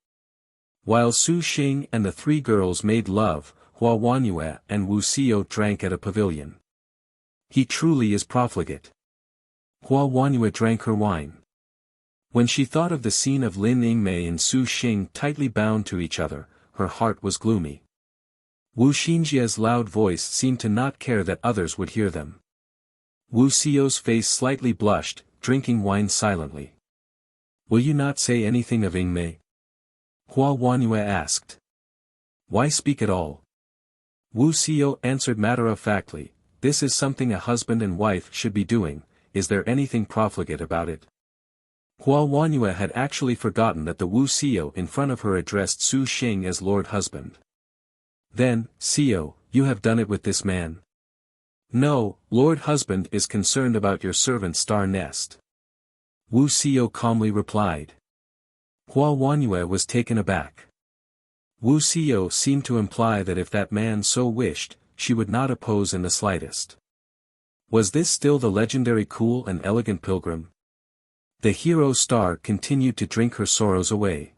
While Su Xing and the three girls made love, Hua Wanyue and Wuxia drank at a pavilion. He truly is profligate. Hua Wanyue drank her wine. When she thought of the scene of Lin Yingmei and Su Xing tightly bound to each other, her heart was gloomy. Wu Xinjie's loud voice seemed to not care that others would hear them. Wu Xiao's face slightly blushed, drinking wine silently. Will you not say anything of Yingmei? Hua Wanyue asked. Why speak at all? Wu Xiao answered matter-of-factly, this is something a husband and wife should be doing, is there anything profligate about it? Hua Wanyue had actually forgotten that the Wu Xiao in front of her addressed Su Xing as Lord Husband. Then, Xiao, you have done it with this man? No, Lord Husband is concerned about your servant's star nest. Wu Xiao calmly replied. Hua Wanyue was taken aback. Wu Xiao seemed to imply that if that man so wished, she would not oppose in the slightest. Was this still the legendary cool and elegant pilgrim? The hero star continued to drink her sorrows away.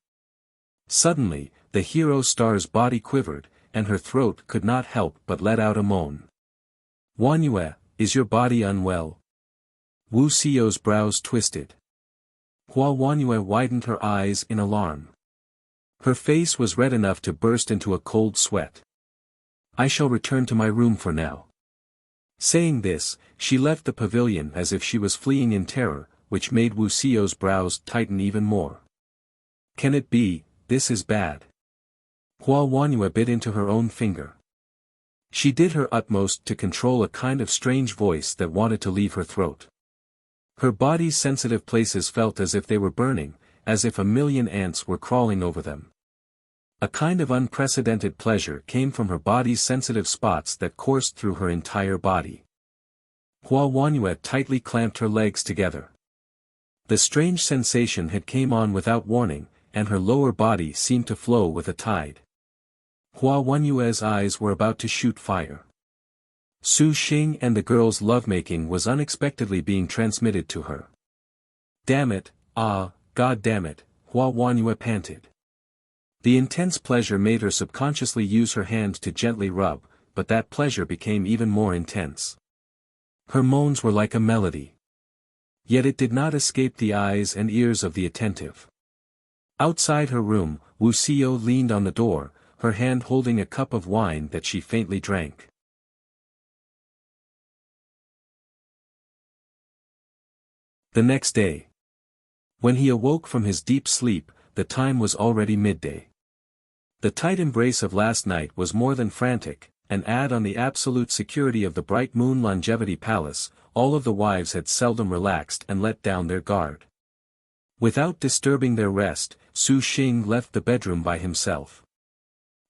Suddenly, the hero star's body quivered, and her throat could not help but let out a moan. Wanyue, is your body unwell? Wu Xiao's brows twisted. Hua Wanyue widened her eyes in alarm. Her face was red enough to burst into a cold sweat. I shall return to my room for now. Saying this, she left the pavilion as if she was fleeing in terror, which made Wu Xiao's brows tighten even more. Can it be, this is bad? Hua Wanyue bit into her own finger. She did her utmost to control a kind of strange voice that wanted to leave her throat. Her body's sensitive places felt as if they were burning, as if a million ants were crawling over them. A kind of unprecedented pleasure came from her body's sensitive spots that coursed through her entire body. Hua Wanyue tightly clamped her legs together. The strange sensation had came on without warning, and her lower body seemed to flow with a tide. Hua Wanyue's eyes were about to shoot fire. Su Xing and the girl's lovemaking was unexpectedly being transmitted to her. Damn it, God damn it, Hua Wanyue panted. The intense pleasure made her subconsciously use her hand to gently rub, but that pleasure became even more intense. Her moans were like a melody. Yet it did not escape the eyes and ears of the attentive. Outside her room, Wuxia leaned on the door, her hand holding a cup of wine that she faintly drank. The next day. When he awoke from his deep sleep, the time was already midday. The tight embrace of last night was more than frantic, and add on the absolute security of the Bright Moon Longevity Palace, all of the wives had seldom relaxed and let down their guard. Without disturbing their rest, Su Xing left the bedroom by himself.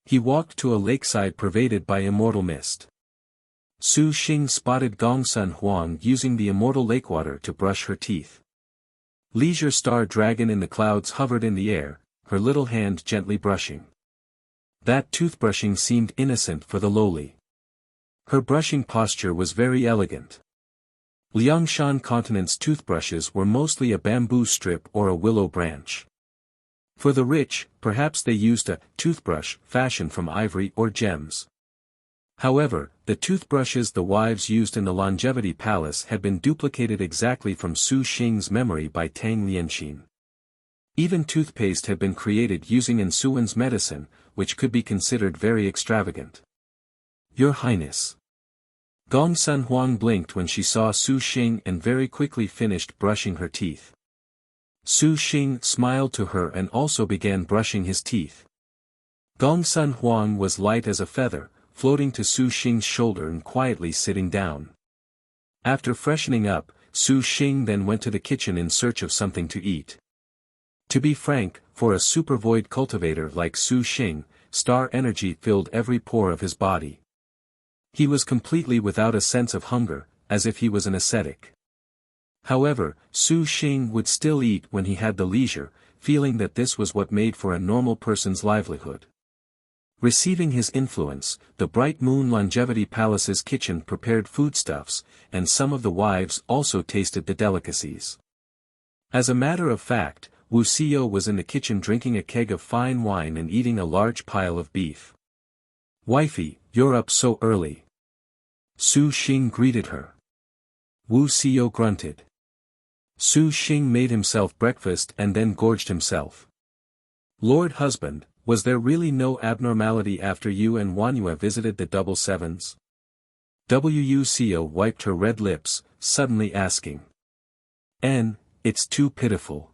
He walked to a lakeside pervaded by immortal mist. Su Xing spotted Gongsun Huang using the immortal lakewater to brush her teeth. Leisure Star Dragon in the clouds hovered in the air, her little hand gently brushing. That toothbrushing seemed innocent for the lowly. Her brushing posture was very elegant. Liangshan continent's toothbrushes were mostly a bamboo strip or a willow branch. For the rich, perhaps they used a toothbrush fashioned from ivory or gems. However, the toothbrushes the wives used in the Longevity Palace had been duplicated exactly from Su Xing's memory by Tang Lianxin. Even toothpaste had been created using Insuan's medicine, which could be considered very extravagant. Your Highness. Gongsun Huang blinked when she saw Su Xing and very quickly finished brushing her teeth. Su Xing smiled to her and also began brushing his teeth. Gongsun Huang was light as a feather, floating to Su Xing's shoulder and quietly sitting down. After freshening up, Su Xing then went to the kitchen in search of something to eat. To be frank, for a supervoid cultivator like Su Xing, star energy filled every pore of his body. He was completely without a sense of hunger, as if he was an ascetic. However, Su Xing would still eat when he had the leisure, feeling that this was what made for a normal person's livelihood. Receiving his influence, the Bright Moon Longevity Palace's kitchen prepared foodstuffs, and some of the wives also tasted the delicacies. As a matter of fact, Wuxia was in the kitchen drinking a keg of fine wine and eating a large pile of beef. Wifey, you're up so early. Su Xing greeted her. Wuxia grunted. Su Xing made himself breakfast and then gorged himself. Lord husband, was there really no abnormality after you and Wanyue visited the double sevens? Wuxia wiped her red lips, suddenly asking. It's too pitiful.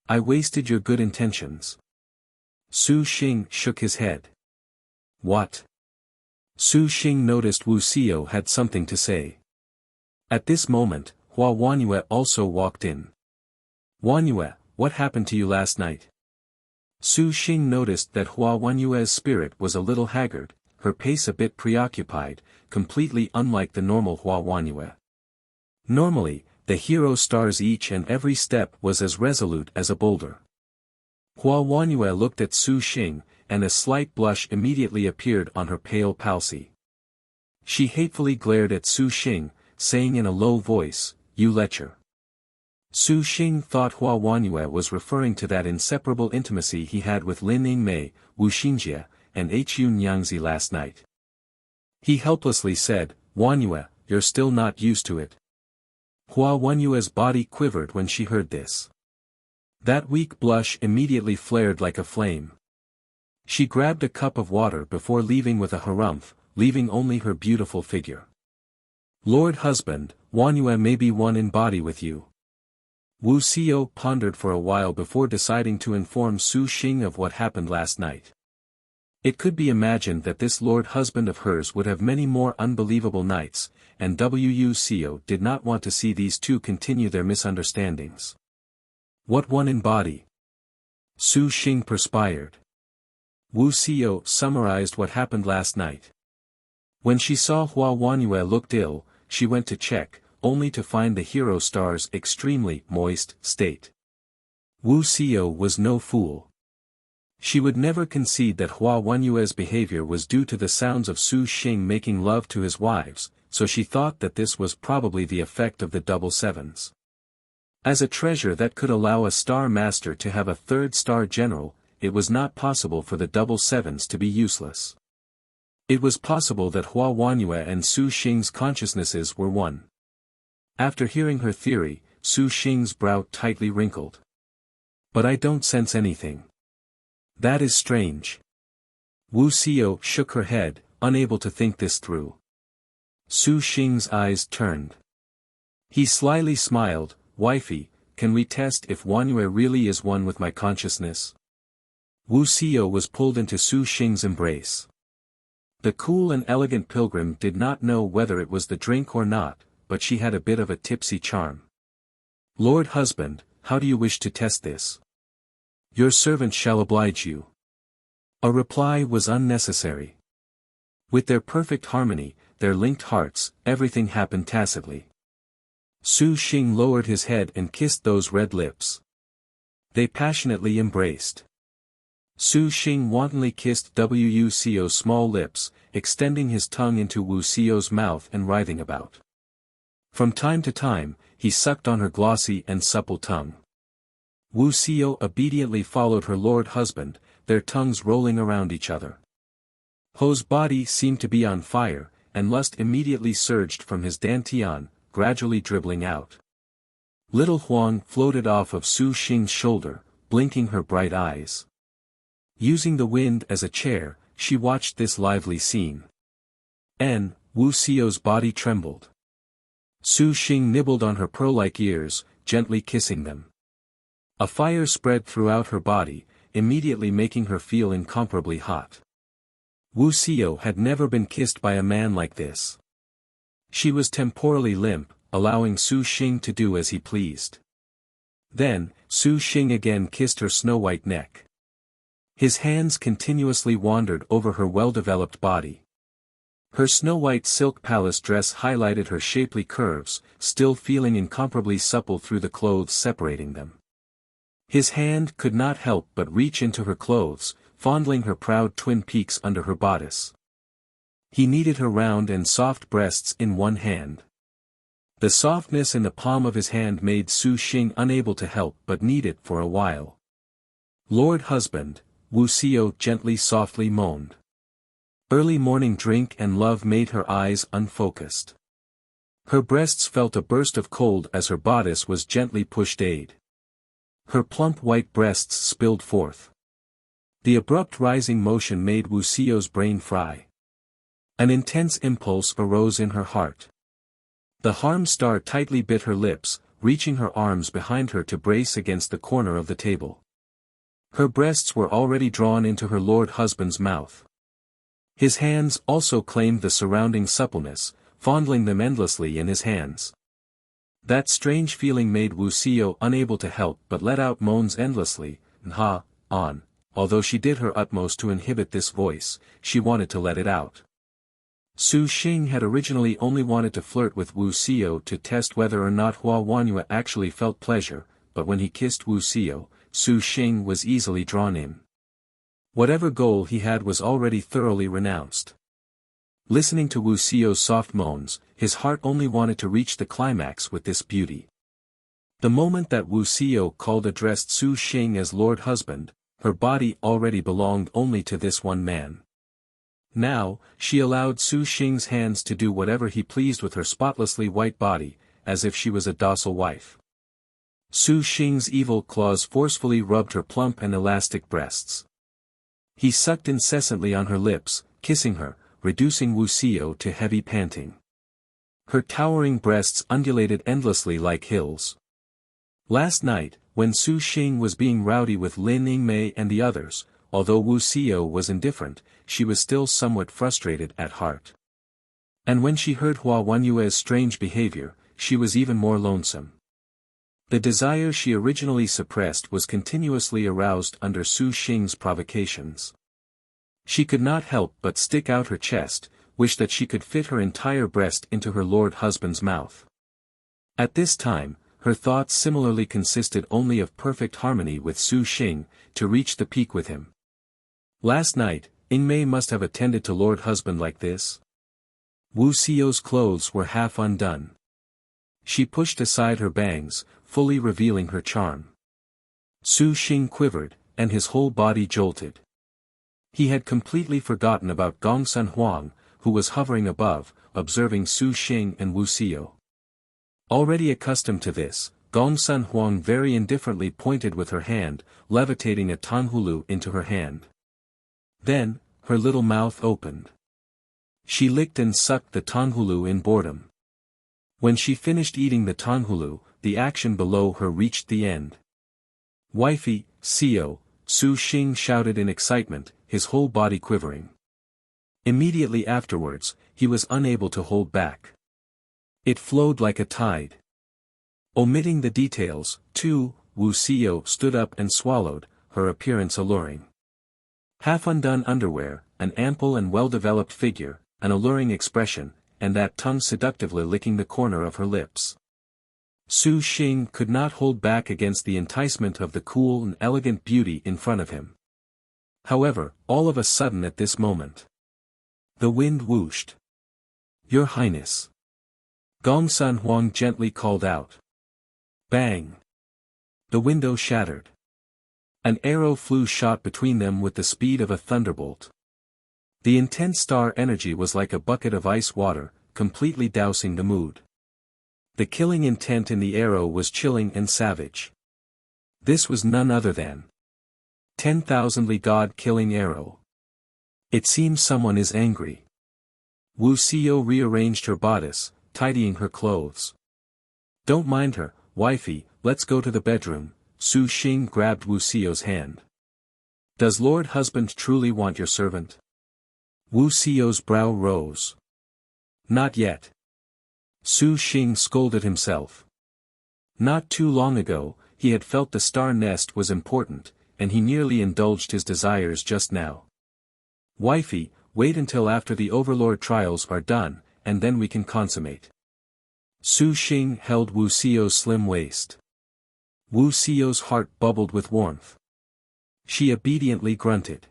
I wasted your good intentions. Su Xing shook his head. What? Su Xing noticed Wuxia had something to say. At this moment, Hua Wanyue also walked in. Wanyue, what happened to you last night? Su Xing noticed that Hua Wanyue's spirit was a little haggard, her pace a bit preoccupied, completely unlike the normal Hua Wanyue. Normally, the hero stars each and every step was as resolute as a boulder. Hua Wanyue looked at Su Xing, and a slight blush immediately appeared on her pale palsy. She hatefully glared at Su Xing, saying in a low voice, "You lecher." Su Xing thought Hua Wanyue was referring to that inseparable intimacy he had with Lin Yingmei, Wu Xingjie, and Hu Nyangzi last night. He helplessly said, "Wanyue, you're still not used to it." Hua Wanyue's body quivered when she heard this. That weak blush immediately flared like a flame. She grabbed a cup of water before leaving with a harumph, leaving only her beautiful figure. Lord husband, Wanyue may be one in body with you. Wuxia pondered for a while before deciding to inform Su Xing of what happened last night. It could be imagined that this lord husband of hers would have many more unbelievable nights, and Wuxia did not want to see these two continue their misunderstandings. What one in body? Su Xing perspired. Wuxia summarized what happened last night. When she saw Hua Wanyue looked ill, she went to check, only to find the hero star's extremely moist state. Wuxia was no fool. She would never concede that Hua Wanyue's behavior was due to the sounds of Su Xing making love to his wives, so she thought that this was probably the effect of the double sevens. As a treasure that could allow a star master to have a third star general, it was not possible for the double sevens to be useless. It was possible that Hua Wanyue and Su Xing's consciousnesses were one. After hearing her theory, Su Xing's brow tightly wrinkled. But I don't sense anything. That is strange. Wuxia shook her head, unable to think this through. Su Xing's eyes turned. He slyly smiled. Wifey, can we test if Wanyue really is one with my consciousness? Wuxia was pulled into Su Xing's embrace. The cool and elegant pilgrim did not know whether it was the drink or not, but she had a bit of a tipsy charm. Lord husband, how do you wish to test this? Your servant shall oblige you. A reply was unnecessary. With their perfect harmony, their linked hearts, everything happened tacitly. Su Xing lowered his head and kissed those red lips. They passionately embraced. Su Xing wantonly kissed Wuxia's small lips, extending his tongue into Wuxia's mouth and writhing about. From time to time, he sucked on her glossy and supple tongue. Wuxia obediently followed her lord husband, their tongues rolling around each other. Ho's body seemed to be on fire, and lust immediately surged from his dantian, gradually dribbling out. Little Huang floated off of Su Xing's shoulder, blinking her bright eyes. Using the wind as a chair, she watched this lively scene. Wuxia's body trembled. Su Xing nibbled on her pearl-like ears, gently kissing them. A fire spread throughout her body, immediately making her feel incomparably hot. Wuxia had never been kissed by a man like this. She was temporally limp, allowing Su Xing to do as he pleased. Then, Su Xing again kissed her snow-white neck. His hands continuously wandered over her well-developed body. Her snow-white silk palace dress highlighted her shapely curves, still feeling incomparably supple through the clothes separating them. His hand could not help but reach into her clothes, fondling her proud twin peaks under her bodice. He kneaded her round and soft breasts in one hand. The softness in the palm of his hand made Su Xing unable to help but knead it for a while. Lord husband, Wuxia gently softly moaned. Early morning drink and love made her eyes unfocused. Her breasts felt a burst of cold as her bodice was gently pushed aid. Her plump white breasts spilled forth. The abrupt rising motion made Wuxia's brain fry. An intense impulse arose in her heart. The harm star tightly bit her lips, reaching her arms behind her to brace against the corner of the table. Her breasts were already drawn into her lord husband's mouth. His hands also claimed the surrounding suppleness, fondling them endlessly in his hands. That strange feeling made Wuxia unable to help but let out moans endlessly, on. Although she did her utmost to inhibit this voice, she wanted to let it out. Su Xing had originally only wanted to flirt with Wuxia to test whether or not Hua Wanyue actually felt pleasure, but when he kissed Wuxia, Su Xing was easily drawn in. Whatever goal he had was already thoroughly renounced. Listening to Wuxia's soft moans, his heart only wanted to reach the climax with this beauty. The moment that Wuxia called addressed Su Xing as Lord Husband, her body already belonged only to this one man. Now, she allowed Su Xing's hands to do whatever he pleased with her spotlessly white body, as if she was a docile wife. Su Xing's evil claws forcefully rubbed her plump and elastic breasts. He sucked incessantly on her lips, kissing her, reducing Wuxia to heavy panting. Her towering breasts undulated endlessly like hills. Last night, when Su Xing was being rowdy with Lin Yingmei and the others, although Wuxia was indifferent, she was still somewhat frustrated at heart. And when she heard Hua Wanyue's strange behavior, she was even more lonesome. The desire she originally suppressed was continuously aroused under Su Xing's provocations. She could not help but stick out her chest, wish that she could fit her entire breast into her lord husband's mouth. At this time, her thoughts similarly consisted only of perfect harmony with Su Xing, to reach the peak with him. Last night, Ingmei must have attended to Lord Husband like this. Wuxia's clothes were half undone. She pushed aside her bangs, fully revealing her charm. Su Xing quivered, and his whole body jolted. He had completely forgotten about Gongsun Huang, who was hovering above, observing Su Xing and Wuxia. Already accustomed to this, Gongsun Huang very indifferently pointed with her hand, levitating a tanhulu into her hand. Then, her little mouth opened. She licked and sucked the tanhulu in boredom. When she finished eating the tanhulu, the action below her reached the end. "Wifey, Sio," Su Xing shouted in excitement, his whole body quivering. Immediately afterwards, he was unable to hold back. It flowed like a tide. Omitting the details, too, Wuxia stood up and swallowed, her appearance alluring. Half-undone underwear, an ample and well-developed figure, an alluring expression, and that tongue seductively licking the corner of her lips. Su Xing could not hold back against the enticement of the cool and elegant beauty in front of him. However, all of a sudden at this moment, the wind whooshed. "Your Highness!" Gongsun Huang gently called out. Bang! The window shattered. An arrow flew shot between them with the speed of a thunderbolt. The intense star energy was like a bucket of ice water, completely dousing the mood. The killing intent in the arrow was chilling and savage. This was none other than 10,000-li god-killing arrow. It seems someone is angry. Wuxia rearranged her bodice, tidying her clothes. "Don't mind her, wifey, let's go to the bedroom." Su Xing grabbed Wuxia's hand. "Does Lord Husband truly want your servant?" Wuxia's brow rose. "Not yet." Su Xing scolded himself. Not too long ago, he had felt the star nest was important, and he nearly indulged his desires just now. "Wifey, wait until after the Overlord trials are done, and then we can consummate." Su Xing held Wuxia's slim waist. Wuxia's heart bubbled with warmth. She obediently grunted.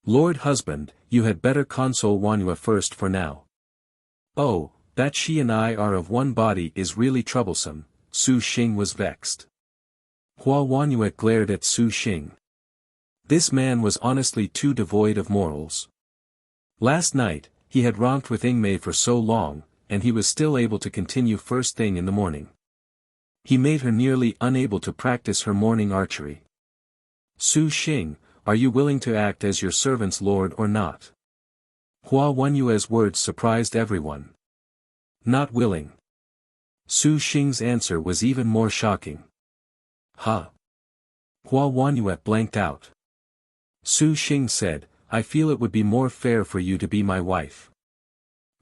"Lord Husband, you had better console Wanhua first for now." "Oh, that she and I are of one body is really troublesome," Su Xing was vexed. Hua Wanhua glared at Su Xing. This man was honestly too devoid of morals. Last night, he had romped with Ingmei for so long, and he was still able to continue first thing in the morning. He made her nearly unable to practice her morning archery. "Su Xing, are you willing to act as your servant's lord or not?" Hua Wenyue's words surprised everyone. "Not willing." Su Xing's answer was even more shocking. "Huh?" Hua Wenyue blanked out. Su Xing said, "I feel it would be more fair for you to be my wife."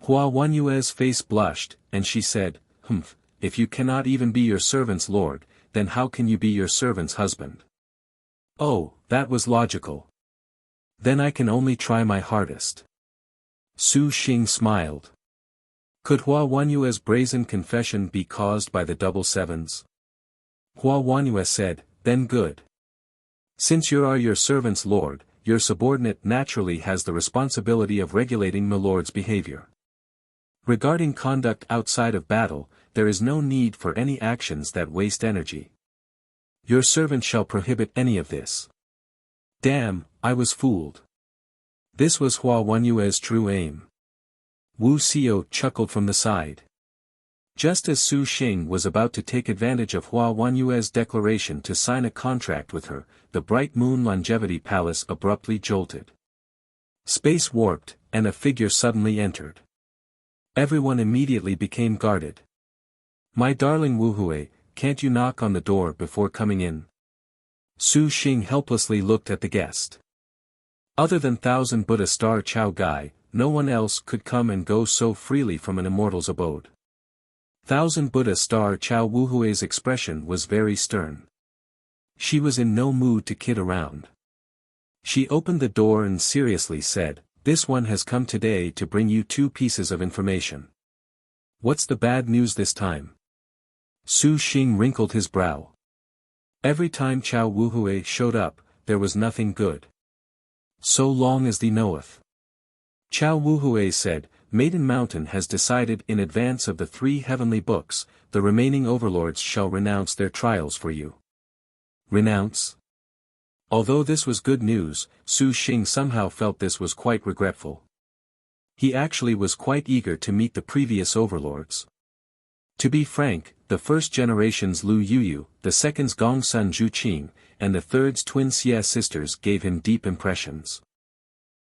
Hua Wenyue's face blushed, and she said, "Humph. If you cannot even be your servant's lord, then how can you be your servant's husband?" "Oh, that was logical. Then I can only try my hardest." Su Xing smiled. Could Hua Wenyue's brazen confession be caused by the double sevens? Hua Wenyue said, "Then good. Since you are your servant's lord, your subordinate naturally has the responsibility of regulating my lord's behavior. Regarding conduct outside of battle, there is no need for any actions that waste energy. Your servant shall prohibit any of this." Damn, I was fooled. This was Hua Wenyue's true aim. Wuxia chuckled from the side. Just as Su Xing was about to take advantage of Hua Wenyue's declaration to sign a contract with her, the Bright Moon Longevity Palace abruptly jolted. Space warped, and a figure suddenly entered. Everyone immediately became guarded. "My darling Wuhue, can't you knock on the door before coming in?" Su Xing helplessly looked at the guest. Other than Thousand Buddha Star Chao Gai, no one else could come and go so freely from an immortal's abode. Thousand Buddha Star Chao Wuhue's expression was very stern. She was in no mood to kid around. She opened the door and seriously said, "This one has come today to bring you 2 pieces of information." "What's the bad news this time?" Su Xing wrinkled his brow. Every time Chao Wuhui showed up, there was nothing good. So long as thee knoweth. Chao Wuhui said, Maiden Mountain has decided in advance of the 3 heavenly books, the remaining overlords shall renounce their trials for you. Renounce? Although this was good news, Su Xing somehow felt this was quite regretful. He actually was quite eager to meet the previous overlords. To be frank, the first generation's Lu Yuyu, the second's Gongsun Zhuqing, and the third's twin Xie sisters gave him deep impressions.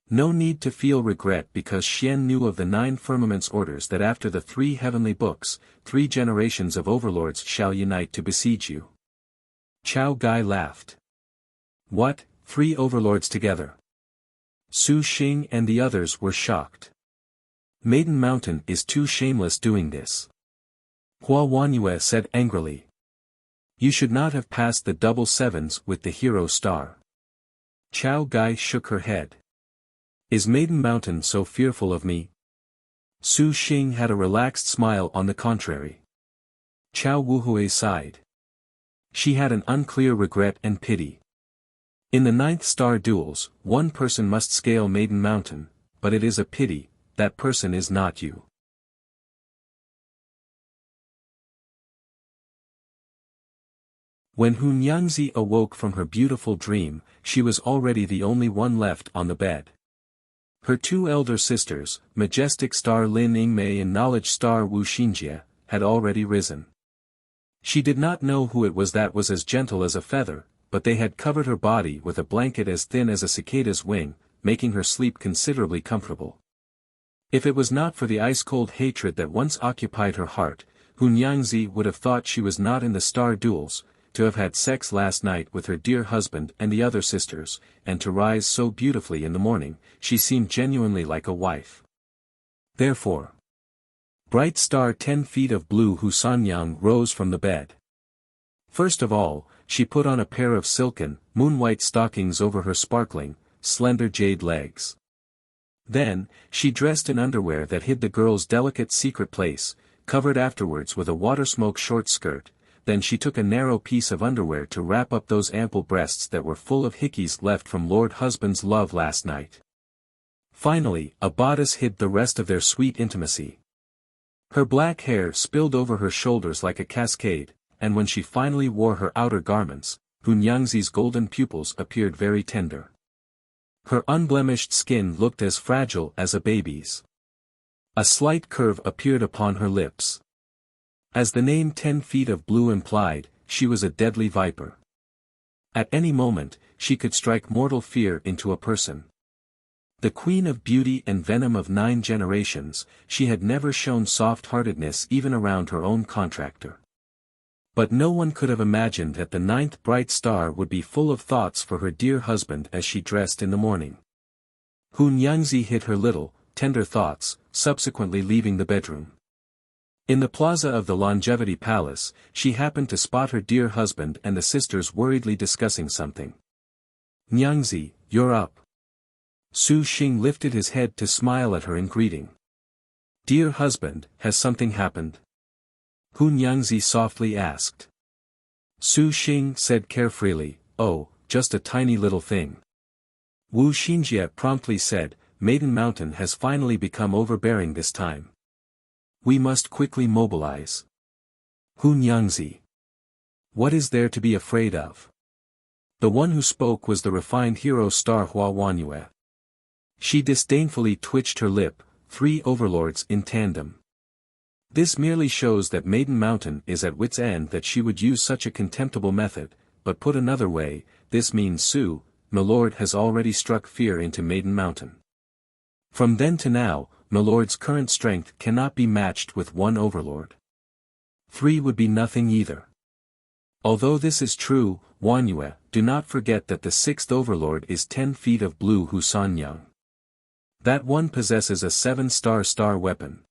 No need to feel regret because Xian knew of the 9 firmaments orders that after the 3 heavenly books, 3 generations of overlords shall unite to besiege you. Chao Gai laughed. What, 3 overlords together? Su Xing and the others were shocked. Maiden Mountain is too shameless doing this. Hua Wanyue said angrily. You should not have passed the double sevens with the hero star. Chao Gai shook her head. Is Maiden Mountain so fearful of me? Su Xing had a relaxed smile on the contrary. Chao Wuhui sighed. She had an unclear regret and pity. In the 9th star duels, one person must scale Maiden Mountain, but it is a pity, that person is not you. When Hunyangzi awoke from her beautiful dream, she was already the only one left on the bed. Her 2 elder sisters, Majestic Star Lin Yingmei and Knowledge Star Wu Xinjie, had already risen. She did not know who it was that was as gentle as a feather, but they had covered her body with a blanket as thin as a cicada's wing, making her sleep considerably comfortable. If it was not for the ice-cold hatred that once occupied her heart, Hunyangzi would have thought she was not in the star duels, to have had sex last night with her dear husband and the other sisters, and to rise so beautifully in the morning, she seemed genuinely like a wife. Therefore, bright star 10 feet of blue Husanyang rose from the bed. First of all, she put on a pair of silken, moon-white stockings over her sparkling, slender jade legs. Then, she dressed in underwear that hid the girl's delicate secret place, covered afterwards with a water-smoke short skirt. Then she took a narrow piece of underwear to wrap up those ample breasts that were full of hickeys left from Lord Husband's love last night. Finally, a bodice hid the rest of their sweet intimacy. Her black hair spilled over her shoulders like a cascade, and when she finally wore her outer garments, Hunyangzi's golden pupils appeared very tender. Her unblemished skin looked as fragile as a baby's. A slight curve appeared upon her lips. As the name 10 feet of blue implied, she was a deadly viper. At any moment, she could strike mortal fear into a person. The queen of beauty and venom of 9 generations, she had never shown soft-heartedness even around her own contractor. But no one could have imagined that the 9th bright star would be full of thoughts for her dear husband as she dressed in the morning. Hunyangzi hid her little, tender thoughts, subsequently leaving the bedroom. In the plaza of the Longevity Palace, she happened to spot her dear husband and the sisters worriedly discussing something. Nyangzi, you're up. Su Xing lifted his head to smile at her in greeting. Dear husband, has something happened? Hunyangzi softly asked. Su Xing said carefreely, oh, just a tiny little thing. Wu Xinjie promptly said, Maiden Mountain has finally become overbearing this time. We must quickly mobilize. Hunyangzi. What is there to be afraid of? The one who spoke was the refined hero star Hua Wanyue. She disdainfully twitched her lip, 3 overlords in tandem. This merely shows that Maiden Mountain is at wit's end that she would use such a contemptible method, but put another way, this means Su, Milord has already struck fear into Maiden Mountain. From then to now, Milord's current strength cannot be matched with 1 overlord. 3 would be nothing either. Although this is true, Wanyue, do not forget that the 6th overlord is 10 feet of blue Husanyang. That one possesses a 7-star weapon.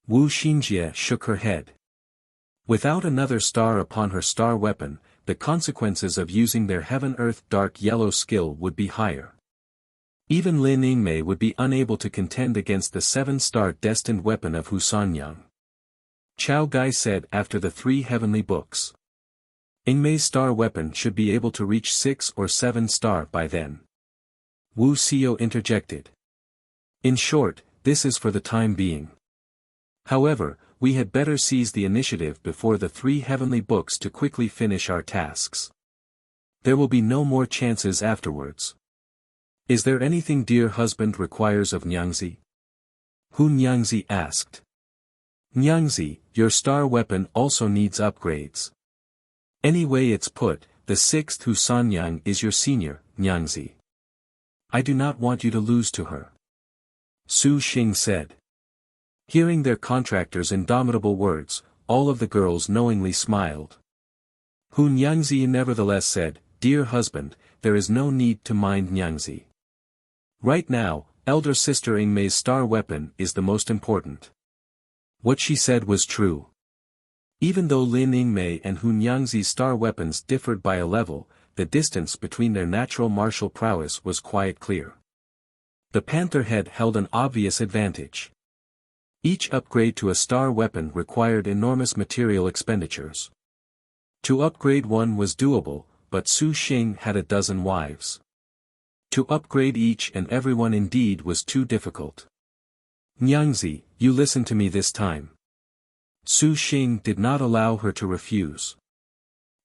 Wu Xinjie shook her head. Without another star upon her star weapon, the consequences of using their heaven-earth dark yellow skill would be higher. Even Lin Yingmei would be unable to contend against the 7-star destined weapon of Husanyang. Chao Gai said after the 3 heavenly books. Ingmei's star weapon should be able to reach 6 or 7 star by then. Wuxia interjected. In short, this is for the time being. However, we had better seize the initiative before the 3 heavenly books to quickly finish our tasks. There will be no more chances afterwards. Is there anything dear husband requires of Nyangzi? Hu Nyangzi asked. Nyangzi, your star weapon also needs upgrades. Anyway it's put, the 6th Hu Sanyang is your senior, Nyangzi. I do not want you to lose to her. Su Xing said. Hearing their contractor's indomitable words, all of the girls knowingly smiled. Hu Nyangzi nevertheless said, Dear husband, there is no need to mind Nyangzi. Right now, elder sister Ingmei's star weapon is the most important. What she said was true. Even though Lin Ingmei and Hu Nyangzi's star weapons differed by a level, the distance between their natural martial prowess was quite clear. The panther head held an obvious advantage. Each upgrade to a star weapon required enormous material expenditures. To upgrade one was doable, but Su Xing had a dozen wives. To upgrade each and everyone indeed was too difficult. Nyangzi, you listen to me this time. Su Xing did not allow her to refuse.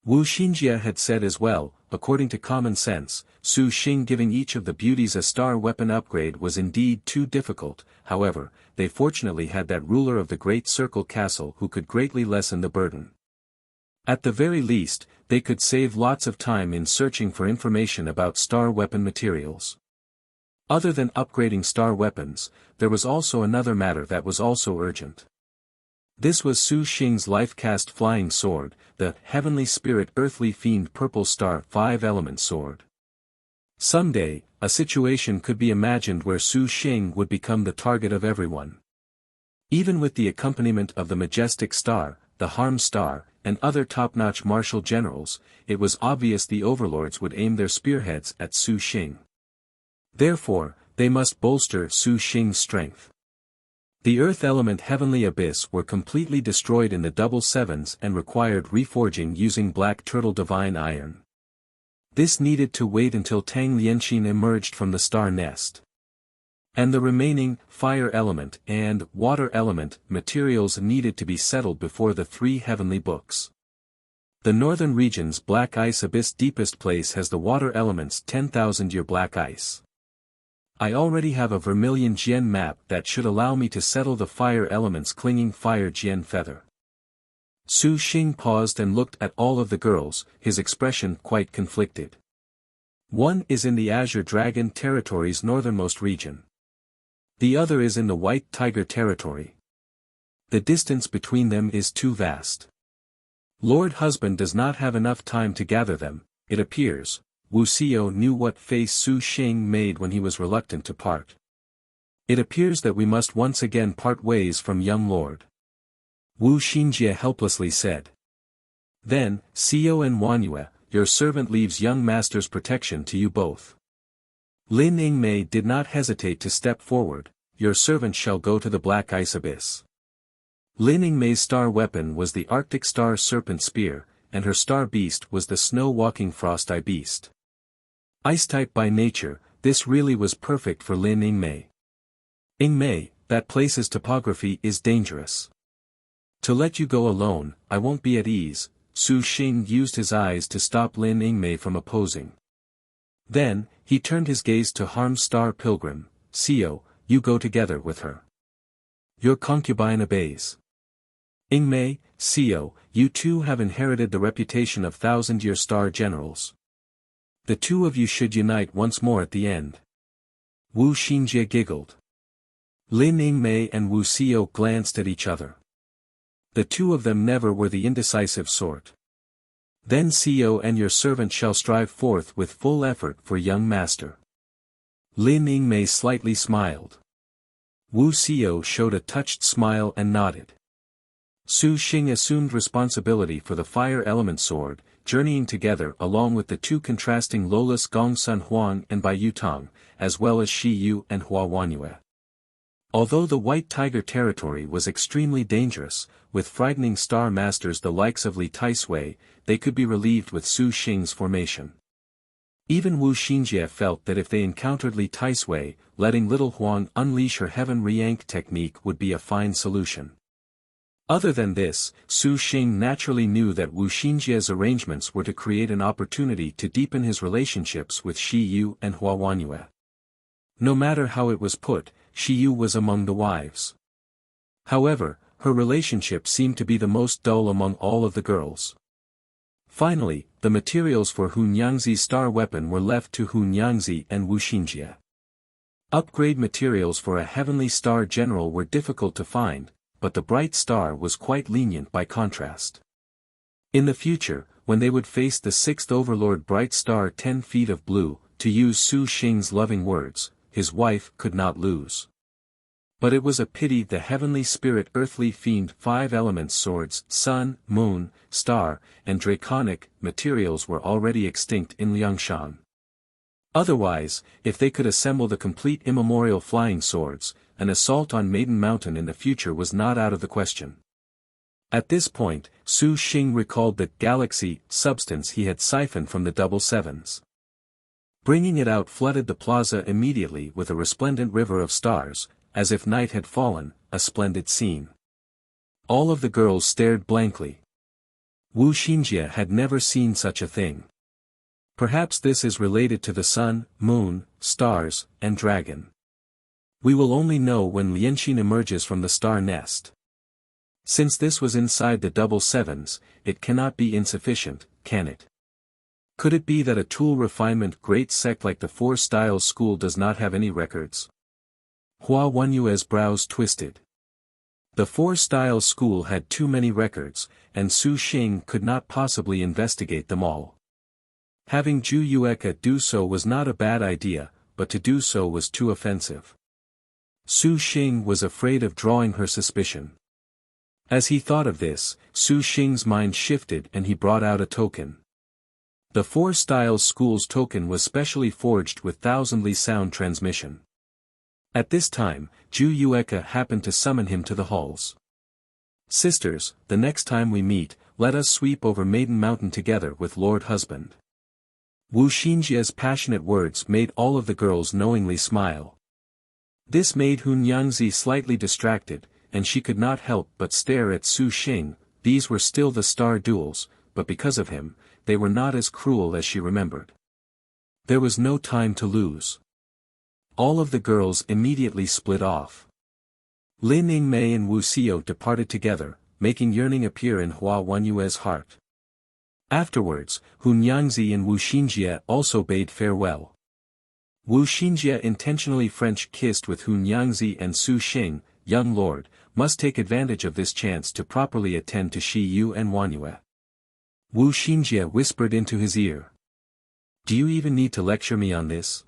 Wu Xinjie had said as well, according to common sense, Su Xing giving each of the beauties a star weapon upgrade was indeed too difficult, however, they fortunately had that ruler of the Great Circle Castle who could greatly lessen the burden. At the very least, they could save lots of time in searching for information about star weapon materials. Other than upgrading star weapons, there was also another matter that was also urgent. This was Su Xing's life-cast flying sword, the Heavenly Spirit Earthly Fiend Purple Star 5-element sword. Someday, a situation could be imagined where Su Xing would become the target of everyone. Even with the accompaniment of the Majestic Star, the Harm Star, and other top-notch martial generals, it was obvious the overlords would aim their spearheads at Su Xing. Therefore, they must bolster Su Xing's strength. The Earth Element Heavenly Abyss were completely destroyed in the double sevens and required reforging using Black Turtle Divine Iron. This needed to wait until Tang Lianxin emerged from the star nest. And the remaining Fire Element and Water Element materials needed to be settled before the 3 heavenly books. The northern region's Black Ice Abyss deepest place has the Water Element's 10,000-year black ice. I already have a vermilion Jian map that should allow me to settle the Fire Element's clinging Fire Jian feather. Su Xing paused and looked at all of the girls, his expression quite conflicted. One is in the Azure Dragon territory's northernmost region. The other is in the White Tiger territory. The distance between them is too vast. Lord Husband does not have enough time to gather them, it appears. Wuxia knew what face Su Xing made when he was reluctant to part. It appears that we must once again part ways from young lord. Wu Xinjie helplessly said. Then, Xiao and Wanyue, your servant leaves young master's protection to you both. Lin Ingmei did not hesitate to step forward, your servant shall go to the Black Ice Abyss. Lin Ingmei's star weapon was the Arctic Star Serpent Spear, and her star beast was the Snow-Walking Frost-Eye Beast. Ice-type by nature, this really was perfect for Lin Ingmei. Ingmei, that place's topography is dangerous. To let you go alone, I won't be at ease. Su Xing used his eyes to stop Lin Ingmei from opposing. Then, he turned his gaze to Harm's star pilgrim, Xiao, you go together with her. Your concubine obeys. Ingmei, Xiao, you two have inherited the reputation of 1,000-year star generals. The two of you should unite once more at the end. Wu Xinjie giggled. Lin Ingmei and Wu Xiao glanced at each other. The two of them never were the indecisive sort. Then Xiao and your servant shall strive forth with full effort for young master. Lin Ingmei slightly smiled. Wu Xiao showed a touched smile and nodded. Su Xing assumed responsibility for the Fire Element sword, journeying together along with the two contrasting Lolas Gongsun Huang and Bai Yutang, as well as Shi Yu and Hua Wanyue. Although the White Tiger territory was extremely dangerous, with frightening star masters the likes of Li Taisui, they could be relieved with Su Xing's formation. Even Wu Xinjie felt that if they encountered Li Taisui, letting Little Huang unleash her Heaven Reyank technique would be a fine solution. Other than this, Su Xing naturally knew that Wu Xinjie's arrangements were to create an opportunity to deepen his relationships with Shi Yu and Hua Wanyue. No matter how it was put, Shi Yu was among the wives. However, her relationship seemed to be the most dull among all of the girls. Finally, the materials for Hunyangzi's star weapon were left to Hunyangzi and Wu Xinjie. Upgrade materials for a heavenly star general were difficult to find, but the bright star was quite lenient by contrast. In the future, when they would face the sixth overlord bright star 10 feet of blue, to use Su Xing's loving words, his wife could not lose. But it was a pity the heavenly spirit earthly fiend 5 elements swords, sun, moon, star, and draconic materials were already extinct in Liangshan. Otherwise, if they could assemble the complete immemorial flying swords, an assault on Maiden Mountain in the future was not out of the question. At this point, Su Xing recalled the galaxy substance he had siphoned from the double sevens. Bringing it out flooded the plaza immediately with a resplendent river of stars, as if night had fallen, a splendid scene. All of the girls stared blankly. Wu Xinjie had never seen such a thing. Perhaps this is related to the sun, moon, stars, and dragon. We will only know when Lianxin emerges from the star nest. Since this was inside the double sevens, it cannot be insufficient, can it? Could it be that a tool refinement great sect like the Four Styles School does not have any records? Hua Wanyue's brows twisted. The Four Styles School had too many records, and Su Xing could not possibly investigate them all. Having Zhu Yueka do so was not a bad idea, but to do so was too offensive. Su Xing was afraid of drawing her suspicion. As he thought of this, Su Xing's mind shifted and he brought out a token. The Four Styles School's token was specially forged with thousandly sound transmission. At this time, Zhu Yueka happened to summon him to the halls. Sisters, the next time we meet, let us sweep over Maiden Mountain together with Lord Husband. Wu Xinjie's passionate words made all of the girls knowingly smile. This made Hunyangzi slightly distracted, and she could not help but stare at Su Xing. These were still the star duels, but because of him, they were not as cruel as she remembered. There was no time to lose. All of the girls immediately split off. Lin Yingmei and Wu Xiao departed together, making yearning appear in Hua Wanyue's heart. Afterwards, Hunyangzi and Wu Xinjie also bade farewell. Wu Xinjie intentionally French kissed with Hunyangzi and Su Xing. Young lord, must take advantage of this chance to properly attend to Shi Yu and Wanyue. Wu Xinjie whispered into his ear. Do you even need to lecture me on this?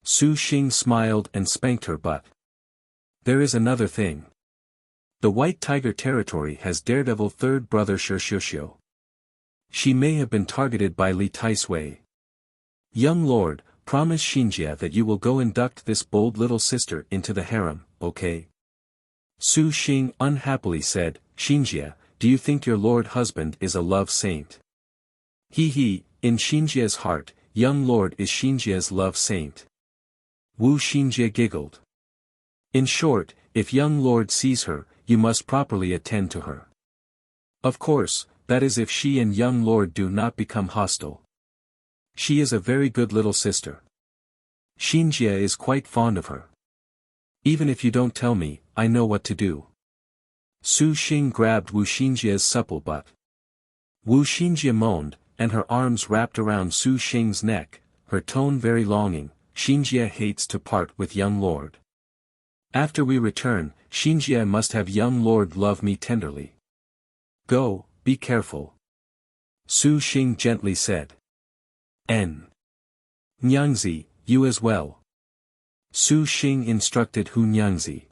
Su Xing smiled and spanked her butt. There is another thing. The White Tiger territory has daredevil third brother Shi. She may have been targeted by Li Taisui. Young lord, promise Xinjie that you will go induct this bold little sister into the harem, okay? Su Xing unhappily said, Xinjie, do you think your lord husband is a love saint? He, in Xinjie's heart, young lord is Xinjie's love saint. Wu Xinjie giggled. In short, if young lord sees her, you must properly attend to her. Of course, that is if she and young lord do not become hostile. She is a very good little sister. Xinjie is quite fond of her. Even if you don't tell me, I know what to do. Su Xing grabbed Wu Xinjie's supple butt. Wu Xinjie moaned, and her arms wrapped around Su Xing's neck, her tone very longing. Xinjie hates to part with young lord. After we return, Xinjie must have young lord love me tenderly. Go, be careful. Su Xing gently said. Nyangzi, you as well. Su Xing instructed Hunyangzi.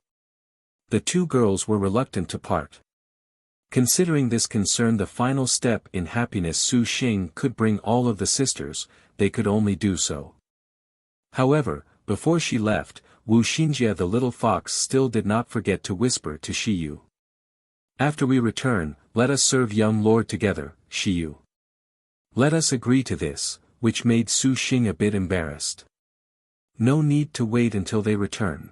The two girls were reluctant to part. Considering this concerned the final step in happiness Su Xing could bring all of the sisters, they could only do so. However, before she left, Wuxia the little fox still did not forget to whisper to Shiyu. After we return, let us serve young lord together, Shiyu. Let us agree to this, which made Su Xing a bit embarrassed. No need to wait until they return.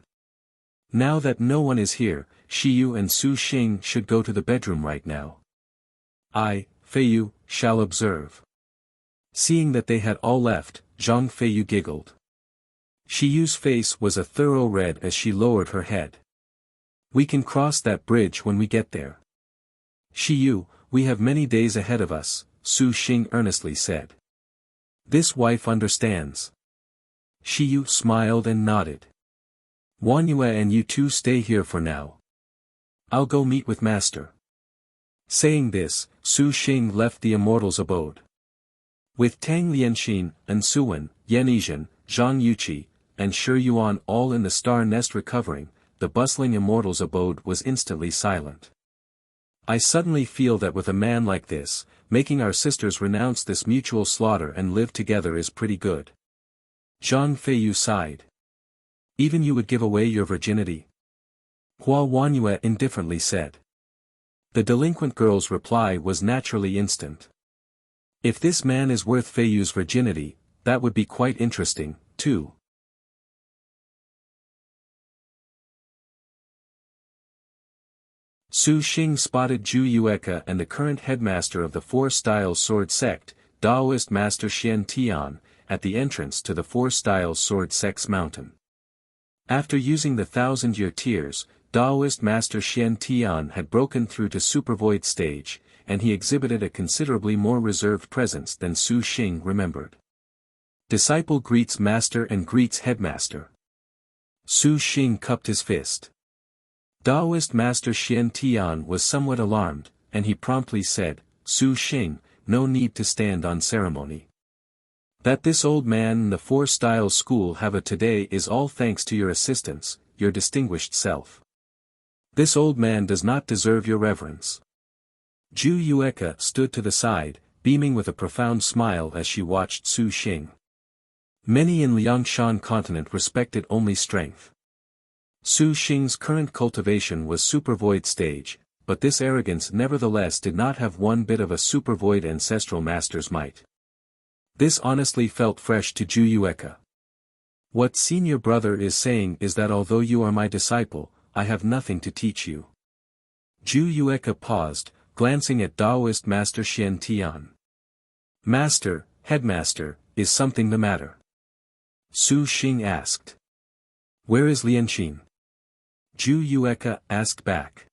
Now that no one is here, Shiyu and Su Xing should go to the bedroom right now. I, Feiyu, shall observe. Seeing that they had all left, Zhang Feiyu giggled. Shiyu's face was a thorough red as she lowered her head. We can cross that bridge when we get there. Shiyu, we have many days ahead of us, Su Xing earnestly said. This wife understands. Shiyu smiled and nodded. Wanyue and you two stay here for now. I'll go meet with master. Saying this, Su Xing left the immortal's abode. With Tang Lianxin, and Suwen, Yan Yizhen, Zhang Yuqi, and Shi Yuan all in the star nest recovering, the bustling immortal's abode was instantly silent. I suddenly feel that with a man like this, making our sisters renounce this mutual slaughter and live together is pretty good. Zhang Feiyu sighed. Even you would give away your virginity? Hua Wanyue indifferently said. The delinquent girl's reply was naturally instant. If this man is worth Feiyu's virginity, that would be quite interesting, too. Su Xing spotted Zhu Yueka and the current headmaster of the Four Styles Sword Sect, Daoist Master Xian Tian, at the entrance to the Four Styles Sword Sect's mountain. After using the 1,000-year tears, Daoist Master Xian Tian had broken through to Supervoid stage, and he exhibited a considerably more reserved presence than Su Xing remembered. Disciple greets master and greets headmaster. Su Xing cupped his fist. Daoist Master Xian Tian was somewhat alarmed, and he promptly said, Su Xing, no need to stand on ceremony. That this old man and the Four Styles School have a today is all thanks to your assistance, your distinguished self. This old man does not deserve your reverence. Zhu Yueka stood to the side, beaming with a profound smile as she watched Su Xing. Many in Liangshan continent respected only strength. Su Xing's current cultivation was Supervoid stage, but this arrogance nevertheless did not have one bit of a Supervoid ancestral master's might. This honestly felt fresh to Zhu Yueka. What senior brother is saying is that although you are my disciple, I have nothing to teach you. Zhu Yueka paused, glancing at Daoist Master Xian Tian. Master, headmaster, is something the matter? Su Xing asked. Where is Lianxin? Zhu Yueka asked back.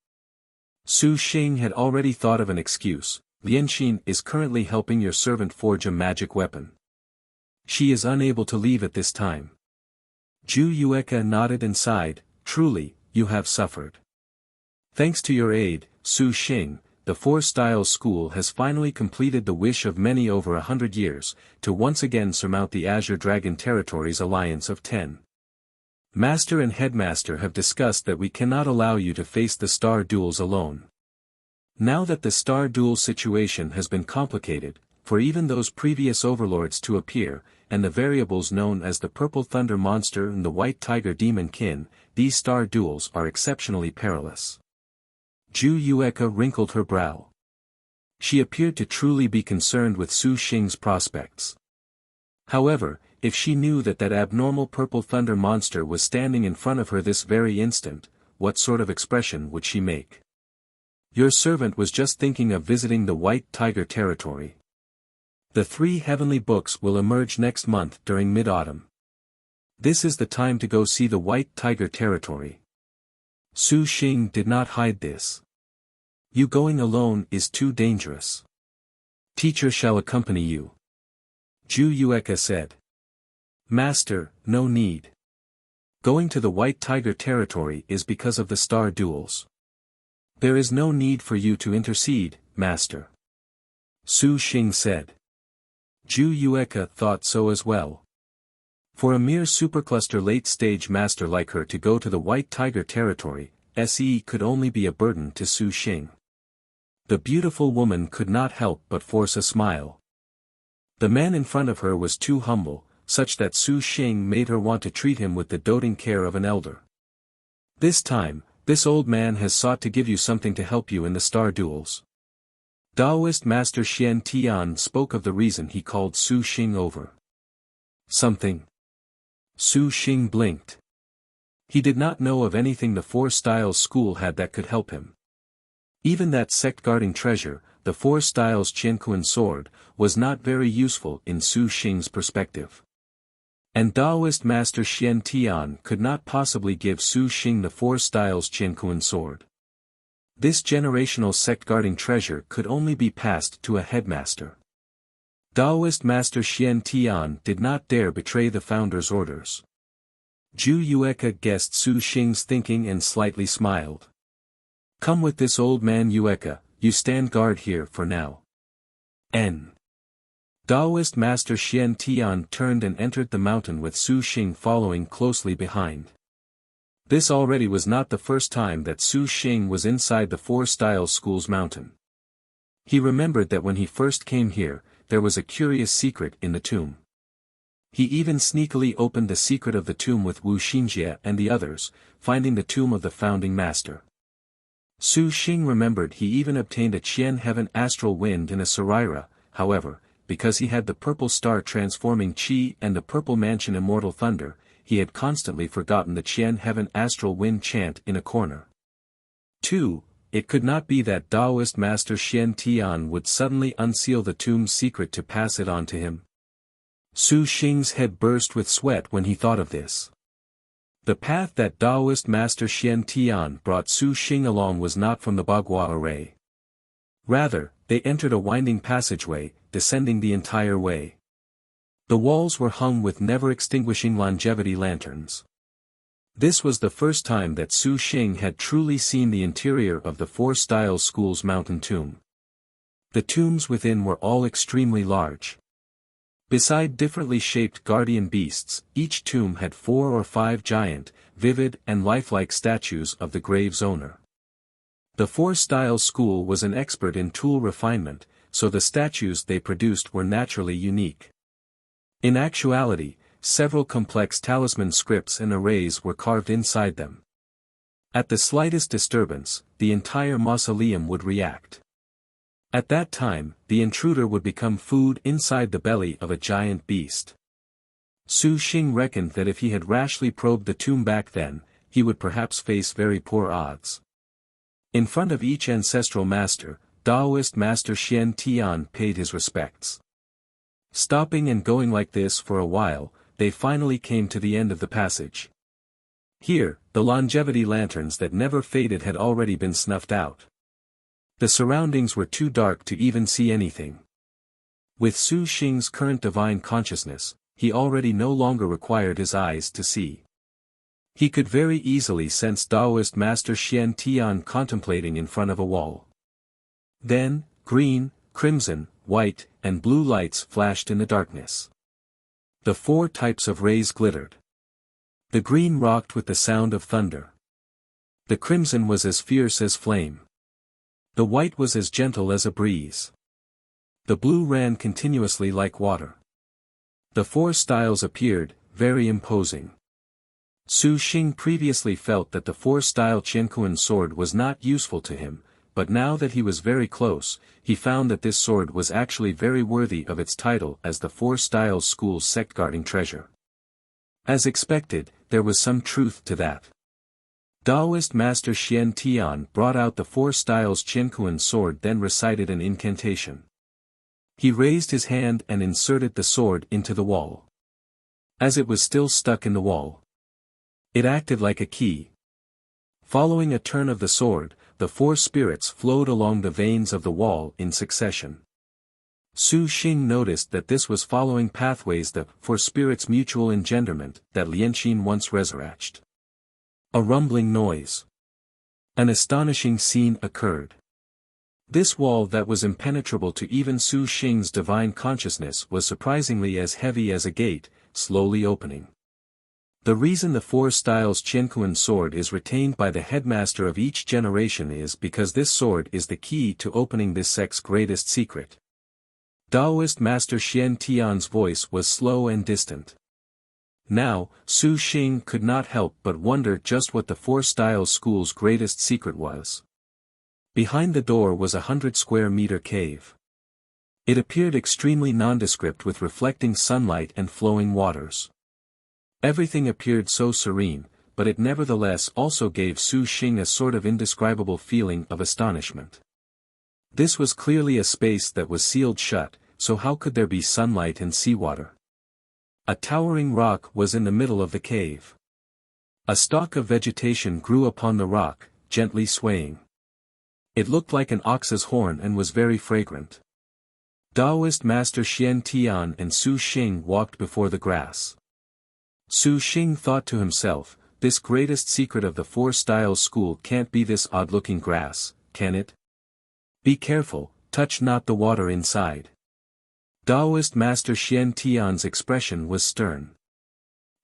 Su Xing had already thought of an excuse. Lianxin is currently helping your servant forge a magic weapon. She is unable to leave at this time. Zhu Yueka nodded and sighed, truly, you have suffered. Thanks to your aid, Su Xing, the Four Styles School has finally completed the wish of many over 100 years, to once again surmount the Azure Dragon Territory's alliance of 10. Master and Headmaster have discussed that we cannot allow you to face the star duels alone. Now that the star duel situation has been complicated, for even those previous overlords to appear, and the variables known as the Purple Thunder Monster and the White Tiger Demon Kin, these star duels are exceptionally perilous. Zhu Yueka wrinkled her brow. She appeared to truly be concerned with Su Xing's prospects. However, if she knew that that abnormal Purple Thunder Monster was standing in front of her this very instant, what sort of expression would she make? Your servant was just thinking of visiting the White Tiger Territory. The 3 heavenly books will emerge next month during mid-autumn. This is the time to go see the White Tiger Territory. Su Xing did not hide this. You going alone is too dangerous. Teacher shall accompany you. Zhu Yueka said. Master, no need. Going to the White Tiger Territory is because of the star duels. There is no need for you to intercede, Master. Su Xing said. Zhu Yueka thought so as well. For a mere supercluster late-stage master like her to go to the White Tiger Territory, SE could only be a burden to Su Xing. The beautiful woman could not help but force a smile. The man in front of her was too humble, such that Su Xing made her want to treat him with the doting care of an elder. This time, this old man has sought to give you something to help you in the star duels. Taoist Master Xian Tian spoke of the reason he called Su Xing over. Something? Su Xing blinked. He did not know of anything the Four Styles school had that could help him. Even that sect-guarding treasure, the Four Styles Qianquan sword, was not very useful in Su Xing's perspective. And Taoist Master Xian Tian could not possibly give Su Xing the Four Styles Qianquan sword. This generational sect-guarding treasure could only be passed to a headmaster. Taoist Master Xian Tian did not dare betray the founder's orders. Zhu Yueka guessed Su Xing's thinking and slightly smiled. Come with this old man Yueka, you stand guard here for now. N. Taoist Master Xian Tian turned and entered the mountain with Su Xing following closely behind. This already was not the first time that Su Xing was inside the Four Styles School's mountain. He remembered that when he first came here, there was a curious secret in the tomb. He even sneakily opened the secret of the tomb with Wu Xinjie and the others, finding the tomb of the founding master. Su Xing remembered he even obtained a Qian Heaven astral wind and a Saraira, however, because he had the purple star transforming Qi and the purple mansion immortal thunder, he had constantly forgotten the Qian Heaven astral wind chant in a corner. 2. It could not be that Taoist Master Xian Tian would suddenly unseal the tomb's secret to pass it on to him. Su Xing's head burst with sweat when he thought of this. The path that Taoist Master Xian Tian brought Su Xing along was not from the Bagua array. Rather, they entered a winding passageway, descending the entire way. The walls were hung with never-extinguishing longevity lanterns. This was the first time that Su Xing had truly seen the interior of the Four Styles School's mountain tomb. The tombs within were all extremely large. Beside differently shaped guardian beasts, each tomb had 4 or 5 giant, vivid and lifelike statues of the grave's owner. The Four Styles School was an expert in tool refinement, so the statues they produced were naturally unique. In actuality, several complex talisman scripts and arrays were carved inside them. At the slightest disturbance, the entire mausoleum would react. At that time, the intruder would become food inside the belly of a giant beast. Su Xing reckoned that if he had rashly probed the tomb back then, he would perhaps face very poor odds. In front of each ancestral master, Taoist Master Xian Tian paid his respects. Stopping and going like this for a while, they finally came to the end of the passage. Here, the longevity lanterns that never faded had already been snuffed out. The surroundings were too dark to even see anything. With Su Xing's current divine consciousness, he already no longer required his eyes to see. He could very easily sense Taoist Master Xian Tian contemplating in front of a wall. Then, green, crimson, white, and blue lights flashed in the darkness. The 4 types of rays glittered. The green rocked with the sound of thunder. The crimson was as fierce as flame. The white was as gentle as a breeze. The blue ran continuously like water. The 4 styles appeared, very imposing. Su Xing previously felt that the 4-style Qianquan sword was not useful to him, but now that he was very close, he found that this sword was actually very worthy of its title as the Four Styles School's sect-guarding treasure. As expected, there was some truth to that. Taoist Master Xian Tian brought out the Four Styles Qianquan sword, then recited an incantation. He raised his hand and inserted the sword into the wall. As it was still stuck in the wall, it acted like a key. Following a turn of the sword, the 4 spirits flowed along the veins of the wall in succession. Su Xing noticed that this was following pathways that, for spirits' mutual engenderment, that Lianqin once resurrected. A rumbling noise. An astonishing scene occurred. This wall that was impenetrable to even Su Xing's divine consciousness was surprisingly as heavy as a gate, slowly opening. The reason the Four Styles Qianquan sword is retained by the headmaster of each generation is because this sword is the key to opening this sect's greatest secret. Taoist Master Xian Tian's voice was slow and distant. Now, Su Xing could not help but wonder just what the Four Styles School's greatest secret was. Behind the door was a 100-square-meter cave. It appeared extremely nondescript with reflecting sunlight and flowing waters. Everything appeared so serene, but it nevertheless also gave Su Xing a sort of indescribable feeling of astonishment. This was clearly a space that was sealed shut, so how could there be sunlight and seawater? A towering rock was in the middle of the cave. A stalk of vegetation grew upon the rock, gently swaying. It looked like an ox's horn and was very fragrant. Taoist Master Xian Tian and Su Xing walked before the grass. Su Xing thought to himself, this greatest secret of the Four Styles School can't be this odd-looking grass, can it? Be careful, touch not the water inside. Taoist Master Xian Tian's expression was stern.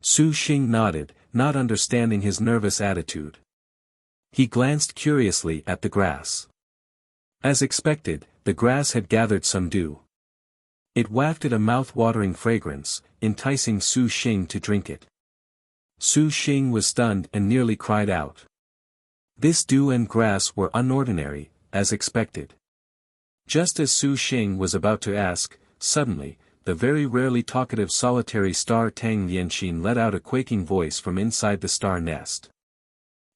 Su Xing nodded, not understanding his nervous attitude. He glanced curiously at the grass. As expected, the grass had gathered some dew. It wafted a mouth-watering fragrance, enticing Su Xing to drink it. Su Xing was stunned and nearly cried out. This dew and grass were unordinary, as expected. Just as Su Xing was about to ask, suddenly, the very rarely talkative solitary star Tang Lianxin let out a quaking voice from inside the star nest.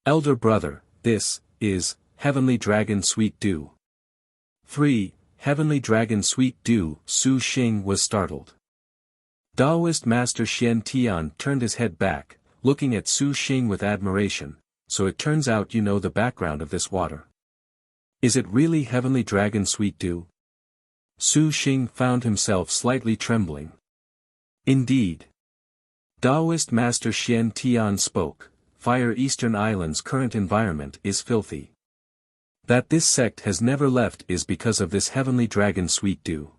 Elder brother, this is Heavenly Dragon Sweet Dew. 3. Heavenly Dragon Sweet Dew. Su Xing was startled. Taoist Master Xian Tian turned his head back, looking at Su Xing with admiration. So it turns out you know the background of this water. Is it really Heavenly Dragon Sweet Dew? Su Xing found himself slightly trembling. Indeed. Taoist Master Xian Tian spoke, Fire Eastern Island's current environment is filthy. That this sect has never left is because of this Heavenly Dragon Sweet Dew.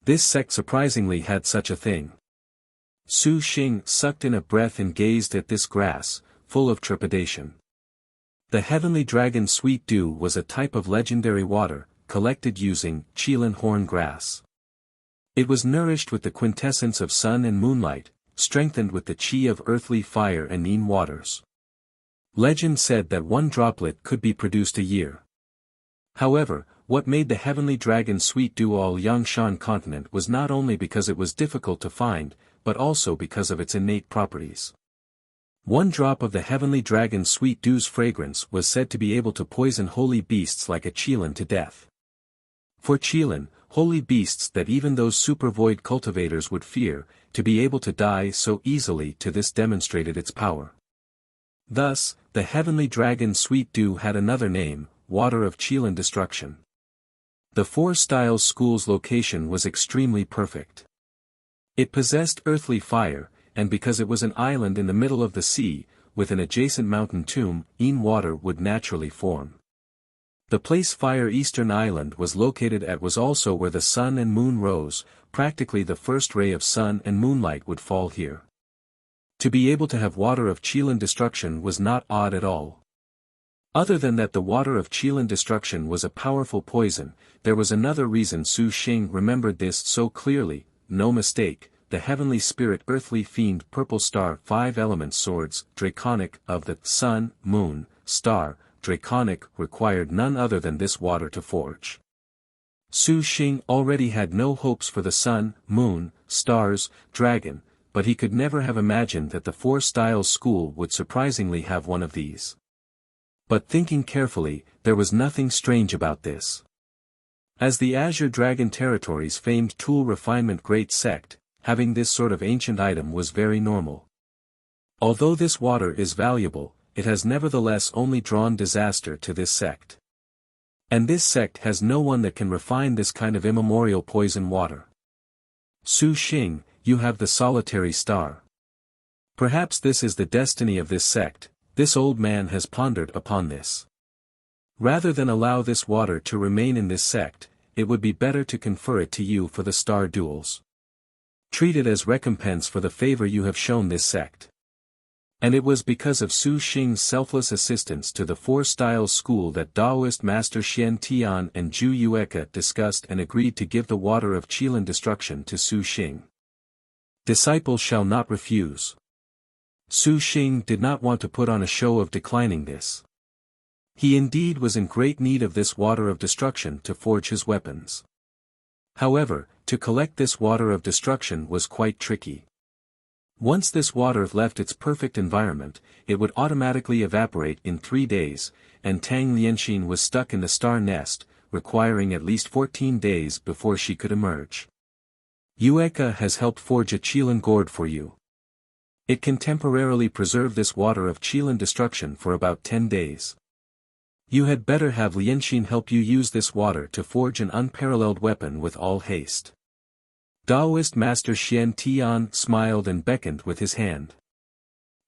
This sect surprisingly had such a thing. Su Xing sucked in a breath and gazed at this grass, full of trepidation. The Heavenly Dragon Sweet Dew was a type of legendary water, collected using Qilin horn grass. It was nourished with the quintessence of sun and moonlight, strengthened with the qi of earthly fire and yin waters. Legend said that one droplet could be produced a year. However, what made the Heavenly Dragon Sweet Dew all Yangshan continent was not only because it was difficult to find, but also because of its innate properties. One drop of the Heavenly Dragon Sweet Dew's fragrance was said to be able to poison holy beasts like a Qilin to death. For Qilin, holy beasts that even those super void cultivators would fear, to be able to die so easily to this demonstrated its power. Thus, the Heavenly Dragon Sweet Dew had another name, Water of Qilin Destruction. The Four Styles School's location was extremely perfect. It possessed earthly fire, and because it was an island in the middle of the sea, with an adjacent mountain tomb, yin water would naturally form. The place Fire Eastern Island was located at was also where the sun and moon rose, practically the first ray of sun and moonlight would fall here. To be able to have water of Qilin destruction was not odd at all. Other than that the water of Qilin destruction was a powerful poison, there was another reason Su Xing remembered this so clearly, no mistake, the heavenly spirit earthly fiend purple star 5 elements swords, draconic, of the sun, moon, star, draconic required none other than this water to forge. Su Xing already had no hopes for the sun, moon, stars, dragon, but he could never have imagined that the Four Styles School would surprisingly have one of these. But thinking carefully, there was nothing strange about this. As the Azure Dragon Territory's famed tool refinement great sect, having this sort of ancient item was very normal. Although this water is valuable, it has nevertheless only drawn disaster to this sect. And this sect has no one that can refine this kind of immemorial poison water. Su Xing, you have the solitary star. Perhaps this is the destiny of this sect, this old man has pondered upon this. Rather than allow this water to remain in this sect, it would be better to confer it to you for the star duels. Treat it as recompense for the favor you have shown this sect. And it was because of Su Xing's selfless assistance to the Four Styles school that Taoist Master Xian Tian and Zhu Yueka discussed and agreed to give the water of Qilin destruction to Su Xing. Disciples shall not refuse. Su Xing did not want to put on a show of declining this. He indeed was in great need of this water of destruction to forge his weapons. However, to collect this water of destruction was quite tricky. Once this water left its perfect environment, it would automatically evaporate in 3 days, and Tang Lianxin was stuck in the star nest, requiring at least 14 days before she could emerge. Yueka has helped forge a Qilin gourd for you. It can temporarily preserve this water of Qilin destruction for about 10 days. You had better have Lianxin help you use this water to forge an unparalleled weapon with all haste. Taoist Master Xian Tian smiled and beckoned with his hand.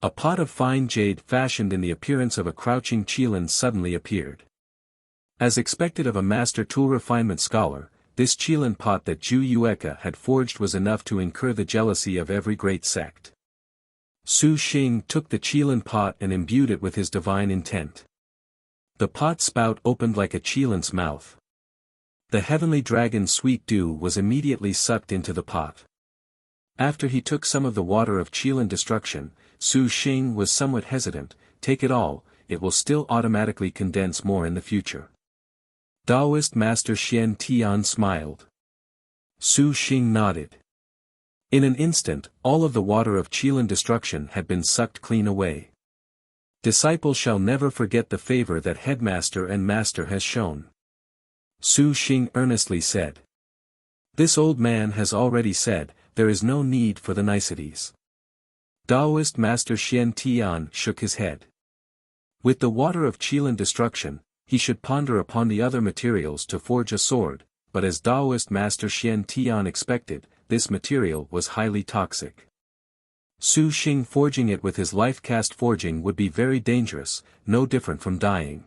A pot of fine jade fashioned in the appearance of a crouching Qilin suddenly appeared. As expected of a master tool refinement scholar, this Qilin pot that Zhu Yueka had forged was enough to incur the jealousy of every great sect. Su Xing took the Qilin pot and imbued it with his divine intent. The pot spout opened like a Qilin's mouth. The heavenly dragon's sweet dew was immediately sucked into the pot. After he took some of the water of Qilin destruction, Su Xing was somewhat hesitant. Take it all, it will still automatically condense more in the future. Taoist Master Xian Tian smiled. Su Xing nodded. In an instant, all of the water of Qilin destruction had been sucked clean away. Disciples shall never forget the favor that headmaster and master has shown. Su Xing earnestly said. This old man has already said, there is no need for the niceties. Taoist Master Xian Tian shook his head. With the water of Qilin destruction, he should ponder upon the other materials to forge a sword, but as Taoist Master Xian Tian expected, this material was highly toxic. Su Xing forging it with his life-cast forging would be very dangerous, no different from dying.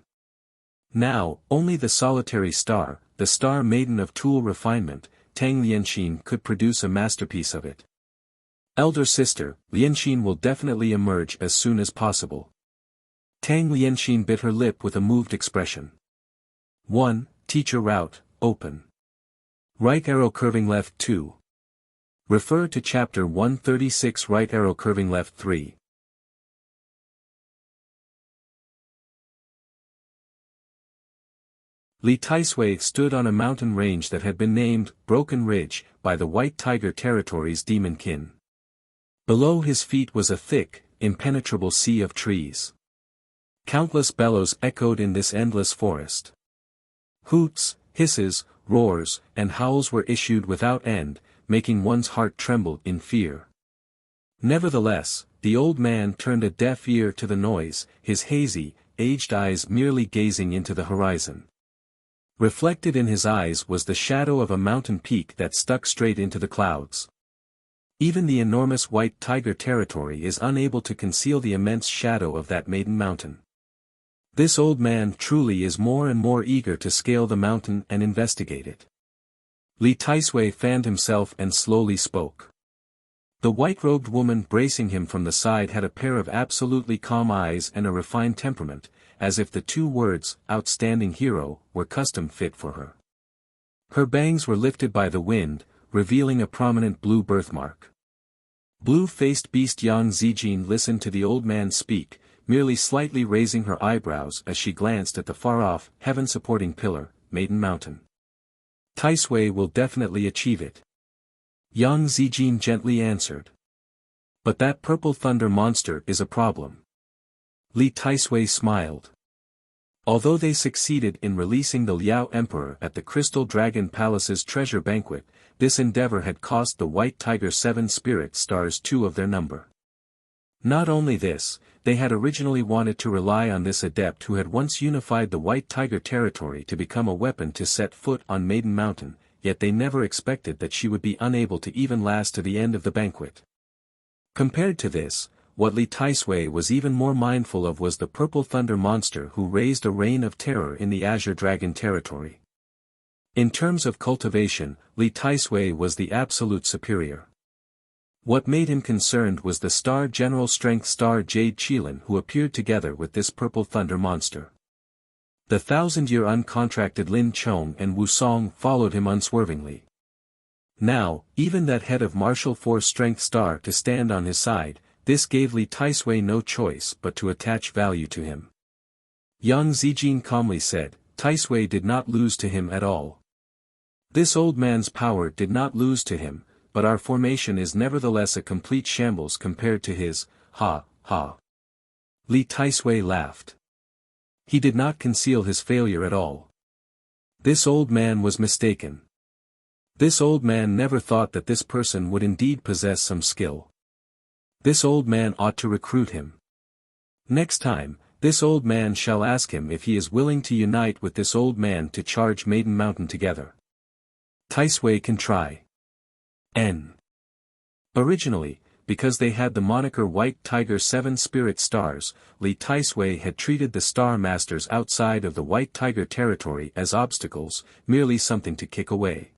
Now, only the solitary star, the star maiden of tool refinement, Tang Lianxin could produce a masterpiece of it. Elder sister, Lianxin will definitely emerge as soon as possible. Tang Lianxin bit her lip with a moved expression. 1. Teacher route, open. Right arrow curving left 2. Refer to chapter 136 right arrow curving left 3. Li Taisui stood on a mountain range that had been named Broken Ridge by the White Tiger Territory's demon kin. Below his feet was a thick, impenetrable sea of trees. Countless bellows echoed in this endless forest. Hoots, hisses, roars, and howls were issued without end, making one's heart tremble in fear. Nevertheless, the old man turned a deaf ear to the noise, his hazy, aged eyes merely gazing into the horizon. Reflected in his eyes was the shadow of a mountain peak that stuck straight into the clouds. Even the enormous White Tiger Territory is unable to conceal the immense shadow of that maiden mountain. This old man truly is more and more eager to scale the mountain and investigate it. Li Taisui fanned himself and slowly spoke. The white-robed woman bracing him from the side had a pair of absolutely calm eyes and a refined temperament, as if the two words, outstanding hero, were custom-fit for her. Her bangs were lifted by the wind, revealing a prominent blue birthmark. Blue-faced beast Yang Zijin listened to the old man speak, merely slightly raising her eyebrows as she glanced at the far-off, heaven-supporting pillar, Maiden Mountain. Taisui will definitely achieve it. Yang Zijin gently answered. But that purple thunder monster is a problem. Li Taisui smiled. Although they succeeded in releasing the Liao Emperor at the Crystal Dragon Palace's treasure banquet, this endeavor had cost the White Tiger 7 spirit stars 2 of their number. Not only this, they had originally wanted to rely on this adept who had once unified the White Tiger territory to become a weapon to set foot on Maiden Mountain, yet they never expected that she would be unable to even last to the end of the banquet. Compared to this, what Li Taisui was even more mindful of was the purple thunder monster who raised a reign of terror in the Azure Dragon territory. In terms of cultivation, Li Taisui was the absolute superior. What made him concerned was the star General Strength star Jade Qilin who appeared together with this purple thunder monster. The 1,000-year uncontracted Lin Chong and Wu Song followed him unswervingly. Now, even that head of martial force Strength star to stand on his side, this gave Li Taisui no choice but to attach value to him. Yang Zijin calmly said, Taisui did not lose to him at all. This old man's power did not lose to him, but our formation is nevertheless a complete shambles compared to his, ha, ha. Li Taisui laughed. He did not conceal his failure at all. This old man was mistaken. This old man never thought that this person would indeed possess some skill. This old man ought to recruit him. Next time, this old man shall ask him if he is willing to unite with this old man to charge Maiden Mountain together. Taisui can try. N. Originally, because they had the moniker White Tiger 7 Spirit Stars, Li Taisui had treated the Star Masters outside of the White Tiger territory as obstacles, merely something to kick away.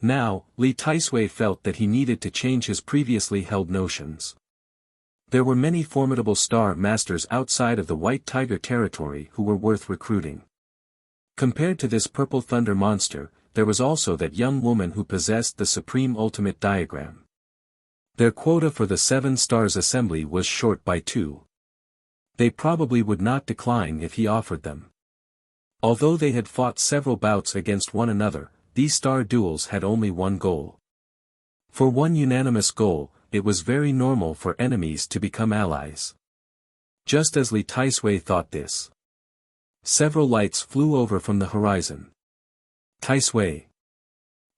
Now, Li Taisui felt that he needed to change his previously held notions. There were many formidable Star Masters outside of the White Tiger territory who were worth recruiting. Compared to this Purple Thunder monster, there was also that young woman who possessed the Supreme Ultimate Diagram. Their quota for the 7 Stars Assembly was short by 2. They probably would not decline if he offered them. Although they had fought several bouts against one another, these star duels had only one goal. For one unanimous goal, it was very normal for enemies to become allies. Just as Li Taisui thought this. Several lights flew over from the horizon. Taisui.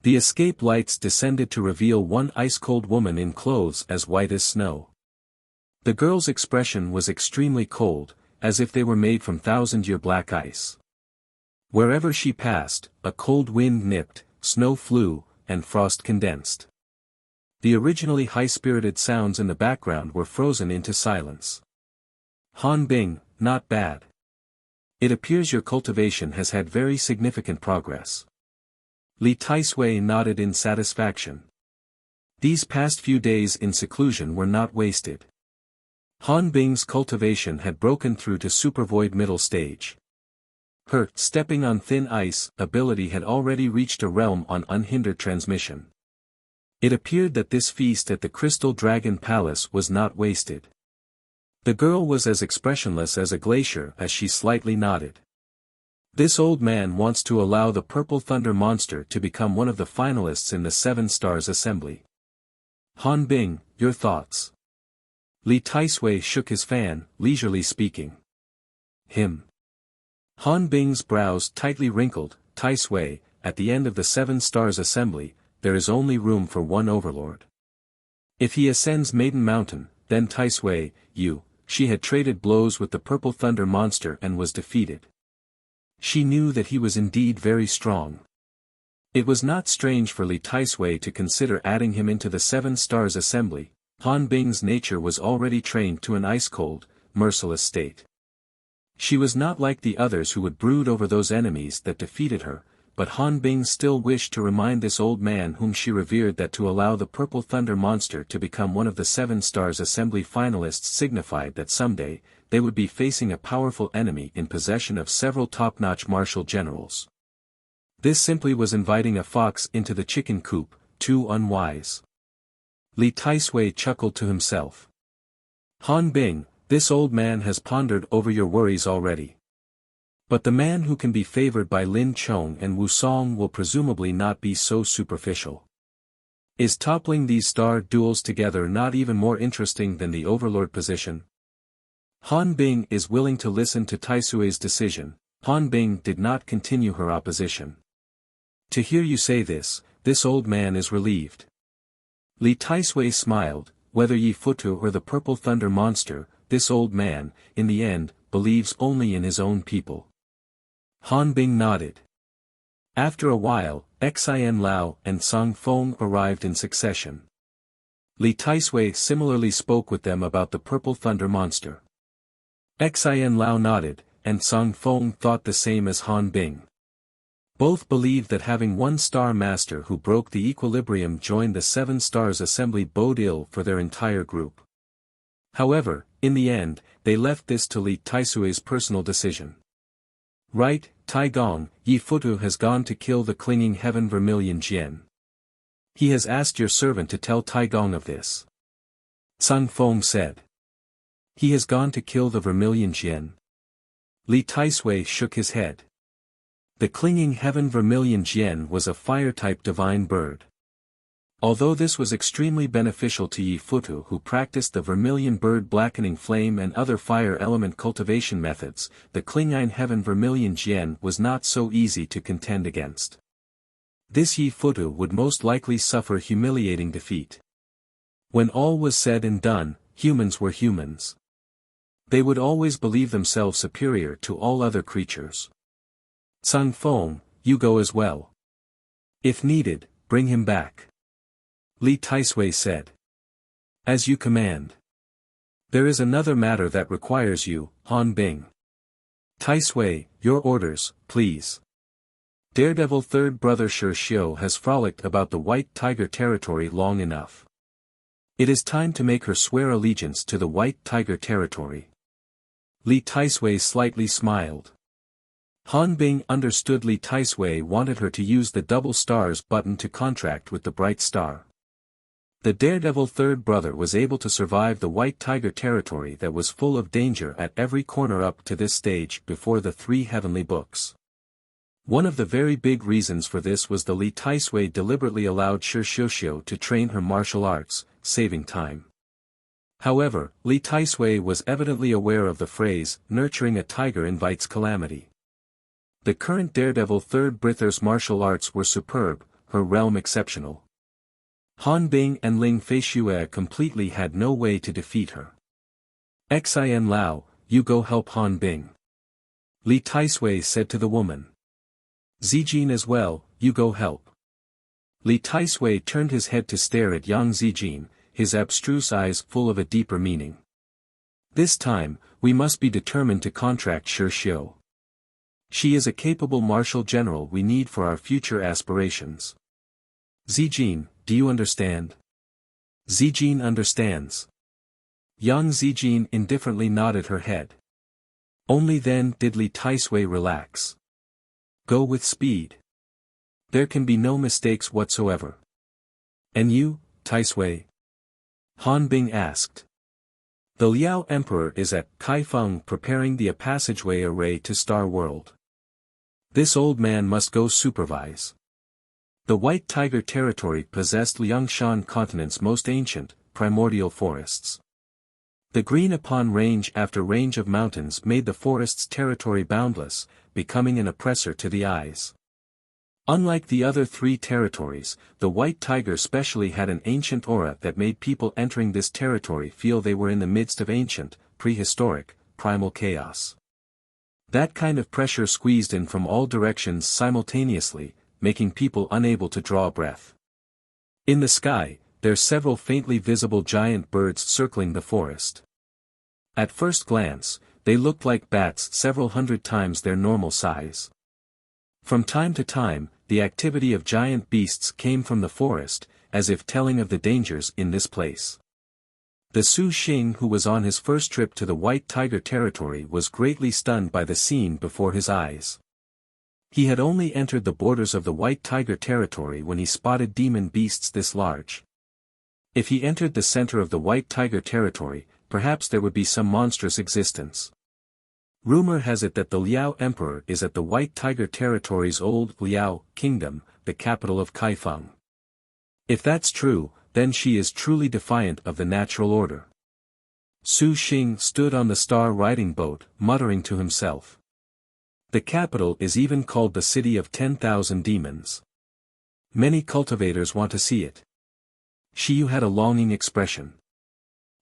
The escape lights descended to reveal one ice-cold woman in clothes as white as snow. The girl's expression was extremely cold, as if they were made from 1,000-year black ice. Wherever she passed, a cold wind nipped, snow flew, and frost condensed. The originally high-spirited sounds in the background were frozen into silence. Han Bing, not bad. It appears your cultivation has had very significant progress. Li Taisui nodded in satisfaction. These past few days in seclusion were not wasted. Han Bing's cultivation had broken through to supervoid middle stage. Her stepping on thin ice ability had already reached a realm on unhindered transmission. It appeared that this feast at the Crystal Dragon Palace was not wasted. The girl was as expressionless as a glacier as she slightly nodded. This old man wants to allow the Purple Thunder monster to become one of the finalists in the 7 Stars Assembly. Han Bing, your thoughts? Li Taisui shook his fan, leisurely speaking. Him. Han Bing's brows tightly wrinkled. Taisui, at the end of the 7 Stars Assembly, there is only room for one overlord. If he ascends Maiden Mountain, then Taisui, she had traded blows with the Purple Thunder monster and was defeated. She knew that he was indeed very strong. It was not strange for Li Taisui to consider adding him into the 7 Stars Assembly. Han Bing's nature was already trained to an ice-cold, merciless state. She was not like the others who would brood over those enemies that defeated her, but Han Bing still wished to remind this old man whom she revered that to allow the Purple Thunder monster to become one of the 7 Stars Assembly finalists signified that someday, they would be facing a powerful enemy in possession of several top-notch martial generals. This simply was inviting a fox into the chicken coop, too unwise. Li Taisui chuckled to himself. Han Bing, this old man has pondered over your worries already. But the man who can be favored by Lin Chong and Wu Song will presumably not be so superficial. Is toppling these star duels together not even more interesting than the overlord position? Han Bing is willing to listen to Taisui's decision. Han Bing did not continue her opposition. To hear you say this old man is relieved. Li Taisui smiled, whether Yi Futu or the Purple Thunder monster, this old man, in the end, believes only in his own people. Han Bing nodded. After a while, Xian Lao and Song Feng arrived in succession. Li Taisui similarly spoke with them about the Purple Thunder monster. Xian Lao nodded, and Song Feng thought the same as Han Bing. Both believed that having one star master who broke the equilibrium join the 7 stars assembly bode ill for their entire group. However, in the end, they left this to Li Taisui's personal decision. Right, Tai Gong, Yi Futu has gone to kill the clinging heaven vermilion Jian. He has asked your servant to tell Tai Gong of this. Sun Feng said. He has gone to kill the vermilion Jian. Li Taisui shook his head. The clinging heaven vermilion Jian was a fire-type divine bird. Although this was extremely beneficial to Yi Futu who practiced the vermilion bird blackening flame and other fire element cultivation methods, the clinging heaven vermilion Jian was not so easy to contend against. This Yi Futu would most likely suffer humiliating defeat. When all was said and done, humans were humans. They would always believe themselves superior to all other creatures. Sun Feng, you go as well. If needed, bring him back. Li Taisui said. As you command. There is another matter that requires you, Han Bing. Taisui, your orders, please. Daredevil third brother Shi Xiu has frolicked about the White Tiger territory long enough. It is time to make her swear allegiance to the White Tiger territory. Li Taisui slightly smiled. Han Bing understood Li Taisui wanted her to use the double stars button to contract with the Bright Star. The Daredevil third brother was able to survive the White Tiger territory that was full of danger at every corner up to this stage before the 3 heavenly books. One of the very big reasons for this was the Li Taisui deliberately allowed Shi Xiu to train her martial arts, saving time. However, Li Taisui was evidently aware of the phrase, nurturing a tiger invites calamity. The current Daredevil third brother's martial arts were superb, her realm exceptional. Han Bing and Ling Feishue completely had no way to defeat her. Xin Lao, you go help Han Bing. Li Taisui said to the woman. Zijin as well, you go help. Li Taisui turned his head to stare at young Zijin, his abstruse eyes full of a deeper meaning. This time, we must be determined to contract Shi Xiu. She is a capable martial general we need for our future aspirations. Zijin, do you understand? Zijin understands. Young Zijin indifferently nodded her head. Only then did Li Taisui relax. Go with speed. There can be no mistakes whatsoever. And you, Taisui? Han Bing asked. The Liao Emperor is at Kaifeng preparing the passageway array to Star World. This old man must go supervise. The White Tiger territory possessed Liangshan continent's most ancient, primordial forests. The green upon range after range of mountains made the forest's territory boundless, becoming an oppressor to the eyes. Unlike the other 3 territories, the White Tiger specially had an ancient aura that made people entering this territory feel they were in the midst of ancient, prehistoric, primal chaos. That kind of pressure squeezed in from all directions simultaneously, making people unable to draw breath. In the sky, there are several faintly visible giant birds circling the forest. At first glance, they looked like bats several hundred times their normal size. From time to time, the activity of giant beasts came from the forest, as if telling of the dangers in this place. The Su Xing who was on his first trip to the White Tiger territory was greatly stunned by the scene before his eyes. He had only entered the borders of the White Tiger territory when he spotted demon beasts this large. If he entered the center of the White Tiger territory, perhaps there would be some monstrous existence. Rumor has it that the Liao Emperor is at the White Tiger territory's old Liao kingdom, the capital of Kaifeng. If that's true, then she is truly defiant of the natural order. Su Xing stood on the star riding boat, muttering to himself. The capital is even called the City of 10,000 Demons. Many cultivators want to see it. Shiyu had a longing expression.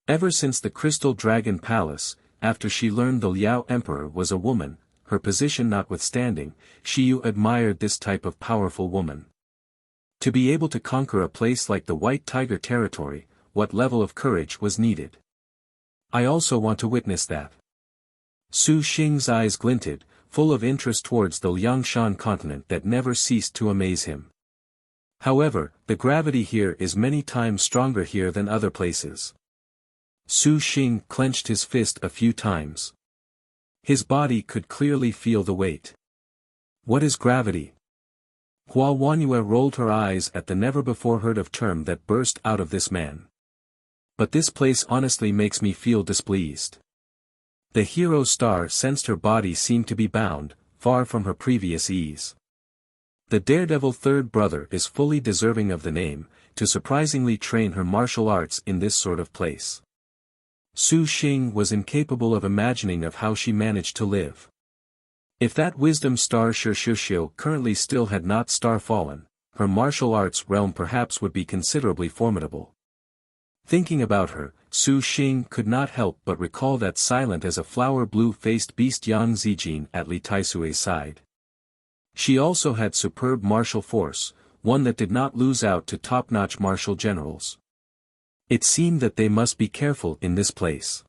Ever since the Crystal Dragon Palace, after she learned the Liao Emperor was a woman, her position notwithstanding, Shiyu admired this type of powerful woman. To be able to conquer a place like the White Tiger territory, what level of courage was needed? I also want to witness that. Su Xing's eyes glinted, full of interest towards the Liangshan continent that never ceased to amaze him. However, the gravity here is many times stronger here than other places. Su Xing clenched his fist a few times. His body could clearly feel the weight. What is gravity? Hua Wanyue rolled her eyes at the never-before-heard-of term that burst out of this man. But this place honestly makes me feel displeased. The hero star sensed her body seemed to be bound, far from her previous ease. The daredevil third brother is fully deserving of the name, to surprisingly train her martial arts in this sort of place. Su Xing was incapable of imagining of how she managed to live. If that wisdom star Shishio currently still had not star-fallen, her martial arts realm perhaps would be considerably formidable. Thinking about her, Su Xing could not help but recall that silent as a flower blue-faced beast Yang Zijin at Li Taisue's side. She also had superb martial force, one that did not lose out to top-notch martial generals. It seemed that they must be careful in this place.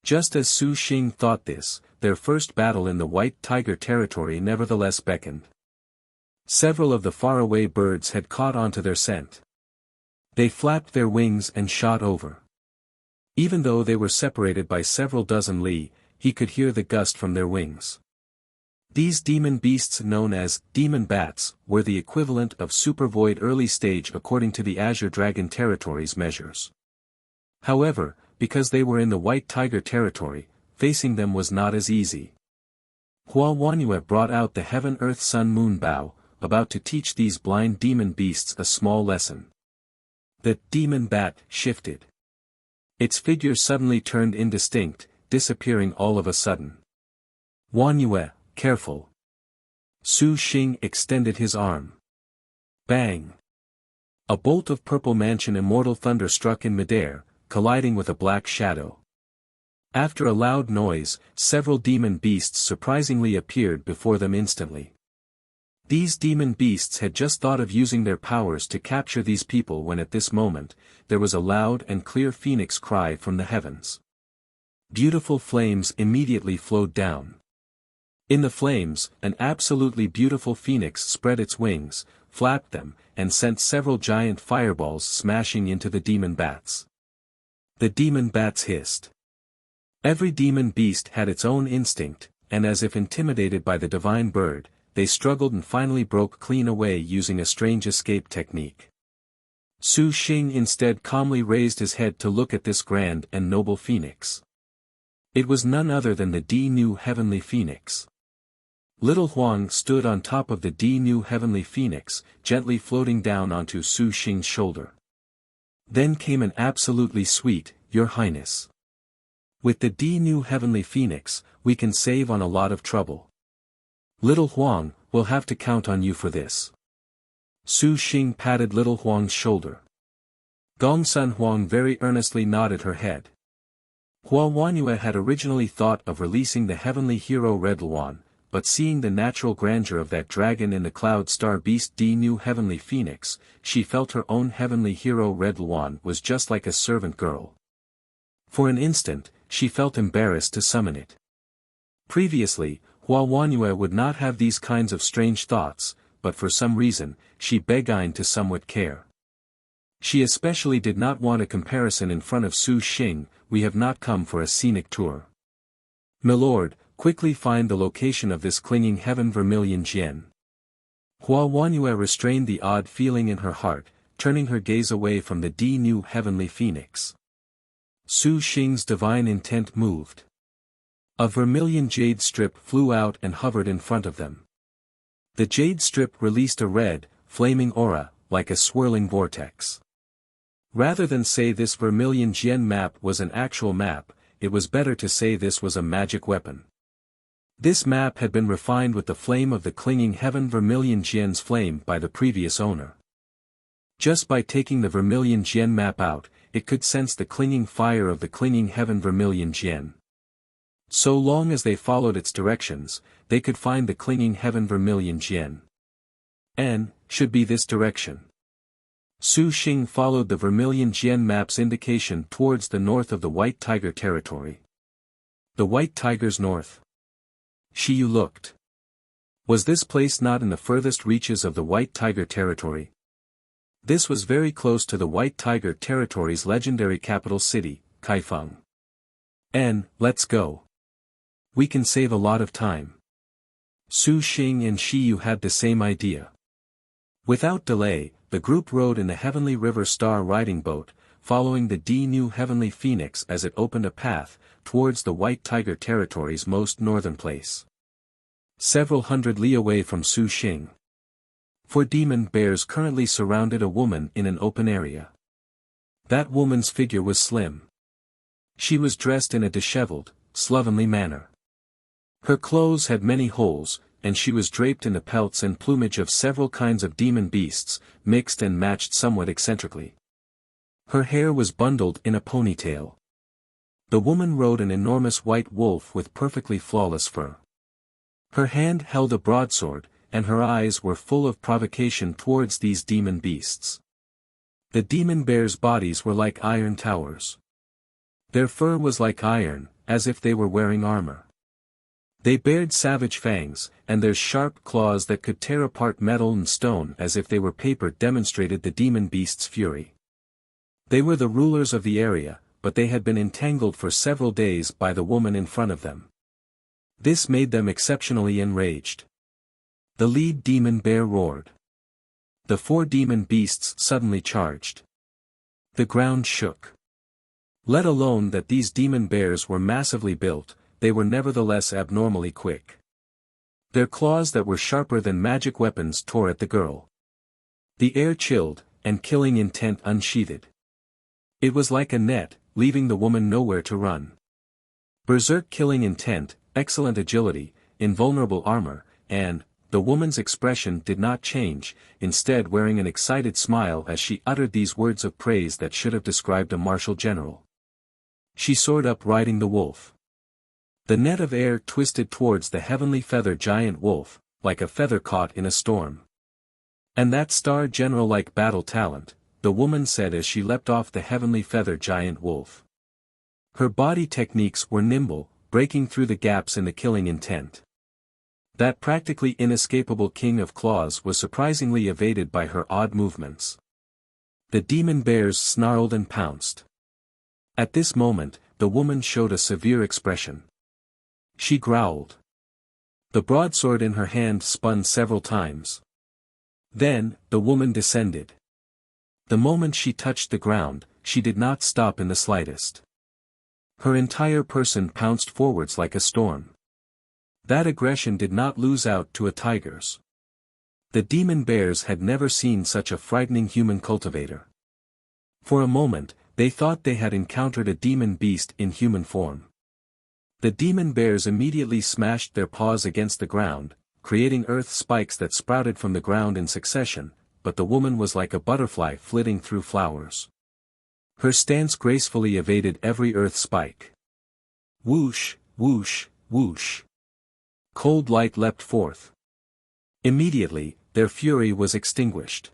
Just as Su Xing thought this, their first battle in the White Tiger territory nevertheless beckoned. Several of the faraway birds had caught onto their scent. They flapped their wings and shot over. Even though they were separated by several dozen li, he could hear the gust from their wings. These demon beasts known as demon bats were the equivalent of supervoid early stage according to the Azure Dragon territory's measures. However, because they were in the White Tiger territory, facing them was not as easy. Hua Wanyue brought out the Heaven-Earth-Sun-Moon bow, about to teach these blind demon beasts a small lesson. The demon bat shifted. Its figure suddenly turned indistinct, disappearing all of a sudden. Wanyue, careful. Su Xing extended his arm. Bang! A bolt of purple mansion immortal thunder struck in midair, colliding with a black shadow. After a loud noise, several demon beasts surprisingly appeared before them instantly. These demon beasts had just thought of using their powers to capture these people when at this moment, there was a loud and clear phoenix cry from the heavens. Beautiful flames immediately flowed down. In the flames, an absolutely beautiful phoenix spread its wings, flapped them, and sent several giant fireballs smashing into the demon bats. The demon bats hissed. Every demon beast had its own instinct, and as if intimidated by the divine bird, they struggled and finally broke clean away using a strange escape technique. Su Xing instead calmly raised his head to look at this grand and noble phoenix. It was none other than the New Heavenly Phoenix. Little Huang stood on top of the New Heavenly Phoenix, gently floating down onto Su Xing's shoulder. Then came an absolutely sweet, "Your Highness. With the New Heavenly Phoenix, we can save on a lot of trouble. Little Huang, we'll have to count on you for this." Su Xing patted Little Huang's shoulder. Gongsun Huang very earnestly nodded her head. Hua Wanyue had originally thought of releasing the heavenly hero Red Luan, but seeing the natural grandeur of that dragon in the cloud star beast New Heavenly Phoenix, she felt her own heavenly hero Red Luan was just like a servant girl. For an instant, she felt embarrassed to summon it. Previously, Hua Wanyue would not have these kinds of strange thoughts, but for some reason, she beguined to somewhat care. She especially did not want a comparison in front of Su Xing. "We have not come for a scenic tour. Milord, quickly find the location of this clinging heaven vermilion Jian." Hua Wanyue restrained the odd feeling in her heart, turning her gaze away from the New Heavenly Phoenix. Su Xing's divine intent moved. A vermilion jade strip flew out and hovered in front of them. The jade strip released a red, flaming aura, like a swirling vortex. Rather than say this vermilion Jian map was an actual map, it was better to say this was a magic weapon. This map had been refined with the flame of the clinging heaven vermilion Jian's flame by the previous owner. Just by taking the vermilion Jian map out, it could sense the clinging fire of the clinging heaven vermilion Jian. So long as they followed its directions, they could find the clinging heaven vermilion Jian. N should be this direction. Su Xing followed the vermilion Jian map's indication towards the north of the White Tiger territory. The White Tiger's north. Shiyu looked. Was this place not in the furthest reaches of the White Tiger territory? This was very close to the White Tiger territory's legendary capital city, Kaifeng. Let's go. We can save a lot of time. Su Xing and Shiyu had the same idea. Without delay, the group rode in the Heavenly River Star riding boat, following the New Heavenly Phoenix as it opened a path towards the White Tiger territory's most northern place. Several hundred li away from Su Xing. 4 demon bears currently surrounded a woman in an open area. That woman's figure was slim. She was dressed in a disheveled, slovenly manner. Her clothes had many holes, and she was draped in the pelts and plumage of several kinds of demon beasts, mixed and matched somewhat eccentrically. Her hair was bundled in a ponytail. The woman rode an enormous white wolf with perfectly flawless fur. Her hand held a broadsword, and her eyes were full of provocation towards these demon beasts. The demon bears' bodies were like iron towers. Their fur was like iron, as if they were wearing armor. They bared savage fangs, and their sharp claws that could tear apart metal and stone as if they were paper demonstrated the demon beasts' fury. They were the rulers of the area, but they had been entangled for several days by the woman in front of them. This made them exceptionally enraged. The lead demon bear roared. The 4 demon beasts suddenly charged. The ground shook. Let alone that these demon bears were massively built, they were nevertheless abnormally quick. Their claws that were sharper than magic weapons tore at the girl. The air chilled, and killing intent unsheathed. It was like a net, leaving the woman nowhere to run. Berserk killing intent, excellent agility, invulnerable armor, and, the woman's expression did not change, instead wearing an excited smile as she uttered these words of praise that should have described a martial general. She soared up riding the wolf. The net of air twisted towards the heavenly feather giant wolf, like a feather caught in a storm. And that star general-like battle talent, the woman said as she leapt off the heavenly feather giant wolf. Her body techniques were nimble, breaking through the gaps in the killing intent. That practically inescapable king of claws was surprisingly evaded by her odd movements. The demon bears snarled and pounced. At this moment, the woman showed a severe expression. She growled. The broadsword in her hand spun several times. Then, the woman descended. The moment she touched the ground, she did not stop in the slightest. Her entire person pounced forwards like a storm. That aggression did not lose out to a tiger's. The demon bears had never seen such a frightening human cultivator. For a moment, they thought they had encountered a demon beast in human form. The demon bears immediately smashed their paws against the ground, creating earth spikes that sprouted from the ground in succession, but the woman was like a butterfly flitting through flowers. Her stance gracefully evaded every earth spike. Whoosh, whoosh, whoosh. Cold light leapt forth. Immediately, their fury was extinguished.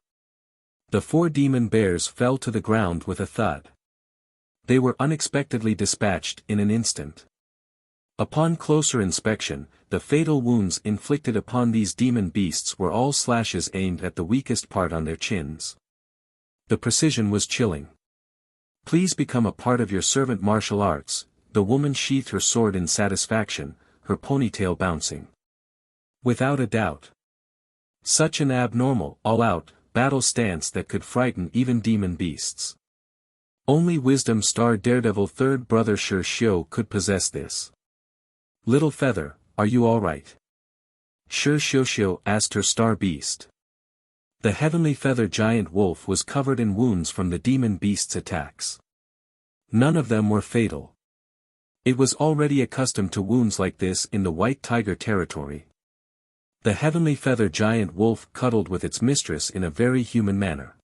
The 4 demon bears fell to the ground with a thud. They were unexpectedly dispatched in an instant. Upon closer inspection, the fatal wounds inflicted upon these demon beasts were all slashes aimed at the weakest part on their chins. The precision was chilling. Please become a part of your servant martial arts. The woman sheathed her sword in satisfaction, her ponytail bouncing. Without a doubt. Such an abnormal, all-out, battle stance that could frighten even demon beasts. Only Wisdom Star Daredevil third brother Shi Xiu could possess this. Little Feather, are you alright? Shi Xiu asked her star beast. The heavenly feather giant wolf was covered in wounds from the demon beast's attacks. None of them were fatal. It was already accustomed to wounds like this in the White Tiger territory. The heavenly feather giant wolf cuddled with its mistress in a very human manner.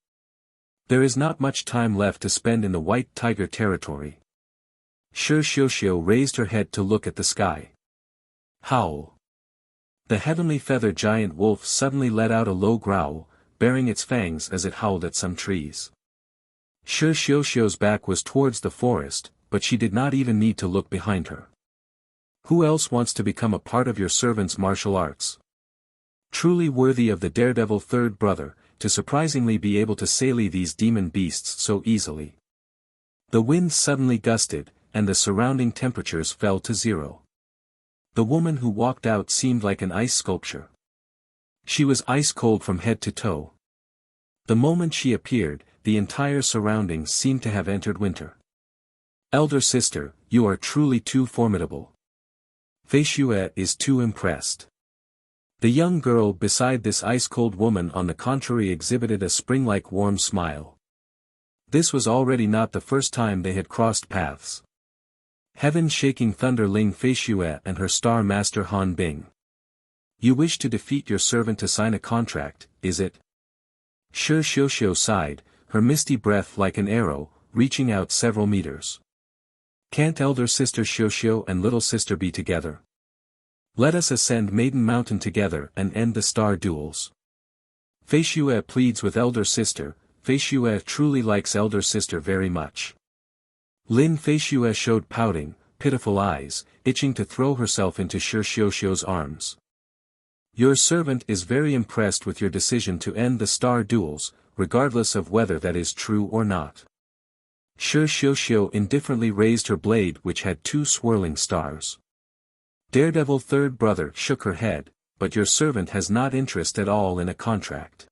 There is not much time left to spend in the White Tiger territory. Shi Xiu raised her head to look at the sky. Howl. The heavenly feather giant wolf suddenly let out a low growl, baring its fangs as it howled at some trees. Shi Xiu's back was towards the forest, but she did not even need to look behind her. Who else wants to become a part of your servant's martial arts? Truly worthy of the daredevil third brother, to surprisingly be able to slay these demon beasts so easily. The wind suddenly gusted, and the surrounding temperatures fell to 0. The woman who walked out seemed like an ice sculpture. She was ice cold from head to toe. The moment she appeared, the entire surroundings seemed to have entered winter. Elder sister, you are truly too formidable. Fei Xue is too impressed. The young girl beside this ice-cold woman on the contrary exhibited a spring-like warm smile. This was already not the first time they had crossed paths. Heaven-shaking thunderling Fei Xue and her star master Han Bing. You wish to defeat your servant to sign a contract, is it? Shi Xiuxiu sighed, her misty breath like an arrow, reaching out several meters. Can't elder sister Xiuxiu and little sister be together? Let us ascend Maiden Mountain together and end the star duels. Fei Xue pleads with elder sister. Fei Xue truly likes elder sister very much. Lin Fei Xue showed pouting, pitiful eyes, itching to throw herself into Shi Xiuxiu's arms. Your servant is very impressed with your decision to end the star duels, regardless of whether that is true or not. Shi Xiuxiu indifferently raised her blade which had 2 swirling stars. Daredevil third brother shook her head, but your servant has not interest at all in a contract.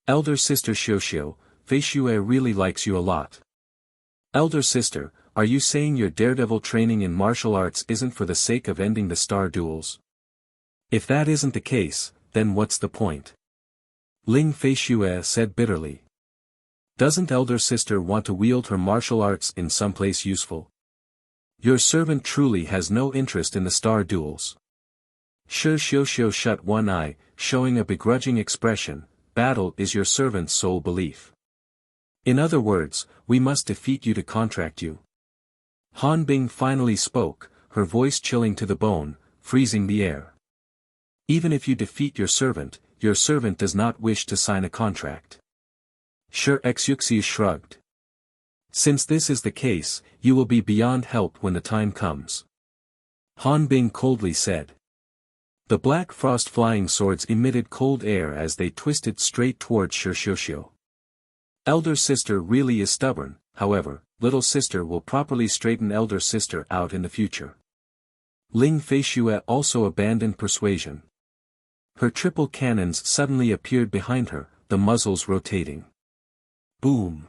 Elder sister Xiuxiu, Fei Xue really likes you a lot. Elder sister, are you saying your daredevil training in martial arts isn't for the sake of ending the star duels? If that isn't the case, then what's the point? Ling Fei Xue said bitterly. Doesn't elder sister want to wield her martial arts in some place useful? Your servant truly has no interest in the star duels. Shi Xiuxiu shut one eye, showing a begrudging expression. Battle is your servant's sole belief. In other words, we must defeat you to contract you. Han Bing finally spoke, her voice chilling to the bone, freezing the air. Even if you defeat your servant does not wish to sign a contract. Shi Xiuxiu shrugged. Since this is the case, you will be beyond help when the time comes. Han Bing coldly said. The black frost flying swords emitted cold air as they twisted straight towards Shi Xiuxiu. Elder sister really is stubborn, however, little sister will properly straighten elder sister out in the future. Ling Fei Xue also abandoned persuasion. Her triple cannons suddenly appeared behind her, the muzzles rotating. Boom!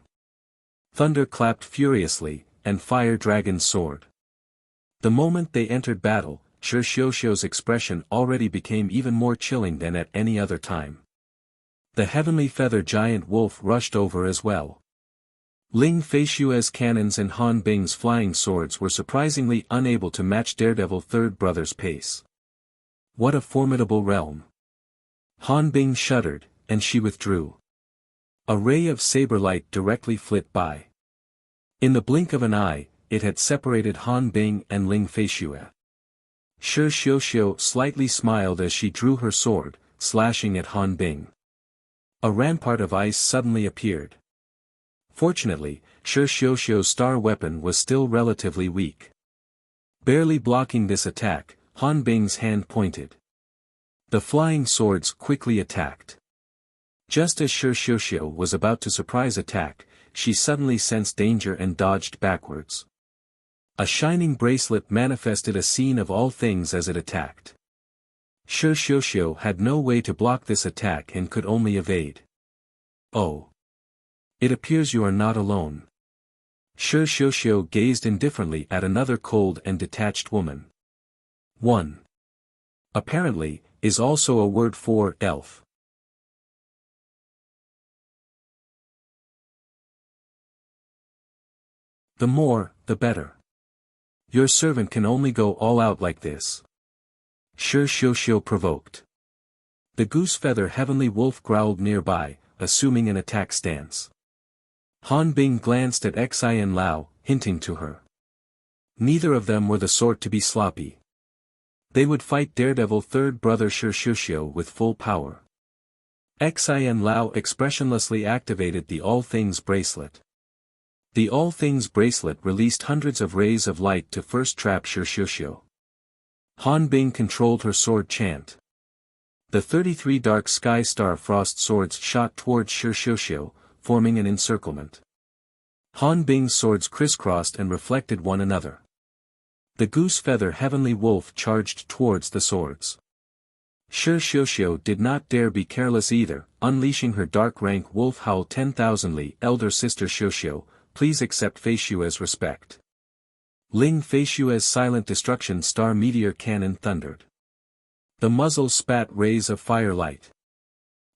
Thunder clapped furiously, and fire dragons soared. The moment they entered battle, Shi Xiuxiu's expression already became even more chilling than at any other time. The heavenly feather giant wolf rushed over as well. Ling Fei Xue's cannons and Han Bing's flying swords were surprisingly unable to match Daredevil third brother's pace. What a formidable realm! Han Bing shuddered, and she withdrew. A ray of saber light directly flit by. In the blink of an eye, it had separated Han Bing and Ling Fei Xue. Shi Xiuxiu slightly smiled as she drew her sword, slashing at Han Bing. A rampart of ice suddenly appeared. Fortunately, Shi Xiuxiu's star weapon was still relatively weak. Barely blocking this attack, Han Bing's hand pointed. The flying swords quickly attacked. Just as Shi Xiuxiu was about to surprise attack, she suddenly sensed danger and dodged backwards. A shining bracelet manifested a scene of all things as it attacked. Shi Xiuxiu had no way to block this attack and could only evade. Oh! It appears you are not alone. Shi Xiuxiu gazed indifferently at another cold and detached woman. 1. Apparently, is also a word for elf. The more, the better. Your servant can only go all out like this. Shi Xiuxiu provoked. The goose feather heavenly wolf growled nearby, assuming an attack stance. Han Bing glanced at Xian Lao, hinting to her. Neither of them were the sort to be sloppy. They would fight Daredevil third brother Shi Xiuxiu with full power. Xian Lao expressionlessly activated the All Things bracelet. The All Things bracelet released hundreds of rays of light to first trap Shi Xiuxiu. Han Bing controlled her sword chant. The 33 dark sky star frost swords shot towards Shi Xiuxiu, forming an encirclement. Han Bing's swords crisscrossed and reflected one another. The goose feather heavenly wolf charged towards the swords. Shi Xiuxiu did not dare be careless either, unleashing her dark rank wolf howl. 10,000 Li, elder sister Xiuxiu, please accept Feishue's respect. Ling Feishue's silent destruction star meteor cannon thundered. The muzzle spat rays of firelight.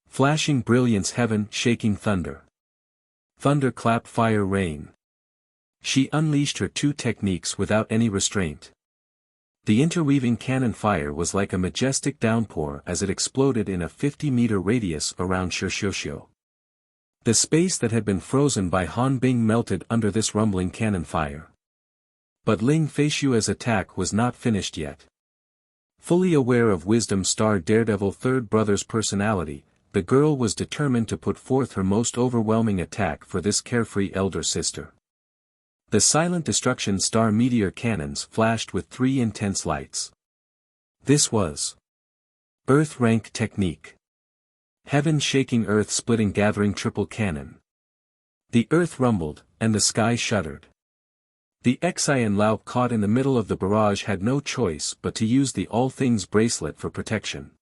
Flashing brilliance heaven shaking thunder. Thunderclap fire rain. She unleashed her two techniques without any restraint. The interweaving cannon fire was like a majestic downpour as it exploded in a 50-meter radius around Shi Xiuxiu. The space that had been frozen by Han Bing melted under this rumbling cannon fire. But Ling Feishue's attack was not finished yet. Fully aware of Wisdom Star Daredevil Third Brother's personality, the girl was determined to put forth her most overwhelming attack for this carefree elder sister. The silent destruction star meteor cannons flashed with 3 intense lights. This was Earth Rank Technique. Heaven shaking earth splitting gathering triple cannon. The earth rumbled, and the sky shuddered. The Xian Lao caught in the middle of the barrage had no choice but to use the All Things bracelet for protection.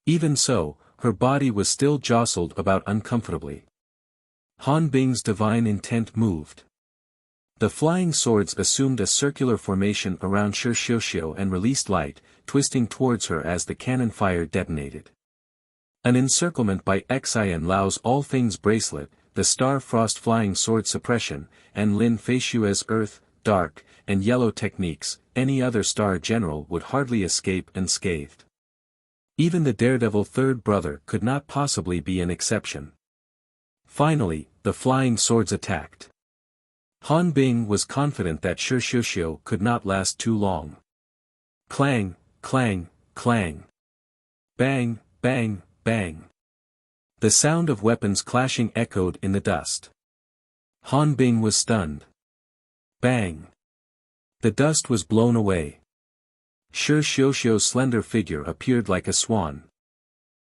Even so, her body was still jostled about uncomfortably. Han Bing's divine intent moved. The flying swords assumed a circular formation around Shi Xiuxiu and released light, twisting towards her as the cannon fire detonated. An encirclement by Xian Lao's All Things bracelet, the Star Frost flying sword suppression, and Lin Feishue's earth, dark, and yellow techniques, any other star general would hardly escape unscathed. Even the Daredevil Third Brother could not possibly be an exception. Finally, the flying swords attacked. Han Bing was confident that Shi Xiuxiu could not last too long. Clang, clang, clang. Bang, bang, bang. The sound of weapons clashing echoed in the dust. Han Bing was stunned. Bang. The dust was blown away. Shi Xiuxiu's slender figure appeared like a swan.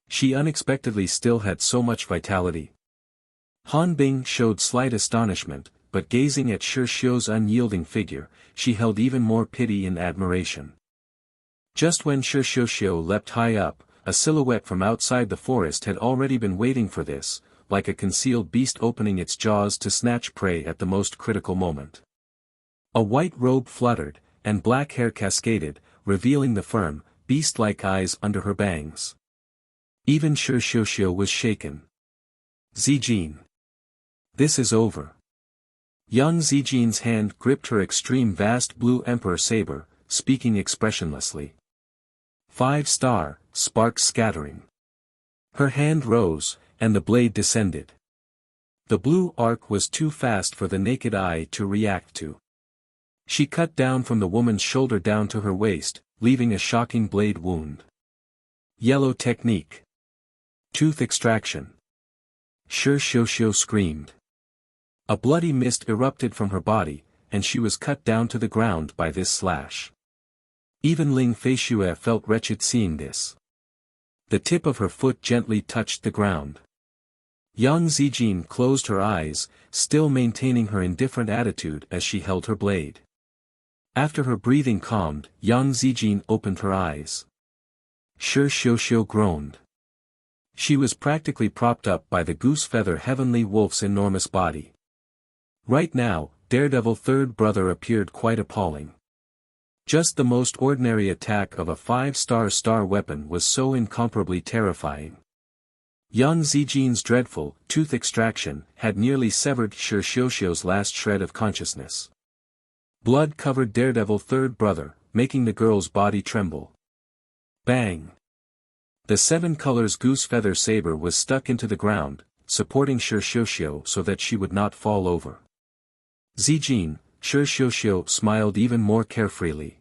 She unexpectedly still had so much vitality. Han Bing showed slight astonishment, but gazing at Shi Xiu's unyielding figure, she held even more pity and admiration. Just when Shi Xiuxiu leapt high up, a silhouette from outside the forest had already been waiting for this, like a concealed beast opening its jaws to snatch prey at the most critical moment. A white robe fluttered, and black hair cascaded, revealing the firm, beast-like eyes under her bangs. Even Shi Xiuxiu was shaken. Zijin. This is over. Young Zijin's hand gripped her extreme vast blue emperor saber, speaking expressionlessly. 5-star, sparks scattering. Her hand rose, and the blade descended. The blue arc was too fast for the naked eye to react to. She cut down from the woman's shoulder down to her waist, leaving a shocking blade wound. Yellow technique. Tooth extraction. Shi Xiuxiu screamed. A bloody mist erupted from her body, and she was cut down to the ground by this slash. Even Ling Feishue felt wretched seeing this. The tip of her foot gently touched the ground. Young Zijin closed her eyes, still maintaining her indifferent attitude as she held her blade. After her breathing calmed, young Zijin opened her eyes. Shi Xiuxiu groaned. She was practically propped up by the goose feather heavenly wolf's enormous body. Right now, Daredevil Third Brother appeared quite appalling. Just the most ordinary attack of a 5-star star weapon was so incomparably terrifying. Young Zijin's dreadful tooth extraction had nearly severed Shi Xiuxiu's last shred of consciousness. Blood covered Daredevil Third Brother, making the girl's body tremble. Bang! The 7 colors goose feather saber was stuck into the ground, supporting Shi Xiuxiu so that she would not fall over. Zijin, Shi Xiuxiu smiled even more carefreely.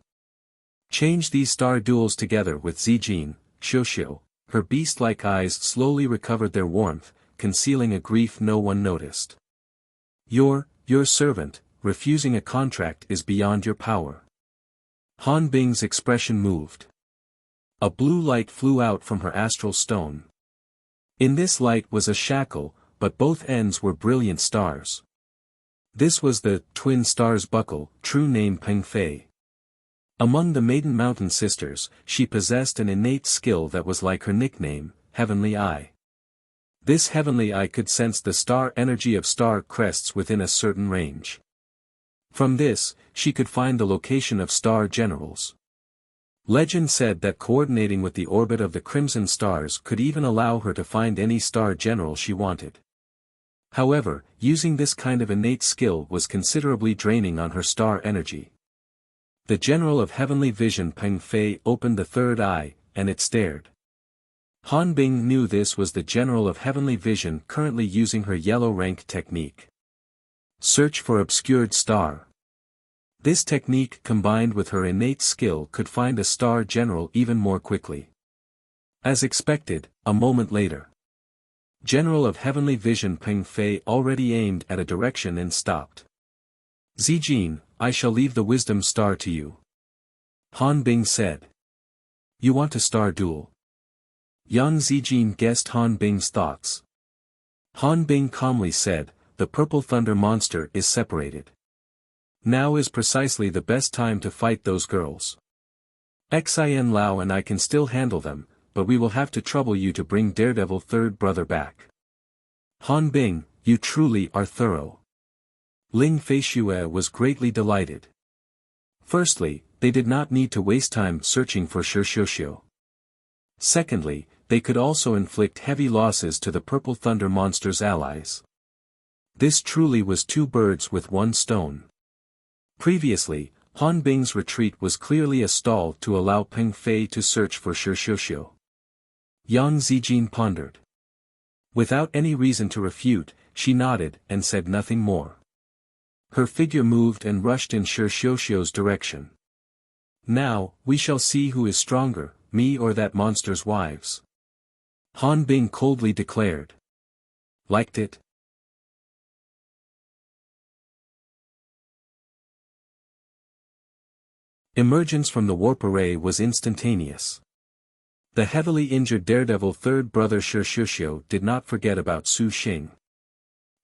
Change these star duels together with Zijin, Xiuxiu. Her beast-like eyes slowly recovered their warmth, concealing a grief no one noticed. Your servant, refusing a contract is beyond your power. Han Bing's expression moved. A blue light flew out from her astral stone. In this light was a shackle, but both ends were brilliant stars. This was the Twin Stars Buckle, true name Peng Fei. Among the Maiden Mountain sisters, she possessed an innate skill that was like her nickname, Heavenly Eye. This Heavenly Eye could sense the star energy of star crests within a certain range. From this, she could find the location of star generals. Legend said that coordinating with the orbit of the crimson stars could even allow her to find any star general she wanted. However, using this kind of innate skill was considerably draining on her star energy. The general of heavenly vision Peng Fei opened the third eye, and it stared. Han Bing knew this was the general of heavenly vision currently using her yellow rank technique. Search for obscured star. This technique combined with her innate skill could find a star general even more quickly. As expected, a moment later. General of heavenly vision Peng Fei already aimed at a direction and stopped. Zijin, I shall leave the wisdom star to you. Han Bing said. You want a star duel? Yang Zijin guessed Han Bing's thoughts. Han Bing calmly said, the purple thunder monster is separated. Now is precisely the best time to fight those girls. Xin Lao and I can still handle them, but we will have to trouble you to bring Daredevil third brother back. Han Bing, you truly are thorough. Ling Feishue was greatly delighted. Firstly, they did not need to waste time searching for Shishoushio. Secondly, they could also inflict heavy losses to the Purple Thunder monster's allies. This truly was two birds with one stone. Previously, Han Bing's retreat was clearly a stall to allow Peng Fei to search for Shishoushio. Yang Zijin pondered. Without any reason to refute, she nodded and said nothing more. Her figure moved and rushed in Shishoushio's direction. Now, we shall see who is stronger, me or that monster's wives. Han Bing coldly declared. Liked it? Emergence from the warp array was instantaneous. The heavily injured Daredevil third brother Shishoushio did not forget about Su Xing.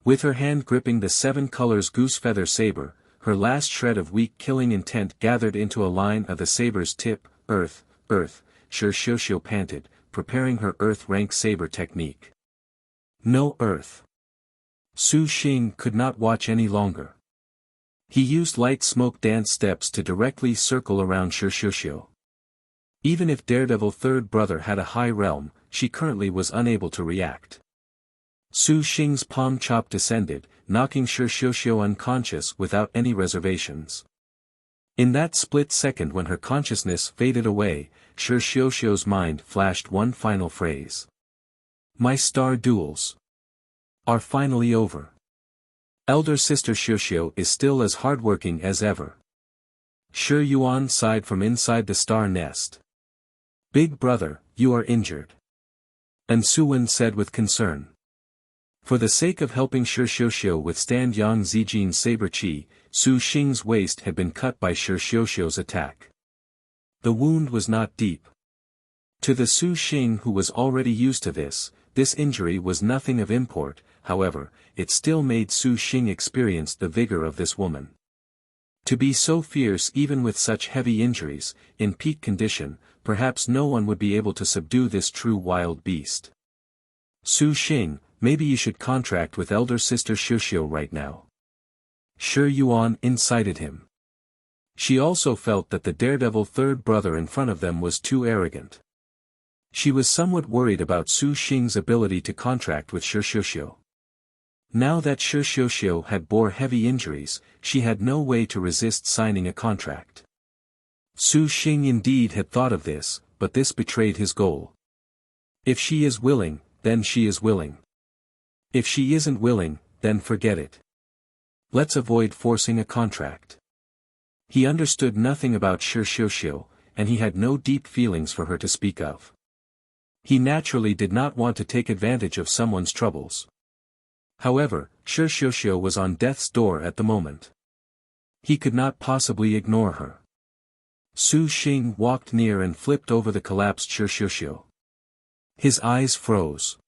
With her hand gripping the seven colors goose feather saber, her last shred of weak killing intent gathered into a line of the saber's tip. Earth, earth, Shishoushio panted, preparing her earth rank saber technique. No earth. Su Xing could not watch any longer. He used light smoke dance steps to directly circle around Shishoushio. Even if Daredevil third brother had a high realm, she currently was unable to react. Su Xing's palm chop descended, knocking Shishoushio unconscious without any reservations. In that split second when her consciousness faded away, Shishoushio's mind flashed one final phrase. My star duels are finally over. Elder sister Shishoushio is still as hardworking as ever. Shi Yuan sighed from inside the star nest. Big brother, you are injured. And Suwen said with concern. For the sake of helping Shishoushio withstand Yang Zijin's saber chi, Su Xing's waist had been cut by Shishoushio's attack. The wound was not deep. To the Su Xing who was already used to this injury was nothing of import. However, it still made Su Xing experience the vigor of this woman. To be so fierce even with such heavy injuries, in peak condition, perhaps no one would be able to subdue this true wild beast. Su Xing, maybe you should contract with elder sister Shishoushio right now. Shi Yuan incited him. She also felt that the Daredevil third brother in front of them was too arrogant. She was somewhat worried about Su Xing's ability to contract with Shishoushio. Now that Shishoushio had bore heavy injuries, she had no way to resist signing a contract. Su Xing indeed had thought of this, but this betrayed his goal. If she is willing, then she is willing. If she isn't willing, then forget it. Let's avoid forcing a contract. He understood nothing about Shishoushio, and he had no deep feelings for her to speak of. He naturally did not want to take advantage of someone's troubles. However, Shishoushio was on death's door at the moment. He could not possibly ignore her. Su Xing walked near and flipped over the collapsed Shi Xiuxiu. His eyes froze.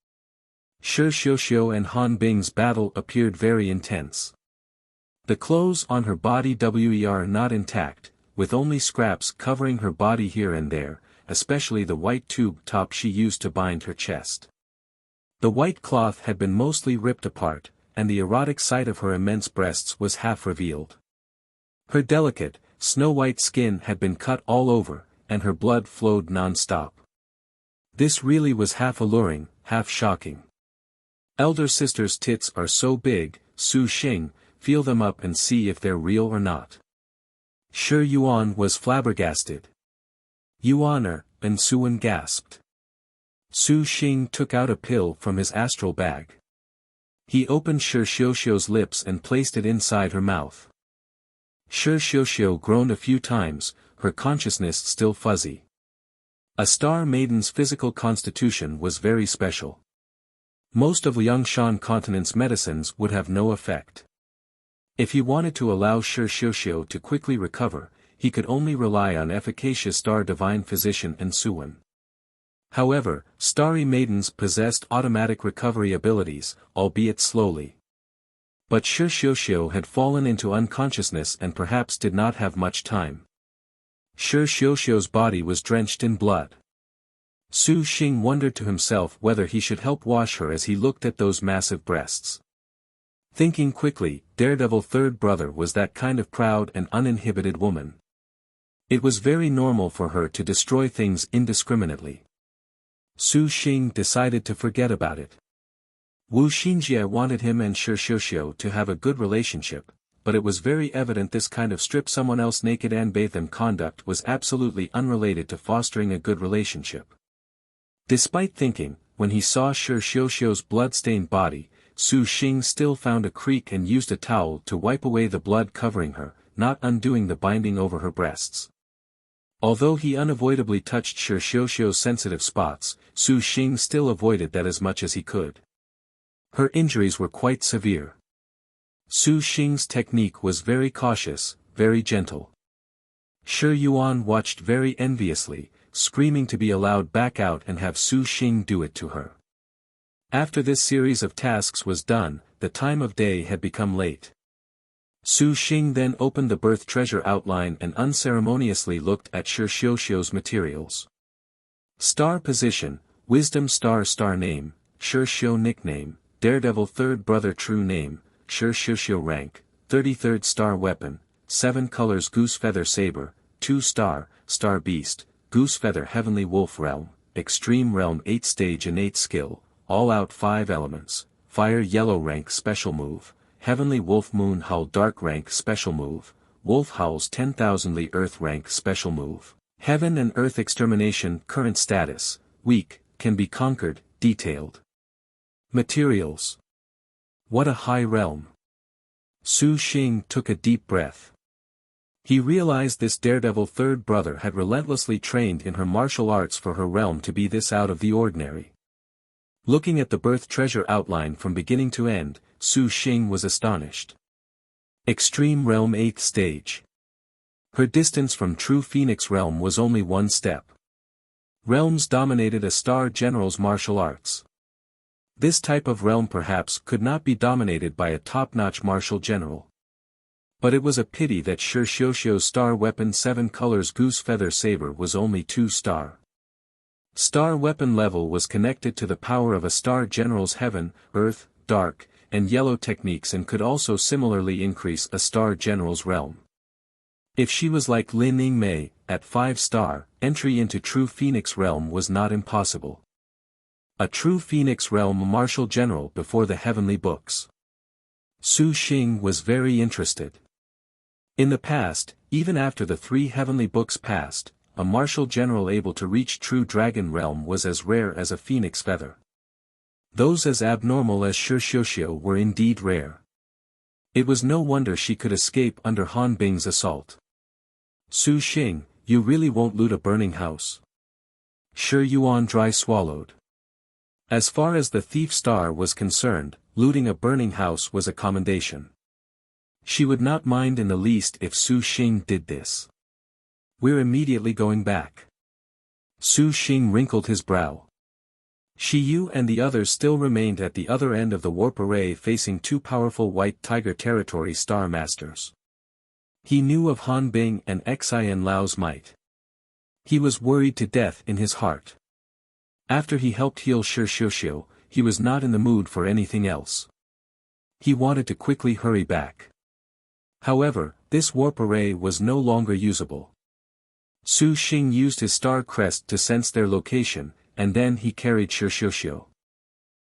Shi Xiuxiu and Han Bing's battle appeared very intense. The clothes on her body were not intact, with only scraps covering her body here and there, especially the white tube top she used to bind her chest. The white cloth had been mostly ripped apart, and the erotic side of her immense breasts was half revealed. Her delicate, snow-white skin had been cut all over, and her blood flowed non-stop. This really was half alluring, half shocking. Elder sister's tits are so big, Su Xing, feel them up and see if they're real or not. Shi Yuan was flabbergasted. Yuaner, and Suan gasped. Su Xing took out a pill from his astral bag. He opened Shi Xiuxiu's lips and placed it inside her mouth. Shi Xiuxiu groaned a few times, her consciousness still fuzzy. A star maiden's physical constitution was very special. Most of Liangshan continent's medicines would have no effect. If he wanted to allow Shi Xiuxiu to quickly recover, he could only rely on efficacious star divine physician and Suan. However, starry maidens possessed automatic recovery abilities, albeit slowly. But Shi Xiuxiu had fallen into unconsciousness and perhaps did not have much time. Shi Xiuxiu's body was drenched in blood. Su Xing wondered to himself whether he should help wash her as he looked at those massive breasts. Thinking quickly, Daredevil third brother was that kind of proud and uninhibited woman. It was very normal for her to destroy things indiscriminately. Su Xing decided to forget about it. Wu Xinjie wanted him and Shi Xiuxiu to have a good relationship, but it was very evident this kind of strip someone else naked and bathe them conduct was absolutely unrelated to fostering a good relationship. Despite thinking, when he saw Shi Xiuxiu's blood-stained body, Su Xing still found a creek and used a towel to wipe away the blood covering her, not undoing the binding over her breasts. Although he unavoidably touched Shi Xiuxiu's sensitive spots, Su Xing still avoided that as much as he could. Her injuries were quite severe. Su Xing's technique was very cautious, very gentle. Shi Yuan watched very enviously, screaming to be allowed back out and have Su Xing do it to her. After this series of tasks was done, the time of day had become late. Su Xing then opened the birth treasure outline and unceremoniously looked at Shi Xiuxiu's materials. Star position, Wisdom Star name, Shi Xiu nickname, Daredevil third brother true name, Shi Xiuxiu rank, 33rd star weapon, 7 colors goose feather saber, 2 star beast, goose feather heavenly wolf realm, extreme realm 8 stage innate skill, all out 5 elements, fire yellow rank special move, heavenly wolf moon howl dark rank special move, wolf howls 10,000ly earth rank special move, heaven and earth extermination current status, weak, can be conquered, detailed. Materials. What a high realm. Su Xing took a deep breath. He realized this daredevil third brother had relentlessly trained in her martial arts for her realm to be this out of the ordinary. Looking at the birth treasure outline from beginning to end, Su Xing was astonished. Extreme Realm 8th Stage. Her distance from True Phoenix Realm was only 1 step. Realms dominated a star general's martial arts. This type of realm perhaps could not be dominated by a top-notch martial general. But it was a pity that Shi Xiuxiu's star weapon 7 colors goose feather saber was only 2 star. Star weapon level was connected to the power of a star general's heaven, earth, dark, and yellow techniques and could also similarly increase a star general's realm. If she was like Lin Yingmei, at 5 star, entry into True Phoenix Realm was not impossible. A True Phoenix Realm martial general before the heavenly books. Su Xing was very interested. In the past, even after the 3 heavenly books passed, a martial general able to reach True Dragon Realm was as rare as a phoenix feather. Those as abnormal as Shi Xiuxiu were indeed rare. It was no wonder she could escape under Han Bing's assault. Su Xing, you really won't loot a burning house. Shi Yuan dry swallowed. As far as the thief star was concerned, looting a burning house was a commendation. She would not mind in the least if Su Xing did this. We're immediately going back. Su Xing wrinkled his brow. Shi Yu and the others still remained at the other end of the warp array facing two powerful White Tiger Territory Star Masters. He knew of Han Bing and Xian Lao's might. He was worried to death in his heart. After he helped heal Shi Xiuxiu, he was not in the mood for anything else. He wanted to quickly hurry back. However, this warp array was no longer usable. Su Xing used his star crest to sense their location, and then he carried Shi Xiuxiu.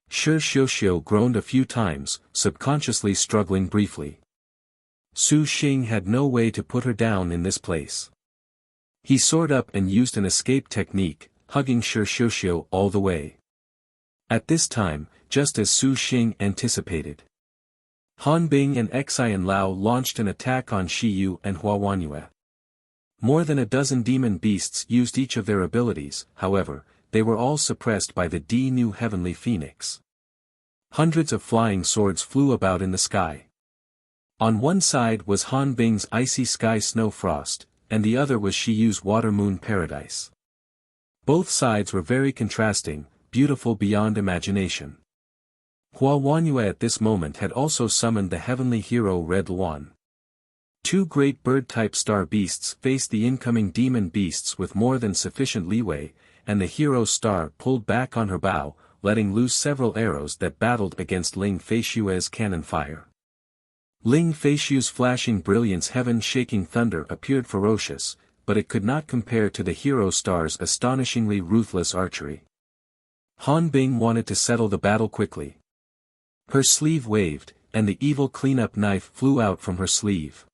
Shi Xiuxiu groaned a few times, subconsciously struggling briefly. Su Xing had no way to put her down in this place. He soared up and used an escape technique, hugging Shi Xiuxiu all the way. At this time, just as Su Xing anticipated, Han Bing and Xian Lao launched an attack on Shi Yu and Hua Wanyue. More than a dozen demon beasts used each of their abilities, however, they were all suppressed by the New Heavenly Phoenix. Hundreds of flying swords flew about in the sky. On one side was Han Bing's icy sky snow frost, and the other was Shi Yu's water moon paradise. Both sides were very contrasting, beautiful beyond imagination. Hua Wanyue at this moment had also summoned the heavenly hero Red Luan. Two great bird-type star beasts faced the incoming demon beasts with more than sufficient leeway, and the hero star pulled back on her bow, letting loose several arrows that battled against Ling Feishue's cannon fire. Ling Feishue's flashing brilliance heaven-shaking thunder appeared ferocious, but it could not compare to the hero star's astonishingly ruthless archery. Han Bing wanted to settle the battle quickly. Her sleeve waved, and the evil cleanup knife flew out from her sleeve.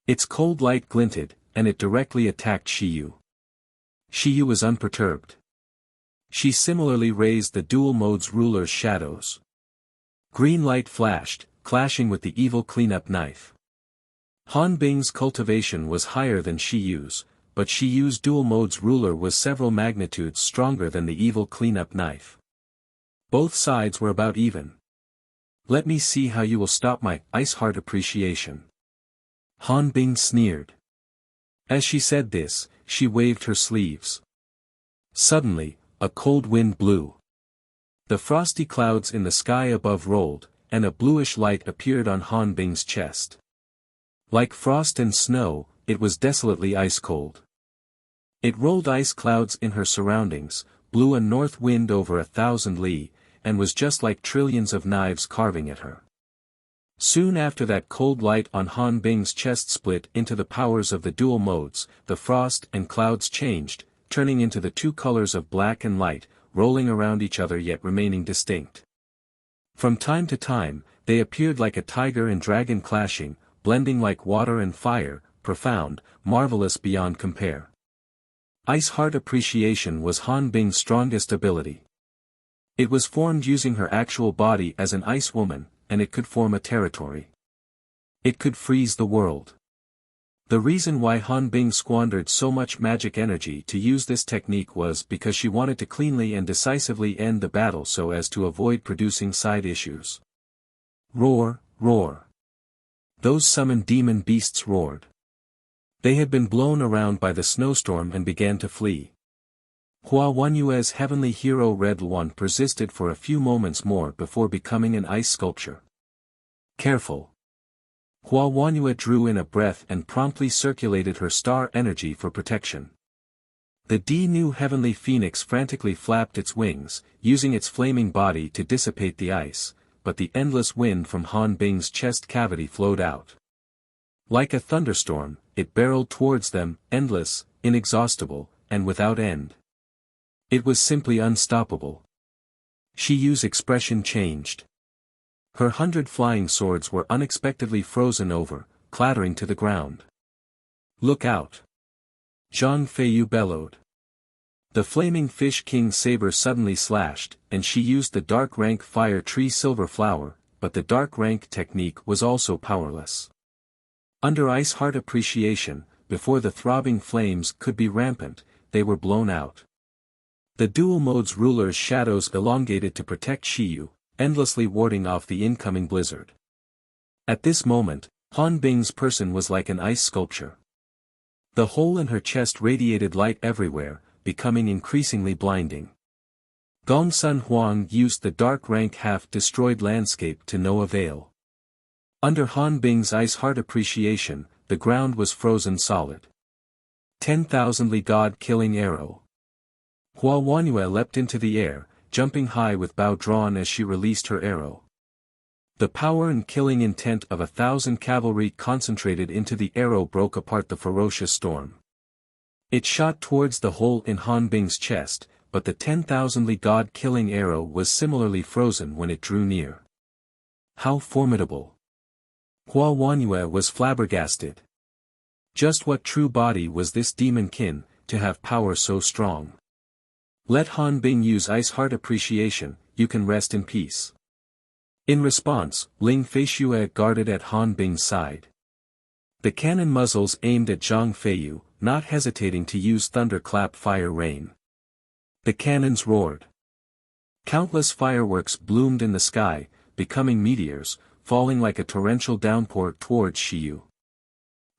Its cold light glinted, and it directly attacked Shi Yu. Shi Yu was unperturbed. She similarly raised the dual mode's ruler's shadows. Green light flashed, clashing with the evil cleanup knife. Han Bing's cultivation was higher than Shi Yu's, but Shi Yu's dual mode's ruler was several magnitudes stronger than the evil cleanup knife. Both sides were about even. Let me see how you will stop my ice heart appreciation. Han Bing sneered. As she said this, she waved her sleeves. Suddenly, a cold wind blew. The frosty clouds in the sky above rolled, and a bluish light appeared on Han Bing's chest. Like frost and snow, it was desolately ice-cold. It rolled ice clouds in her surroundings, blew a north wind over 1,000 li, and was just like trillions of knives carving at her. Soon after that cold light on Han Bing's chest split into the powers of the dual modes, the frost and clouds changed, turning into the two colors of black and light, rolling around each other yet remaining distinct. From time to time, they appeared like a tiger and dragon clashing, blending like water and fire, profound, marvelous beyond compare. Ice Heart Appreciation was Han Bing's strongest ability. It was formed using her actual body as an ice woman, and it could form a territory. It could freeze the world. The reason why Han Bing squandered so much magic energy to use this technique was because she wanted to cleanly and decisively end the battle so as to avoid producing side issues. Roar, roar. Those summoned demon beasts roared. They had been blown around by the snowstorm and began to flee. Hua Wanyue's heavenly hero Red Luan persisted for a few moments more before becoming an ice sculpture. Careful. Hua Wanyue drew in a breath and promptly circulated her star energy for protection. The New Heavenly Phoenix frantically flapped its wings, using its flaming body to dissipate the ice, but the endless wind from Han Bing's chest cavity flowed out. Like a thunderstorm, it barreled towards them, endless, inexhaustible, and without end. It was simply unstoppable. Shi Yu's expression changed. Her 100 flying swords were unexpectedly frozen over, clattering to the ground. Look out! Zhang Feiyu bellowed. The flaming fish king saber suddenly slashed, and she used the dark rank fire tree silver flower, but the dark rank technique was also powerless. Under Ice Heart Appreciation, before the throbbing flames could be rampant, they were blown out. The dual mode's ruler's shadows elongated to protect Shi Yu, endlessly warding off the incoming blizzard. At this moment, Han Bing's person was like an ice sculpture. The hole in her chest radiated light everywhere, becoming increasingly blinding. Gong Sun Huang used the dark rank half-destroyed landscape to no avail. Under Han Bing's ice-heart appreciation, the ground was frozen solid. 10,000 Li God-killing arrow. Hua Wanyue leapt into the air, jumping high with bow drawn as she released her arrow. The power and killing intent of 1,000 cavalry concentrated into the arrow broke apart the ferocious storm. It shot towards the hole in Han Bing's chest, but the 10,000 Li God-killing arrow was similarly frozen when it drew near. How formidable! Hua Wanyue was flabbergasted. Just what true body was this demon kin, to have power so strong? Let Han Bing use ice heart appreciation, you can rest in peace. In response, Ling Feishue guarded at Han Bing's side. The cannon muzzles aimed at Zhang Feiyu, not hesitating to use thunderclap fire rain. The cannons roared. Countless fireworks bloomed in the sky, becoming meteors, falling like a torrential downpour towards Shiyu.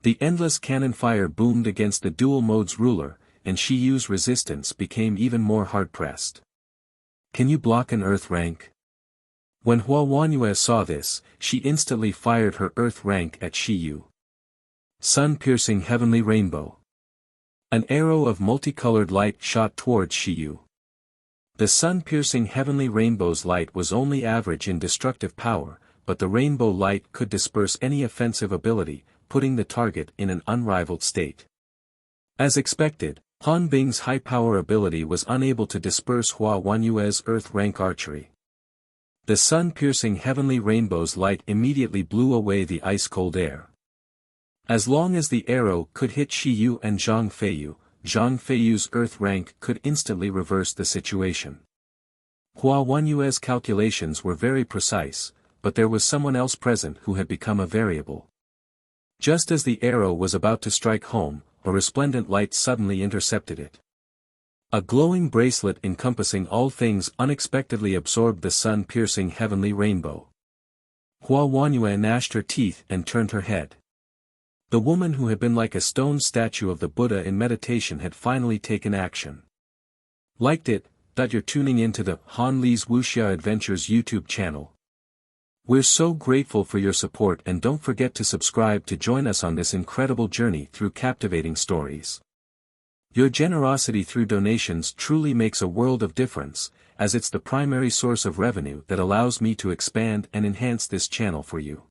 The endless cannon fire boomed against the dual mode's ruler, and Shiyu's resistance became even more hard-pressed. Can you block an earth rank? When Hua Wanyue saw this, she instantly fired her earth rank at Shiyu. Sun-piercing heavenly rainbow. An arrow of multicolored light shot towards Shiyu. The sun-piercing heavenly rainbow's light was only average in destructive power, but the rainbow light could disperse any offensive ability, putting the target in an unrivaled state. As expected, Han Bing's high-power ability was unable to disperse Hua Wanyue's earth rank archery. The sun-piercing heavenly rainbow's light immediately blew away the ice-cold air. As long as the arrow could hit Shiyu and Zhang Feiyu's earth rank could instantly reverse the situation. Hua Wanyue's calculations were very precise, but there was someone else present who had become a variable. Just as the arrow was about to strike home, a resplendent light suddenly intercepted it. A glowing bracelet encompassing all things unexpectedly absorbed the sun-piercing heavenly rainbow. Hua Wanyue gnashed her teeth and turned her head. The woman who had been like a stone statue of the Buddha in meditation had finally taken action. Liked it? You're tuning into the Han Li's Wuxia Adventures YouTube channel. We're so grateful for your support, and don't forget to subscribe to join us on this incredible journey through captivating stories. Your generosity through donations truly makes a world of difference, as it's the primary source of revenue that allows me to expand and enhance this channel for you.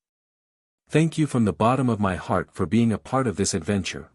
Thank you from the bottom of my heart for being a part of this adventure.